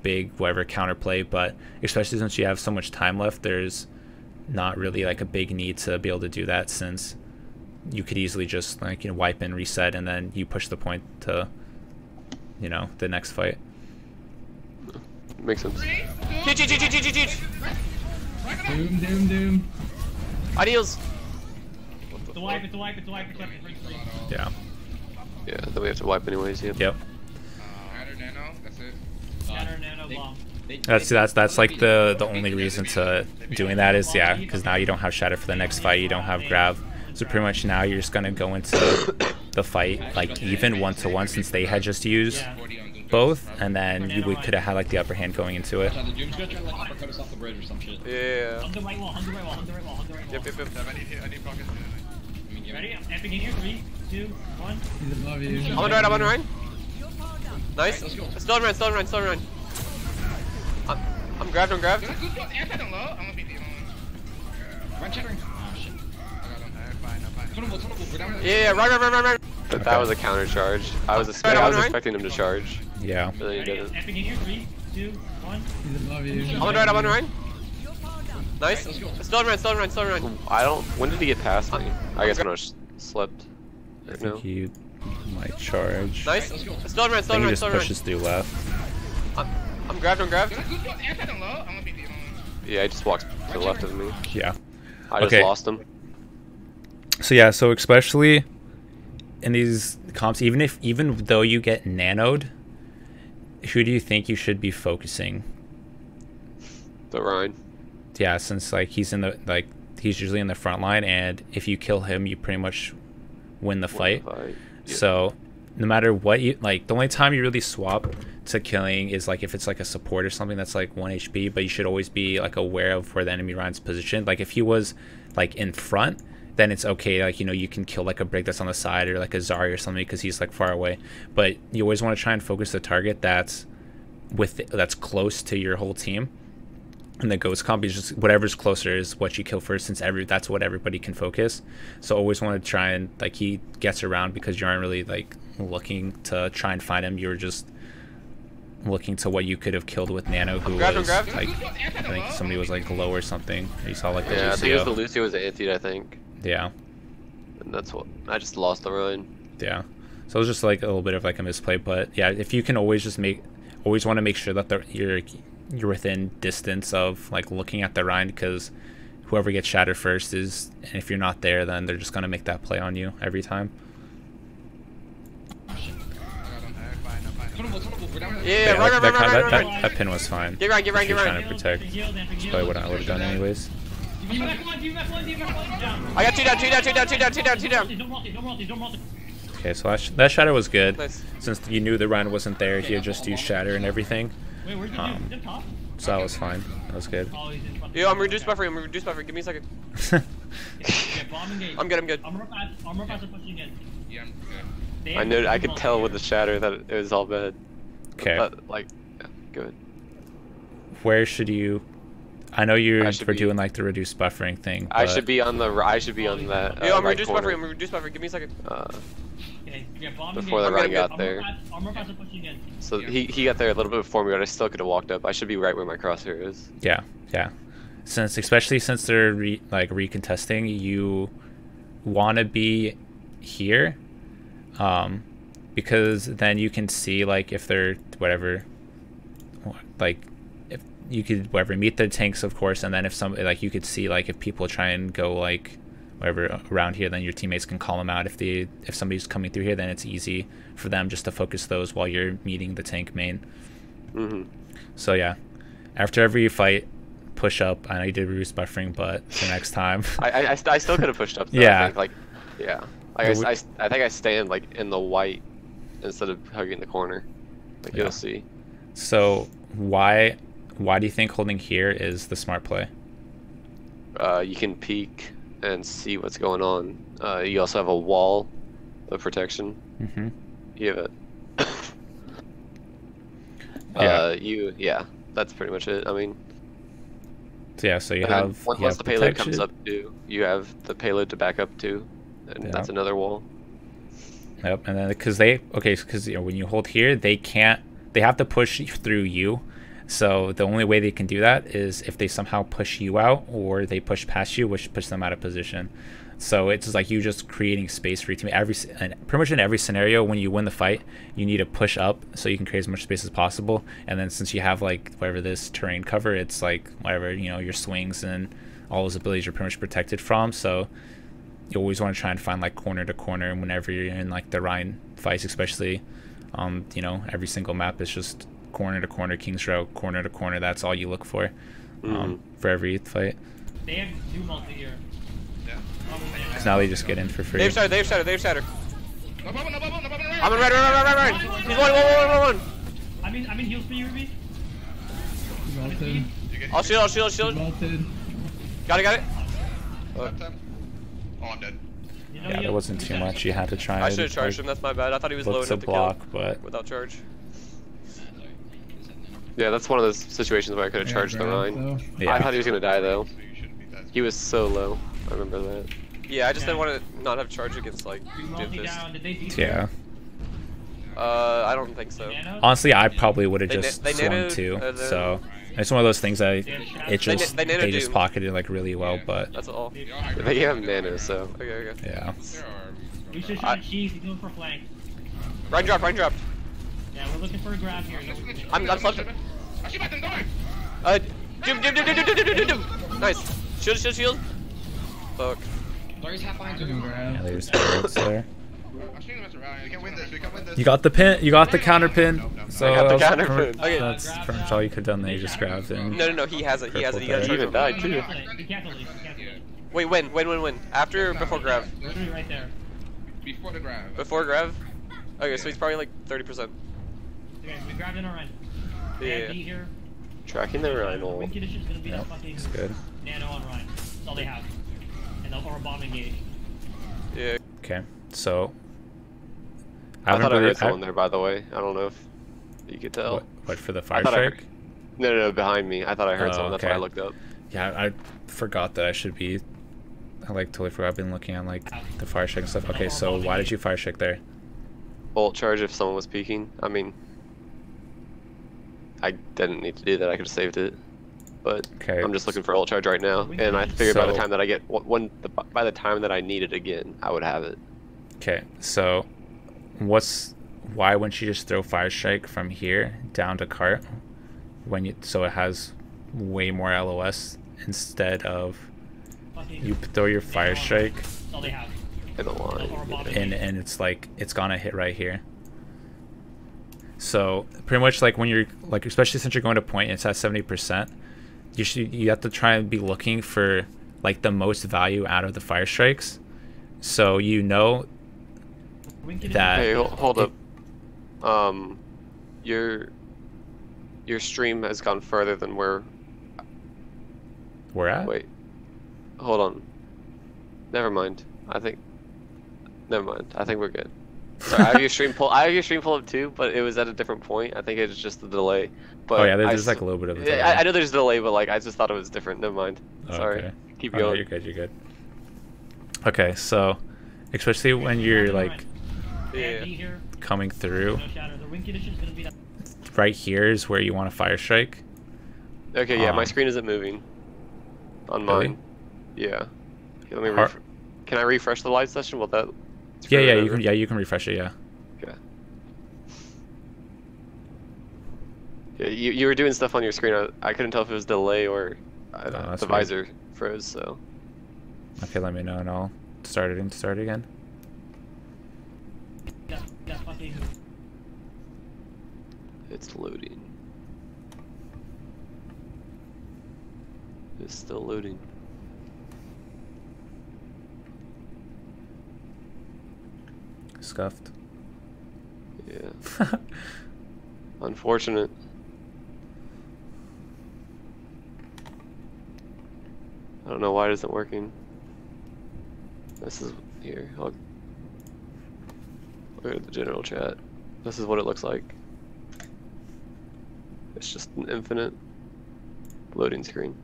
S1: big whatever counter play. But especially since you have so much time left, there's not really like a big need to be able to do that, since you could easily just like, you know, wipe and reset, and then you push the point to, you know, the next fight.
S3: Makes sense.
S6: Doom.
S3: Adios.
S5: It's a wipe.
S1: Yeah.
S3: Yeah, then we have to wipe anyways. Yep.
S1: Yep.
S7: Shatter nano. That's it.
S5: Shatter nano bomb.
S1: That's like the only reason to doing that is, yeah, because now you don't have shatter for the next fight, you don't have grab, so pretty much now you're just gonna go into the fight like even 1-to-1 since they had just used both, and then we could have had like the upper hand going into it.
S8: The Doom's gonna try to like uppercut us off the bridge or some shit.
S3: Yeah.
S5: On the right wall.
S3: Yep.
S7: I need focus.
S5: Ready? I'm epic in here. 3, 2, 1.
S6: He's above you.
S3: I'm on right. Nice. Still run. I'm grabbed.
S7: Good. Anti don't low. I'm gonna beat the
S8: Run, chattering. Oh shit.
S7: Fine.
S8: Tunnel, we're down there.
S3: Yeah, run. But that was a counter charge. I was expecting him to charge.
S1: Yeah.
S3: But then he
S5: Ready?
S3: didn't.
S5: Epic in here. 3, 2, 1.
S6: He's above you.
S3: I'm on right. Nice. Still run. I don't. When did he get past me? I guess when I slept.
S1: I think he might charge.
S3: Nice. Still run.
S1: I think he just pushes through left.
S3: I'm grabbed.
S7: Good. Anti don't low. I'm gonna beat the
S3: Yeah, he just walks to the left of me.
S1: Yeah.
S3: I just
S1: Okay.
S3: lost him.
S1: So yeah, so especially in these comps, even though you get nanoed, who do you think you should be focusing?
S3: The Rhine.
S1: Yeah, since like he's usually in the front line, and if you kill him, you pretty much win the fight.
S3: Yeah.
S1: So no matter what you like, the only time you really swap to killing is like if it's like a support or something that's like 1 HP, but you should always be like aware of where the enemy Rhine's positioned. Like if he was like in front, then it's okay, like, you know, you can kill like a Brig that's on the side or like a Zarya or something because he's like far away. But you always want to try and focus the target that's close to your whole team. And the ghost comp is just whatever's closer is what you kill first, since that's what everybody can focus. So always want to try and like he gets around because you aren't really like looking to try and find him. You're just looking to what you could have killed with Nano, who was like, I think somebody was like low or something. You saw like the
S3: Yeah,
S1: Lucio.
S3: I think it was the Lucio was antied, I think.
S1: Yeah.
S3: And that's what I just lost the run.
S1: Yeah. So it was just like a little bit of like a misplay, but yeah, if you can always just always want to make sure that you're within distance of like looking at the Rhine, because whoever gets shattered first is, and if you're not there, then they're just gonna make that play on you every time.
S3: Yeah,
S1: that pin was fine.
S3: Get right.
S1: Trying to protect. That's probably what I would have done anyways.
S3: I got two down.
S1: Okay, so that shatter was good.
S3: Nice.
S1: Since you knew the Rhine wasn't there, he had just used shatter and everything. So that was fine. That was good.
S3: Yo, I'm reduced buffer. Give me a second. I'm good.
S7: Yeah, I'm good.
S3: I knew. I could tell with the shatter that it was all bad.
S1: Okay.
S3: But like, yeah, good.
S1: Where should you? I know you're
S3: be
S1: doing like the reduced buffering thing.
S3: I should be on that. Yo, I'm
S1: right
S3: reduced
S1: corner.
S3: buffer. Give me a second.
S5: Before
S3: the Rhine got there. So he got there a little bit before me, but I still could have walked up. I should be right where my crosshair is.
S1: Yeah. Especially since they're recontesting, you want to be here, because then you can see like if they're whatever, like if you could meet the tanks, of course, and then if some like you could see like if people try and go like whatever around here, then your teammates can call them out. If somebody's coming through here, then it's easy for them just to focus those while you're meeting the tank main. So yeah, after every fight, push up. I know you did reduce buffering, but for next time.
S3: I still could have pushed up. Though,
S1: Yeah.
S3: I think, like, yeah. Like, I think I stand like in the white instead of hugging the corner. Like you'll see.
S1: So why do you think holding here is the smart play?
S3: You can peek and see what's going on. You also have a wall of protection. You have it. Yeah, that's pretty much it. I mean.
S1: So yeah, so you
S3: and
S1: have
S3: once the payload comes up too, you have the payload to back up to, and that's another wall.
S1: Yep, and then because you know, when you hold here, they have to push through you. So the only way they can do that is if they somehow push you out or they push past you, which puts them out of position. So it's like you just creating space for your team. And pretty much in every scenario, when you win the fight, you need to push up so you can create as much space as possible. And then since you have like whatever this terrain cover, it's like whatever, you know, your swings and all those abilities are pretty much protected from. So you always want to try and find like corner to corner whenever you're in like the Ryan fights, especially. You know, every single map is just corner to corner, King's Row, corner to corner. That's all you look for every fight.
S5: They have 2 multi here.
S7: Yeah.
S1: Because now they just get in for free.
S3: They've shattered.
S7: No bubble, no bubble, no bubble,
S3: I'm in right. He's one.
S5: I'm in heals for you, Ruby.
S6: Vaulted.
S3: I'll shield.
S6: Vaulted.
S3: Got it.
S7: Left time. Oh, I'm dead.
S5: You know
S1: Yeah, there wasn't too much. You had to try.
S3: I should have charged him. That's my bad. I thought he was low
S1: look
S3: enough
S1: to
S3: to
S1: block,
S3: kill
S1: but
S3: without charge.
S8: Sorry.
S3: Yeah, that's one of those situations where I could have charged the Rhine.
S1: yeah.
S3: I thought he was gonna die though.
S7: So you shouldn't be that.
S3: He was so low. I remember that. Yeah, I just didn't want to not have charge against like
S5: multi
S3: Doomfist.
S5: down. Did they beat
S1: Yeah.
S3: I don't think so.
S5: Nano?
S1: Honestly, I probably would have
S3: They
S1: just
S3: they
S1: swung
S3: nanoed,
S1: too.
S3: and then-
S1: So it's one of those things
S5: They
S1: just
S3: They nanoed
S1: they just
S3: Doom.
S1: pocketed like really well, but
S3: That's all.
S7: They are
S3: But you have nano, so okay.
S1: yeah.
S7: There are.
S5: We should
S3: I-
S5: shoot cheese. He's going for flank.
S3: Rhine dropped.
S5: Yeah, we're looking for a grab here.
S3: I'm flipped.
S7: I shoot at them, don't
S3: Doom. Nice. Shield. Fuck.
S8: Zarya's half behind.
S1: Yeah, there's barrels there.
S7: I'm shooting them around. We can win this.
S1: You got the pin. You got the counter pin.
S7: No.
S1: So
S3: I got the
S1: that's
S3: counter
S1: pretty-
S3: pin. Okay.
S1: That's pretty much all you could have done there. You just grabbed it.
S3: No. He has it. You gotta
S1: Crippled
S3: charge
S1: there.
S3: him. Died too.
S5: He canceled it.
S3: Wait, when? After or before grab?
S5: 3 right there.
S7: Before the grab.
S3: Before grab? Okay, so he's probably like 30%.
S5: Okay, we grabbed in our run.
S3: Yeah.
S5: D here.
S3: Tracking the
S5: Win
S3: Rhino.
S5: condition's gonna be that fucking
S1: It's good.
S5: nano on Ryan. That's all they have. And or a bomb engage.
S3: Yeah.
S1: Okay, so
S3: I thought I
S1: really-
S3: heard someone there, by the way. I don't know if you could tell.
S1: What for the fire
S3: thought I
S1: strike?
S3: No, behind me. I thought I heard
S1: Oh,
S3: someone. That's
S1: okay.
S3: why I looked up.
S1: Yeah, I forgot that I should be. I like totally forgot. I've been looking on like the fire strike and stuff. Okay, so why did you fire strike there?
S3: Bolt charge if someone was peeking. I mean, I didn't need to do that. I could have saved it. But
S1: Okay.
S3: I'm just looking for ult charge right now, and I figured by the
S1: So-
S3: time that I get by the time that I need it again, I would have it.
S1: Okay, so why wouldn't you just throw fire strike from here down to cart so it has way more LOS instead of
S5: Fucking
S1: you throw your fire strike
S5: That's all they have.
S3: In the line.
S5: Or a bomb
S1: and
S5: engage.
S1: it's like it's gonna hit right here. So pretty much like when you're like, especially since you're going to point, it's at 70%. You have to try and be looking for like the most value out of the fire strikes. So you know
S5: Win condition-
S1: that
S3: Hey, hold up. Your stream has gone further than where.
S1: we're at.
S3: Wait. Hold on. Never mind. Never mind. I think we're good. Sorry, I have your stream pull up too, but it was at a different point. I think it's just the delay. But
S1: Oh yeah, there's
S3: I
S1: just like a little bit of a
S3: Yeah,
S1: delay.
S3: I know there's a delay, but like I just thought it was different. Never mind.
S1: Oh,
S3: Sorry.
S1: okay.
S3: Keep
S1: Oh, no,
S3: going.
S1: you're good. Okay, so especially when you're like
S3: Yeah.
S5: D here.
S1: coming through,
S5: No shatter. The win condition's gonna be that.
S1: right here is where you want to fire strike.
S3: Okay. Yeah, my
S1: Um,
S3: screen isn't moving. On
S1: really?
S3: mine. Yeah. Okay, let me.
S1: Har-
S3: Can I refresh the live session? Will that?
S1: Yeah,
S3: screw it
S1: yeah, you
S3: over?
S1: can. Yeah, you can refresh it. Yeah.
S3: Okay. Yeah, you were doing stuff on your screen. I couldn't tell if it was delay or
S1: that's
S3: the
S1: weird.
S3: visor froze. So.
S1: Okay, let me know and I'll start again.
S5: That fucking.
S3: It's loading. It's still loading.
S1: Scuffed.
S3: Yeah. Unfortunate. I don't know why it isn't working. This is here. I'll go to the general chat. This is what it looks like. It's just an infinite loading screen.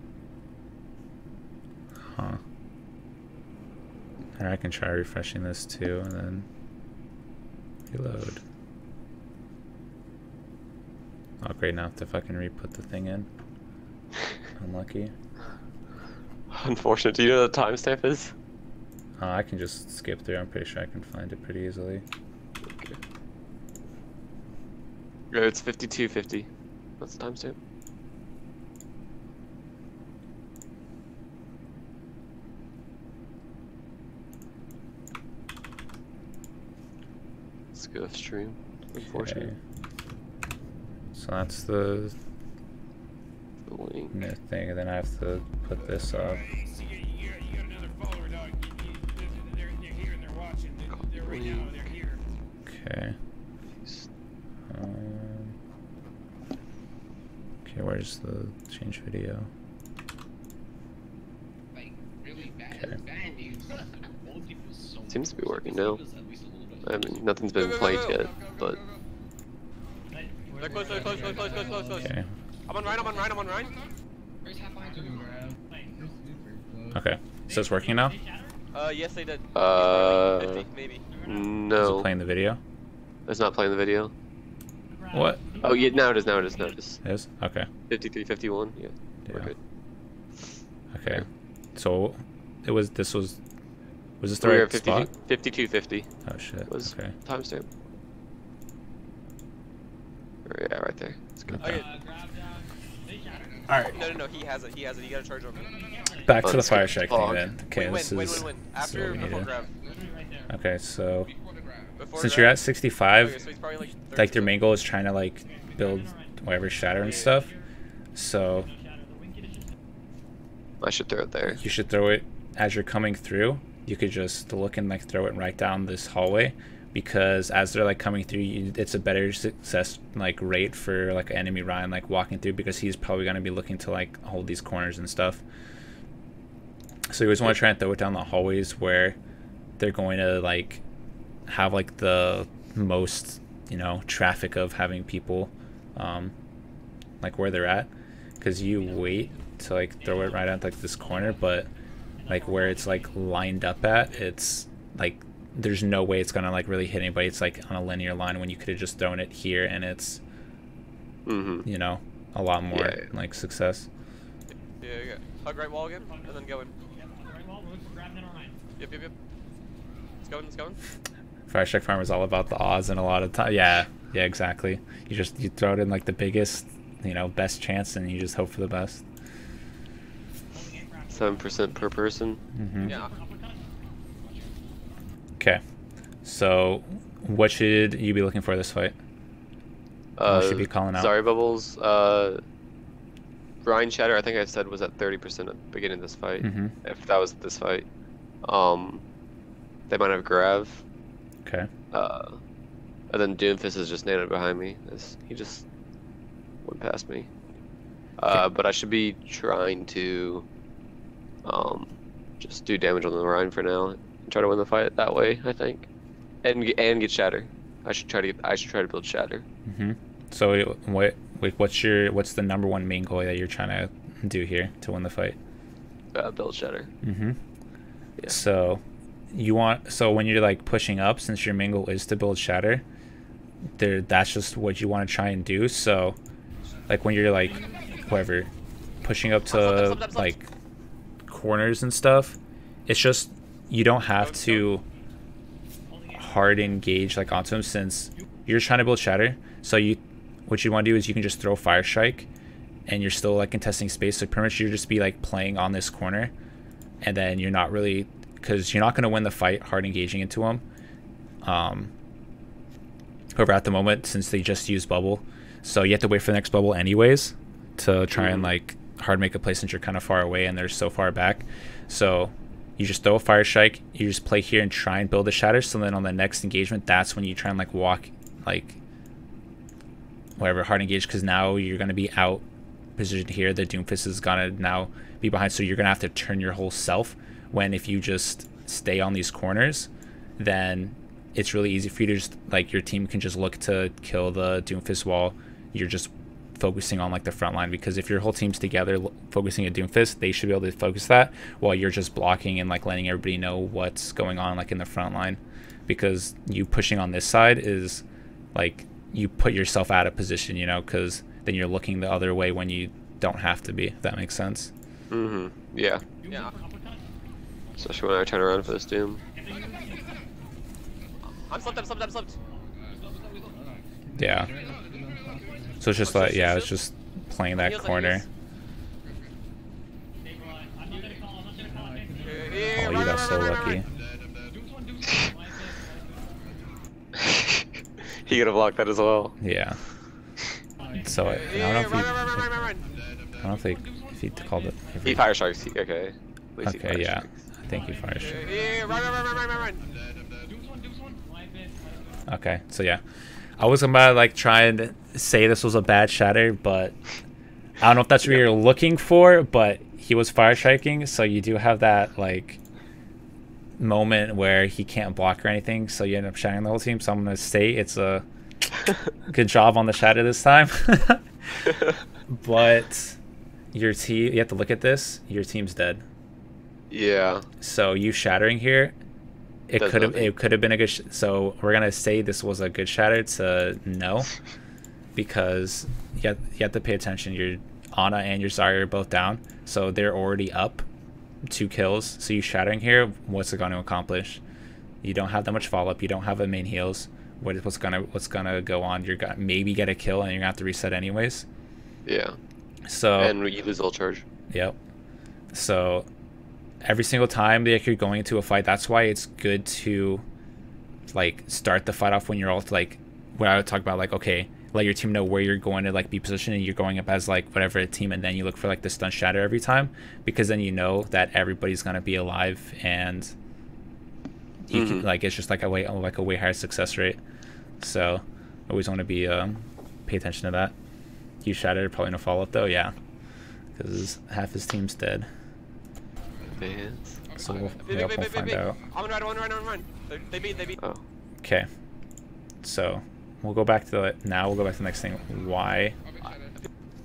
S1: Huh. And I can try refreshing this too, and then reload. Oh great, now I have to fucking re-put the thing in. Unlucky.
S3: Unfortunate. Do you know what the timestamp is?
S1: I can just skip through. I'm pretty sure I can find it pretty easily.
S3: Okay. Yeah, it's 52:50. That's the timestamp. Let's go stream. Unfortunate.
S1: Okay. So that's the
S3: Link.
S1: new thing, and then I have to put this up. Okay. Okay, where's the change video? Okay.
S3: Seems to be working now. I mean, nothing's been played yet, but
S4: Close.
S1: Okay.
S4: I'm on Ryan.
S1: Okay. So it's working now?
S4: Yes, they did. 50, maybe.
S1: Is it
S3: no,
S1: playing the video?
S3: it's not playing the video.
S1: What?
S3: Oh yeah, now it is.
S1: It is? Okay.
S3: 53:51. Yeah, we're
S1: Yeah.
S3: good.
S1: Okay. So was this the
S3: We're
S1: right
S3: at
S1: spot?
S3: 52:50
S1: Oh shit.
S3: was
S1: Okay.
S3: timestamp. Yeah, right there. It's good.
S4: Okay.
S1: Alright.
S4: No, he has it. You gotta charge on me.
S1: Back to the
S3: Let's
S1: fire
S3: get
S1: strike
S3: fog.
S1: thing then. Okay,
S4: Win.
S1: this is
S4: After
S1: what we
S4: before
S1: needed.
S4: grab.
S1: Okay, so
S4: Before
S1: since
S4: grab.
S1: you're at 65,
S4: Okay, so he's probably
S1: like their main goal is trying to like build whatever shatter and stuff. So
S3: I should throw it there.
S1: you should throw it as you're coming through. You could just look and like throw it right down this hallway, because as they're like coming through, it's a better success like rate for like enemy Ryan like walking through, because he's probably gonna be looking to like hold these corners and stuff. So you always want to try and throw it down the hallways where they're going to like have like the most, you know, traffic of having people like where they're at, because you wait to like throw it right at like this corner, but like where it's like lined up at, it's like there's no way it's gonna like really hit anybody. It's like on a linear line when you could have just thrown it here, and it's you know, a lot more like success.
S4: Yeah. Hug right wall again, and then go in. Yep. It's going.
S1: Fire Strike Farm is all about the odds, and a lot of time, yeah, exactly. You throw it in like the biggest, you know, best chance, and you just hope for the best.
S3: 7% per person.
S4: Yeah.
S1: Okay, so what should you be looking for this fight? What should be calling out?
S3: Sorry, Bubbles. Ryan Shatter, I think I said, was at 30% at the beginning of this fight. If that was this fight. They might have Grav.
S1: Okay.
S3: And then Doomfist is just nanoed behind me. He just went past me. But I should be trying to just do damage on the Ryan for now and try to win the fight that way, I think. And get Shatter. I should try to build Shatter.
S1: So what's the number one main goal that you're trying to do here to win the fight?
S3: Build Shatter.
S1: Yeah. So when you're like pushing up, since your main goal is to build Shatter, that's just what you want to try and do. So like when you're like whatever pushing up to like corners and stuff, it's just you don't have to hard engage like onto him, since you're trying to build Shatter. So what you want to do is you can just throw Fire Strike, and you're still like contesting space. So pretty much you'll just be like playing on this corner, and then you're not really, because you're not going to win the fight hard engaging into him. However, at the moment, since they just used bubble, so you have to wait for the next bubble anyways to try and like hard make a play, since you're kind of far away and they're so far back. So you just throw a Fire Strike, you just play here and try and build a Shatter. So then on the next engagement, that's when you try and like walk like whatever hard engage, because now you're going to be out positioned here. The Doomfist is going to now be behind, so you're going to have to turn your whole self. When if you just stay on these corners, then it's really easy for you to just like your team can just look to kill the Doomfist while you're just focusing on like the front line, because if your whole team's together focusing at Doomfist, they should be able to focus that while you're just blocking and like letting everybody know what's going on like in the front line, because you pushing on this side is like you put yourself out of position, you know, because then you're looking the other way when you don't have to be, if that makes sense.
S3: Yeah. Especially when I turn around for this Doom. I'm slipped.
S1: Yeah. So it's just like, yeah, it's just playing that corner. Oh, you got so lucky.
S3: He could have blocked that as well.
S1: Yeah. So I don't know if he, I don't know if he called it.
S3: He fire strikes. Okay.
S1: Okay, yeah. I think he fire strikes.
S3: Run.
S1: Okay, so yeah. I was about to like try and say this was a bad shatter, but I don't know if that's what you're looking for, but he was fire striking, so you do have that like moment where he can't block or anything, so you end up shattering the whole team. So I'm gonna say it's a good job on the shatter this time. But your team, you have to look at this, your team's dead.
S3: Yeah.
S1: So you shattering here, it could have been a good so we're gonna say this was a good shatter to no, because you have to pay attention. Your Ana and your Zarya are both down, so they're already up 2 kills. So you shattering here, what's it going to accomplish? You don't have that much follow up. You don't have a main heals. What's gonna go on? You're gonna maybe get a kill, and you're gonna have to reset anyways.
S3: Yeah.
S1: So
S3: and you lose ult charge.
S1: Yep. So every single time that you're going into a fight, that's why it's good to like start the fight off when you're all like, what I would talk about, like, okay, let your team know where you're going to like be positioned, and you're going up as like whatever a team, and then you look for like the stun shatter every time, because then you know that everybody's gonna be alive, and you can, like, it's just like a way higher success rate. So always want to be pay attention to that. You shattered, probably no follow up though, yeah, because half his team's dead.
S3: Man.
S1: So we'll find out.
S3: Run. They beat.
S1: Oh. Okay. So we'll go back to the next thing.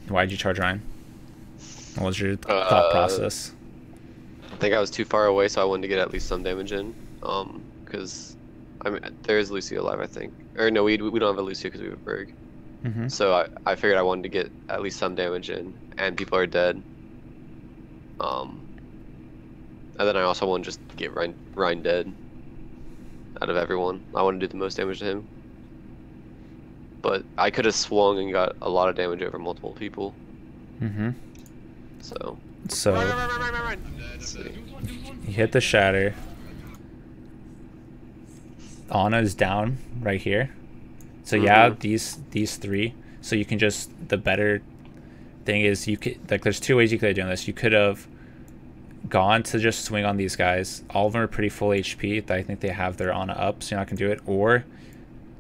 S1: Why'd you charge Ryan? What was your thought process?
S3: I think I was too far away, so I wanted to get at least some damage in. Because I mean, there is Lucio alive, I think. Or no, we don't have a Lucio because we have a Berg.
S1: Mm-hmm.
S3: So I figured I wanted to get at least some damage in, and people are dead. And then I also want to just get Ryan dead out of everyone. I want to do the most damage to him. But I could have swung and got a lot of damage over multiple people.
S1: Mm-hmm.
S3: So
S2: Run.
S1: You hit the shatter. Ana is down right here. So yeah, these 3. So you can just, the better thing is you could, like, there's 2 ways you could have done this. You could have gone to just swing on these guys. All of them are pretty full HP. I think they have their Ana up, so you're not gonna do it. Or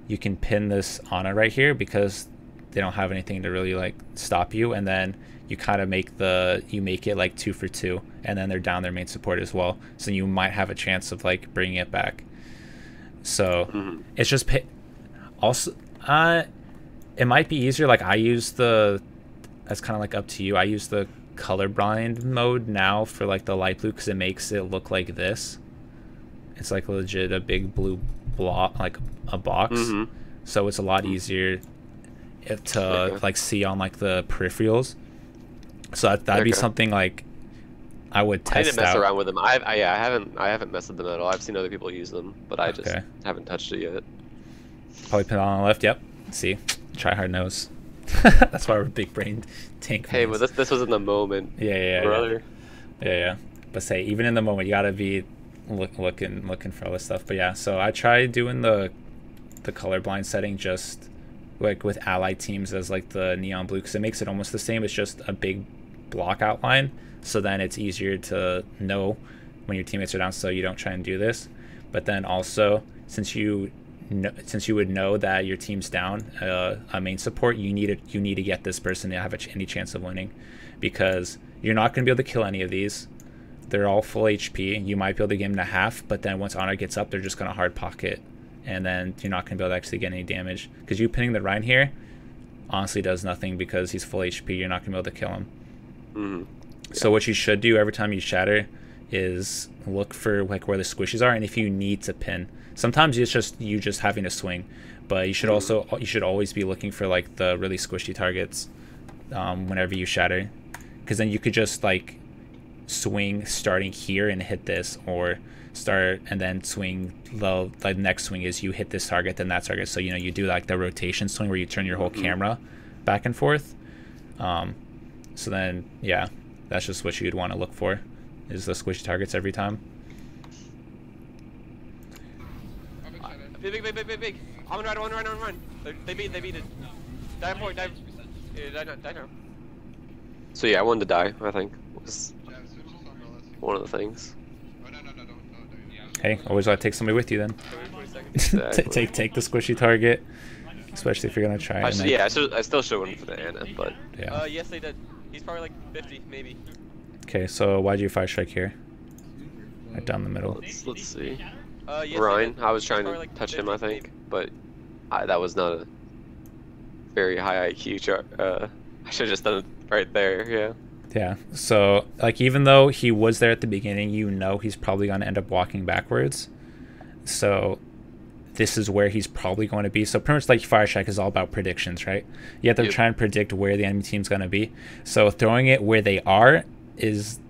S1: you can pin this Ana right here because they don't have anything to really like stop you, and then you kind of make it like 2 for 2, and then they're down their main support as well. So you might have a chance of like bringing it back. So it's just also it might be easier. Like I use that's kind of like up to you. I use the colorblind mode now for like the light blue because it makes it look like this. It's like legit a big blue block, like a box. So it's a lot easier to like see on like the peripherals. So that'd be something like I would test out.
S3: I didn't mess around with them. I haven't messed with them at all. I've seen other people use them, but I just haven't touched it yet.
S1: Probably put it on the left. Yep. See, try hard nose. That's why we're big brain tank.
S3: Hey, but this was in the moment.
S1: Yeah,
S3: brother.
S1: Yeah. But say even in the moment, you gotta be looking for all this stuff. But yeah, so I tried doing the colorblind setting just like with allied teams as like the neon blue, because it makes it almost the same. It's just a big block outline, so then it's easier to know when your teammates are down, so you don't try and do this. But then also, since you would know that your team's down a main support, you need to get this person to have any chance of winning, because you're not going to be able to kill any of these. They're all full HP. You might be able to get them to half, but then once Ana gets up, they're just going to hard pocket, and then you're not going to be able to actually get any damage, because you pinning the Rhine here honestly does nothing because he's full HP. You're not going to be able to kill him. So what you should do every time you shatter is look for like where the squishies are, and if you need to pin. Sometimes it's just you having to swing, but you should always be looking for like the really squishy targets whenever you shatter, because then you could just like swing starting here and hit this, or start and then swing low. Like the next swing is you hit this target, then that target. So you do like the rotation swing where you turn your whole camera back and forth. So then yeah, that's just what you'd want to look for, is the squishy targets every time.
S3: Big. I'm gonna run. They beat it. Die point, die. Yeah, die now. So yeah, I wanted to die, I think. Was one of the things.
S1: Hey, always gotta take somebody with you then.
S3: Exactly.
S1: take the squishy target, especially if you're gonna try it.
S3: Yeah, I still should win for the Anna, but
S1: yeah.
S3: Yes, they did. He's probably like 50, maybe.
S1: Okay, so why'd you fire strike here? Right down the middle.
S3: Let's see. Yes,
S4: Ryan, I was trying to touch him, I think, but that was not a very high IQ chart. I should have just done it right there, yeah.
S1: Yeah, so like even though he was there at the beginning, he's probably going to end up walking backwards. So this is where he's probably going to be. So pretty much like fire strike is all about predictions, right? You have to try and predict where the enemy team's going to be. So throwing it where they are is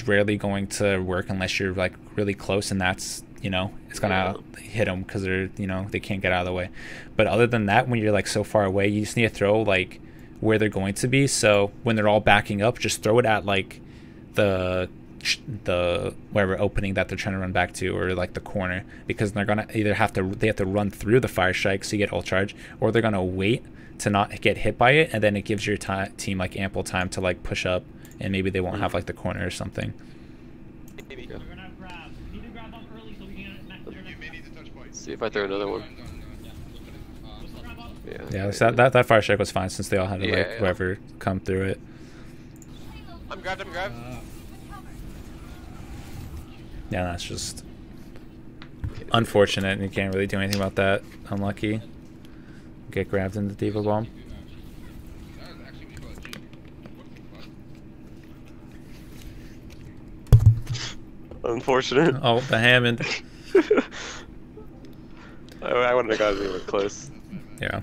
S1: rarely going to work unless you're like really close, and that's it's gonna hit them because they're they can't get out of the way. But other than that, when you're like so far away, you just need to throw like where they're going to be. So when they're all backing up, just throw it at like the whatever opening that they're trying to run back to, or like the corner, because they're gonna either have to run through the fire strike so you get ult charge, or they're gonna wait to not get hit by it, and then it gives your team like ample time to like push up, and maybe they won't have like the corner or something.
S4: See if I throw another one.
S1: Yeah, so that fire strike was fine since they all had to whoever come through it.
S3: I'm grabbed.
S1: Yeah, that's just unfortunate, and you can't really do anything about that. Unlucky. Get grabbed in the Diva Bomb.
S3: Unfortunate.
S1: Oh, the Hammond.
S3: I wouldn't have gotten anywhere close.
S1: Yeah.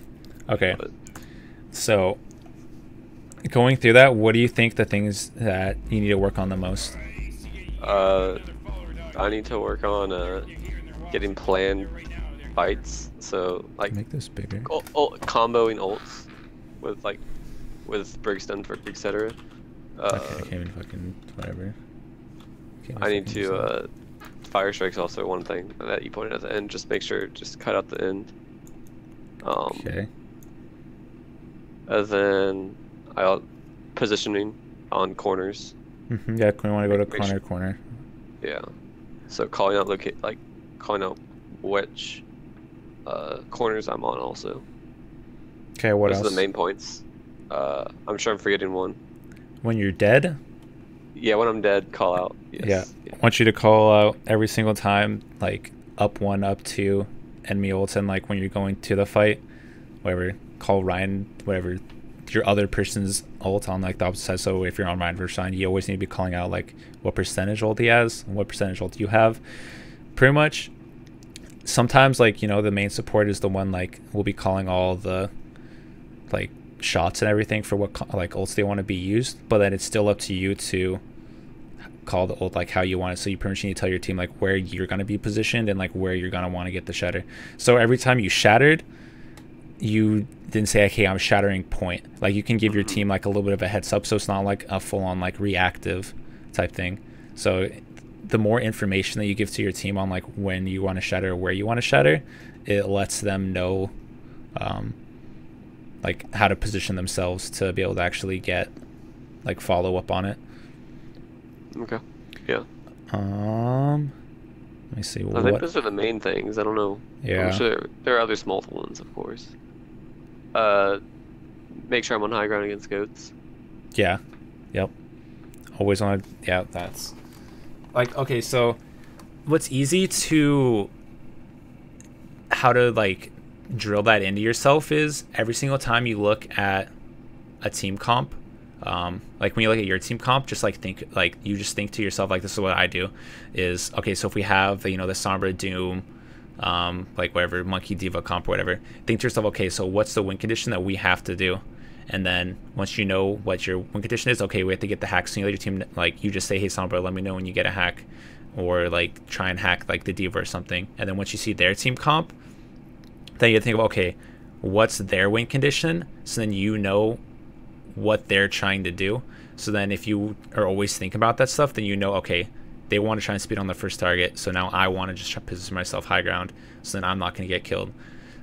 S1: Okay. So, going through that, what do you think the things that you need to work on the most?
S3: I need to work on getting planned fights. So like
S1: Make this bigger.
S3: comboing ults with Brigstone, etc.
S1: Okay, I can't even fucking whatever.
S3: I need to fire strike's also one thing that you pointed at the end. Just make sure, just cut out the end.
S1: Okay.
S3: And then positioning on corners.
S1: Yeah, we want to go to
S3: Make
S1: corner.
S3: Yeah. So calling out which corners I'm on also.
S1: Okay, what
S3: Those
S1: else?
S3: are the main points. I'm sure I'm forgetting one.
S1: When you're dead?
S3: Yeah, when I'm dead, call out. Yes.
S1: Yeah. I want you to call out every single time, like up 1, up 2, enemy ults, and like when you're going to the fight, whatever, call Ryan, whatever, your other person's ult on like the opposite side. So if you're on Ryan versus Ryan, you always need to be calling out like what percentage ult he has and what percentage ult you have. Pretty much, sometimes like, the main support is the one like will be calling all the like shots and everything for what like ults they want to be used, but then it's still up to you to call the ult like how you want it. So you pretty much need to tell your team like where you're going to be positioned and like where you're going to want to get the shatter. So every time you shattered, you didn't say, okay, I'm shattering point. Like you can give your team like a little bit of a heads up, so it's not like a full-on like reactive type thing. So the more information that you give to your team on like when you want to shatter or where you want to shatter, it lets them know like how to position themselves to be able to actually get like follow up on it.
S3: Okay. Yeah.
S1: Let me see.
S3: I think those are the main things. I don't know.
S1: Yeah.
S3: I'm sure there are other small ones, of course. Make sure I'm on high ground against goats.
S1: Yeah. Yep. Always on. Yeah, that's like okay. So, what's easy to how to like drill that into yourself is every single time you look at a team comp. Like when you look at your team comp, just like think to yourself, like this is what I do is okay. So if we have the Sombra Doom, like whatever Monkey Diva comp or whatever, think to yourself, okay, so what's the win condition that we have to do, And then once you know what your win condition is, okay, we have to get the hack simulator team. Like you just say, hey, Sombra, let me know when you get a hack, or like try and hack like the diva or something. And then once you see their team comp, then you think of, okay, what's their win condition? So then you know what they're trying to do. So then if you are always thinking about that stuff, then you know, okay, they want to try and speed on the first target. So now I want to just try to position myself high ground. So then I'm not going to get killed.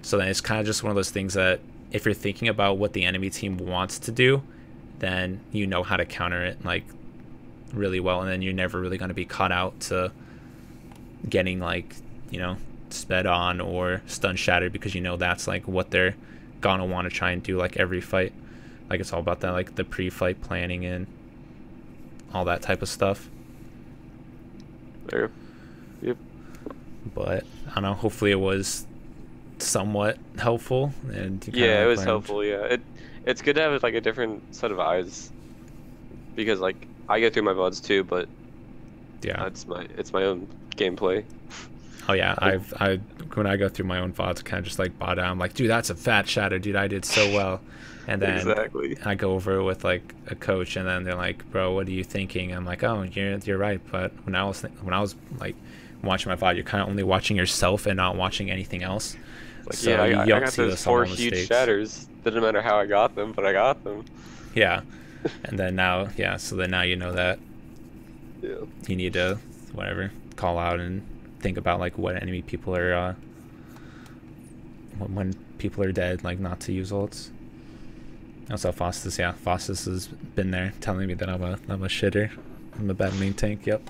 S1: So then it's kind of just one of those things that if you're thinking about what the enemy team wants to do, then you know how to counter it like really well. And then you're never really going to be caught out to getting like, you know, sped on or stun shattered, because you know that's like what they're gonna want to try and do like every fight. Like it's all about that, like the pre-fight planning and all that type of stuff.
S3: There. Yep.
S1: But I don't know, hopefully it was somewhat helpful, and you
S3: yeah,
S1: kinda,
S3: it was
S1: learned.
S3: helpful. Yeah, it's good to have like a different set of eyes, because like I go through my VODs too, but
S1: yeah,
S3: it's my own gameplay.
S1: Oh yeah, I when I go through my own VODs, kind of just like bow down, like, dude, that's a fat shatter, dude, I did so well. And then
S3: exactly.
S1: I go over it with like a coach, and then they're like, bro, what are you thinking? I'm like, oh, you're right. But when I was like watching my VOD, you're kind of only watching yourself and not watching anything else.
S3: Like,
S1: so
S3: yeah,
S1: you
S3: I
S1: don't
S3: got
S1: see
S3: those
S1: those
S3: 4
S1: small
S3: huge
S1: mistakes.
S3: shatters. Didn't matter how I got them, but I got them.
S1: Yeah, and then now, yeah, so then now you know that
S3: Yeah.
S1: you need to whatever call out and think about like what enemy people are when people are dead, like not to use ults. Also Faustus, yeah, Faustus has been there telling me that I'm a shitter. I'm a bad main tank. Yep.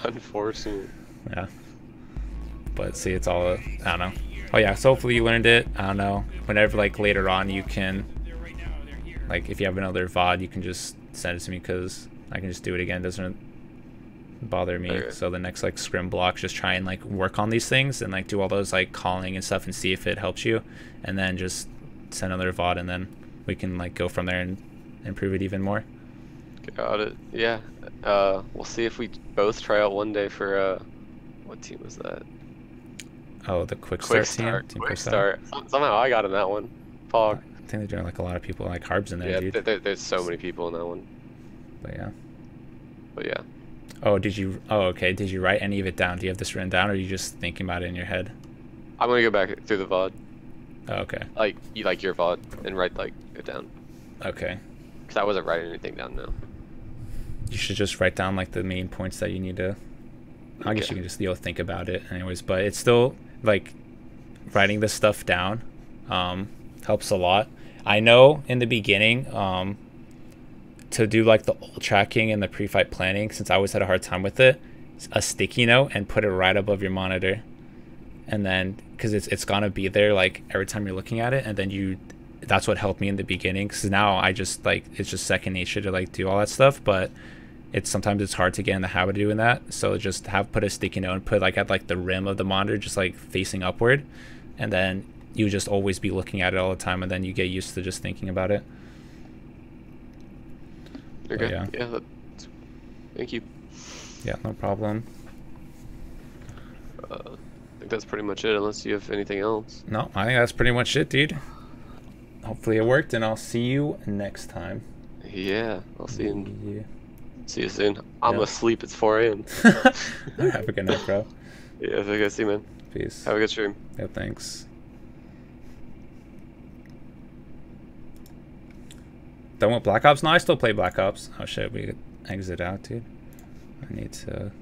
S3: Unfortunate.
S1: Yeah. But see, it's all I don't know. Oh yeah, so hopefully you learned it. I don't know. Whenever like later on you can, like if you have another VOD, you can just send it to me, because I can just do it again. It doesn't bother me.
S3: Okay.
S1: So the next like scrim block, just try and like work on these things and like do all those like calling and stuff and see if it helps you, and then just send another VOD, and then we can like go from there and improve it even more.
S3: Got it. Yeah. We'll see if we both try out one day for what team was that?
S1: Oh, the quick
S3: Quick
S1: start team.
S3: Quick start. Somehow I got in that one. Fog.
S1: I think they're doing like a lot of people, like Harb's in there,
S3: Yeah,
S1: dude.
S3: there's so many people in that one.
S1: But yeah.
S3: But yeah.
S1: Oh, did you? Oh, okay. Did you write any of it down? Do you have this written down, or are you just thinking about it in your head?
S3: I'm gonna go back through the VOD.
S1: Oh, okay.
S3: Like your VOD, and write like it down.
S1: Okay.
S3: Cause I wasn't writing anything down now.
S1: You should just write down like the main points that you need to. I guess
S3: Okay.
S1: you can just think about it, anyways. But it's still like writing this stuff down helps a lot. I know in the beginning to do like the ult tracking and the pre-fight planning, since I always had a hard time with it, a sticky note and put it right above your monitor, and then because it's gonna be there like every time you're looking at it, and then that's what helped me in the beginning, because now I just like it's just second nature to like do all that stuff. But sometimes it's hard to get in the habit of doing that, so just put a sticky note and put like at like the rim of the monitor, just like facing upward, and then you just always be looking at it all the time, and then you get used to just thinking about it.
S3: Okay.
S1: yeah.
S3: Yeah. Thank you.
S1: Yeah, no problem.
S3: I think that's pretty much it, unless you have anything else.
S1: No, I think that's pretty much it, dude. Hopefully it worked, and I'll see you next time.
S3: Yeah. I'll see you.
S1: Yeah.
S3: See you soon. I'm
S1: Yeah.
S3: asleep. It's 4 a.m.
S1: Have a good night, bro.
S3: Yeah. Okay. See you, man.
S1: Peace.
S3: Have a good stream.
S1: Yeah, thanks. Done with Black Ops? No, I still play Black Ops. Oh shit, we exit out, dude. I need to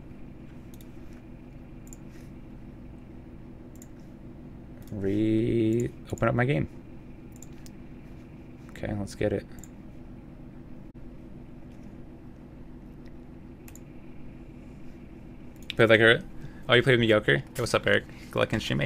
S1: open up my game. Okay, let's get it. Play like her. Oh, you played mediocre? Hey, what's up, Eric? Good luck in stream. Hey,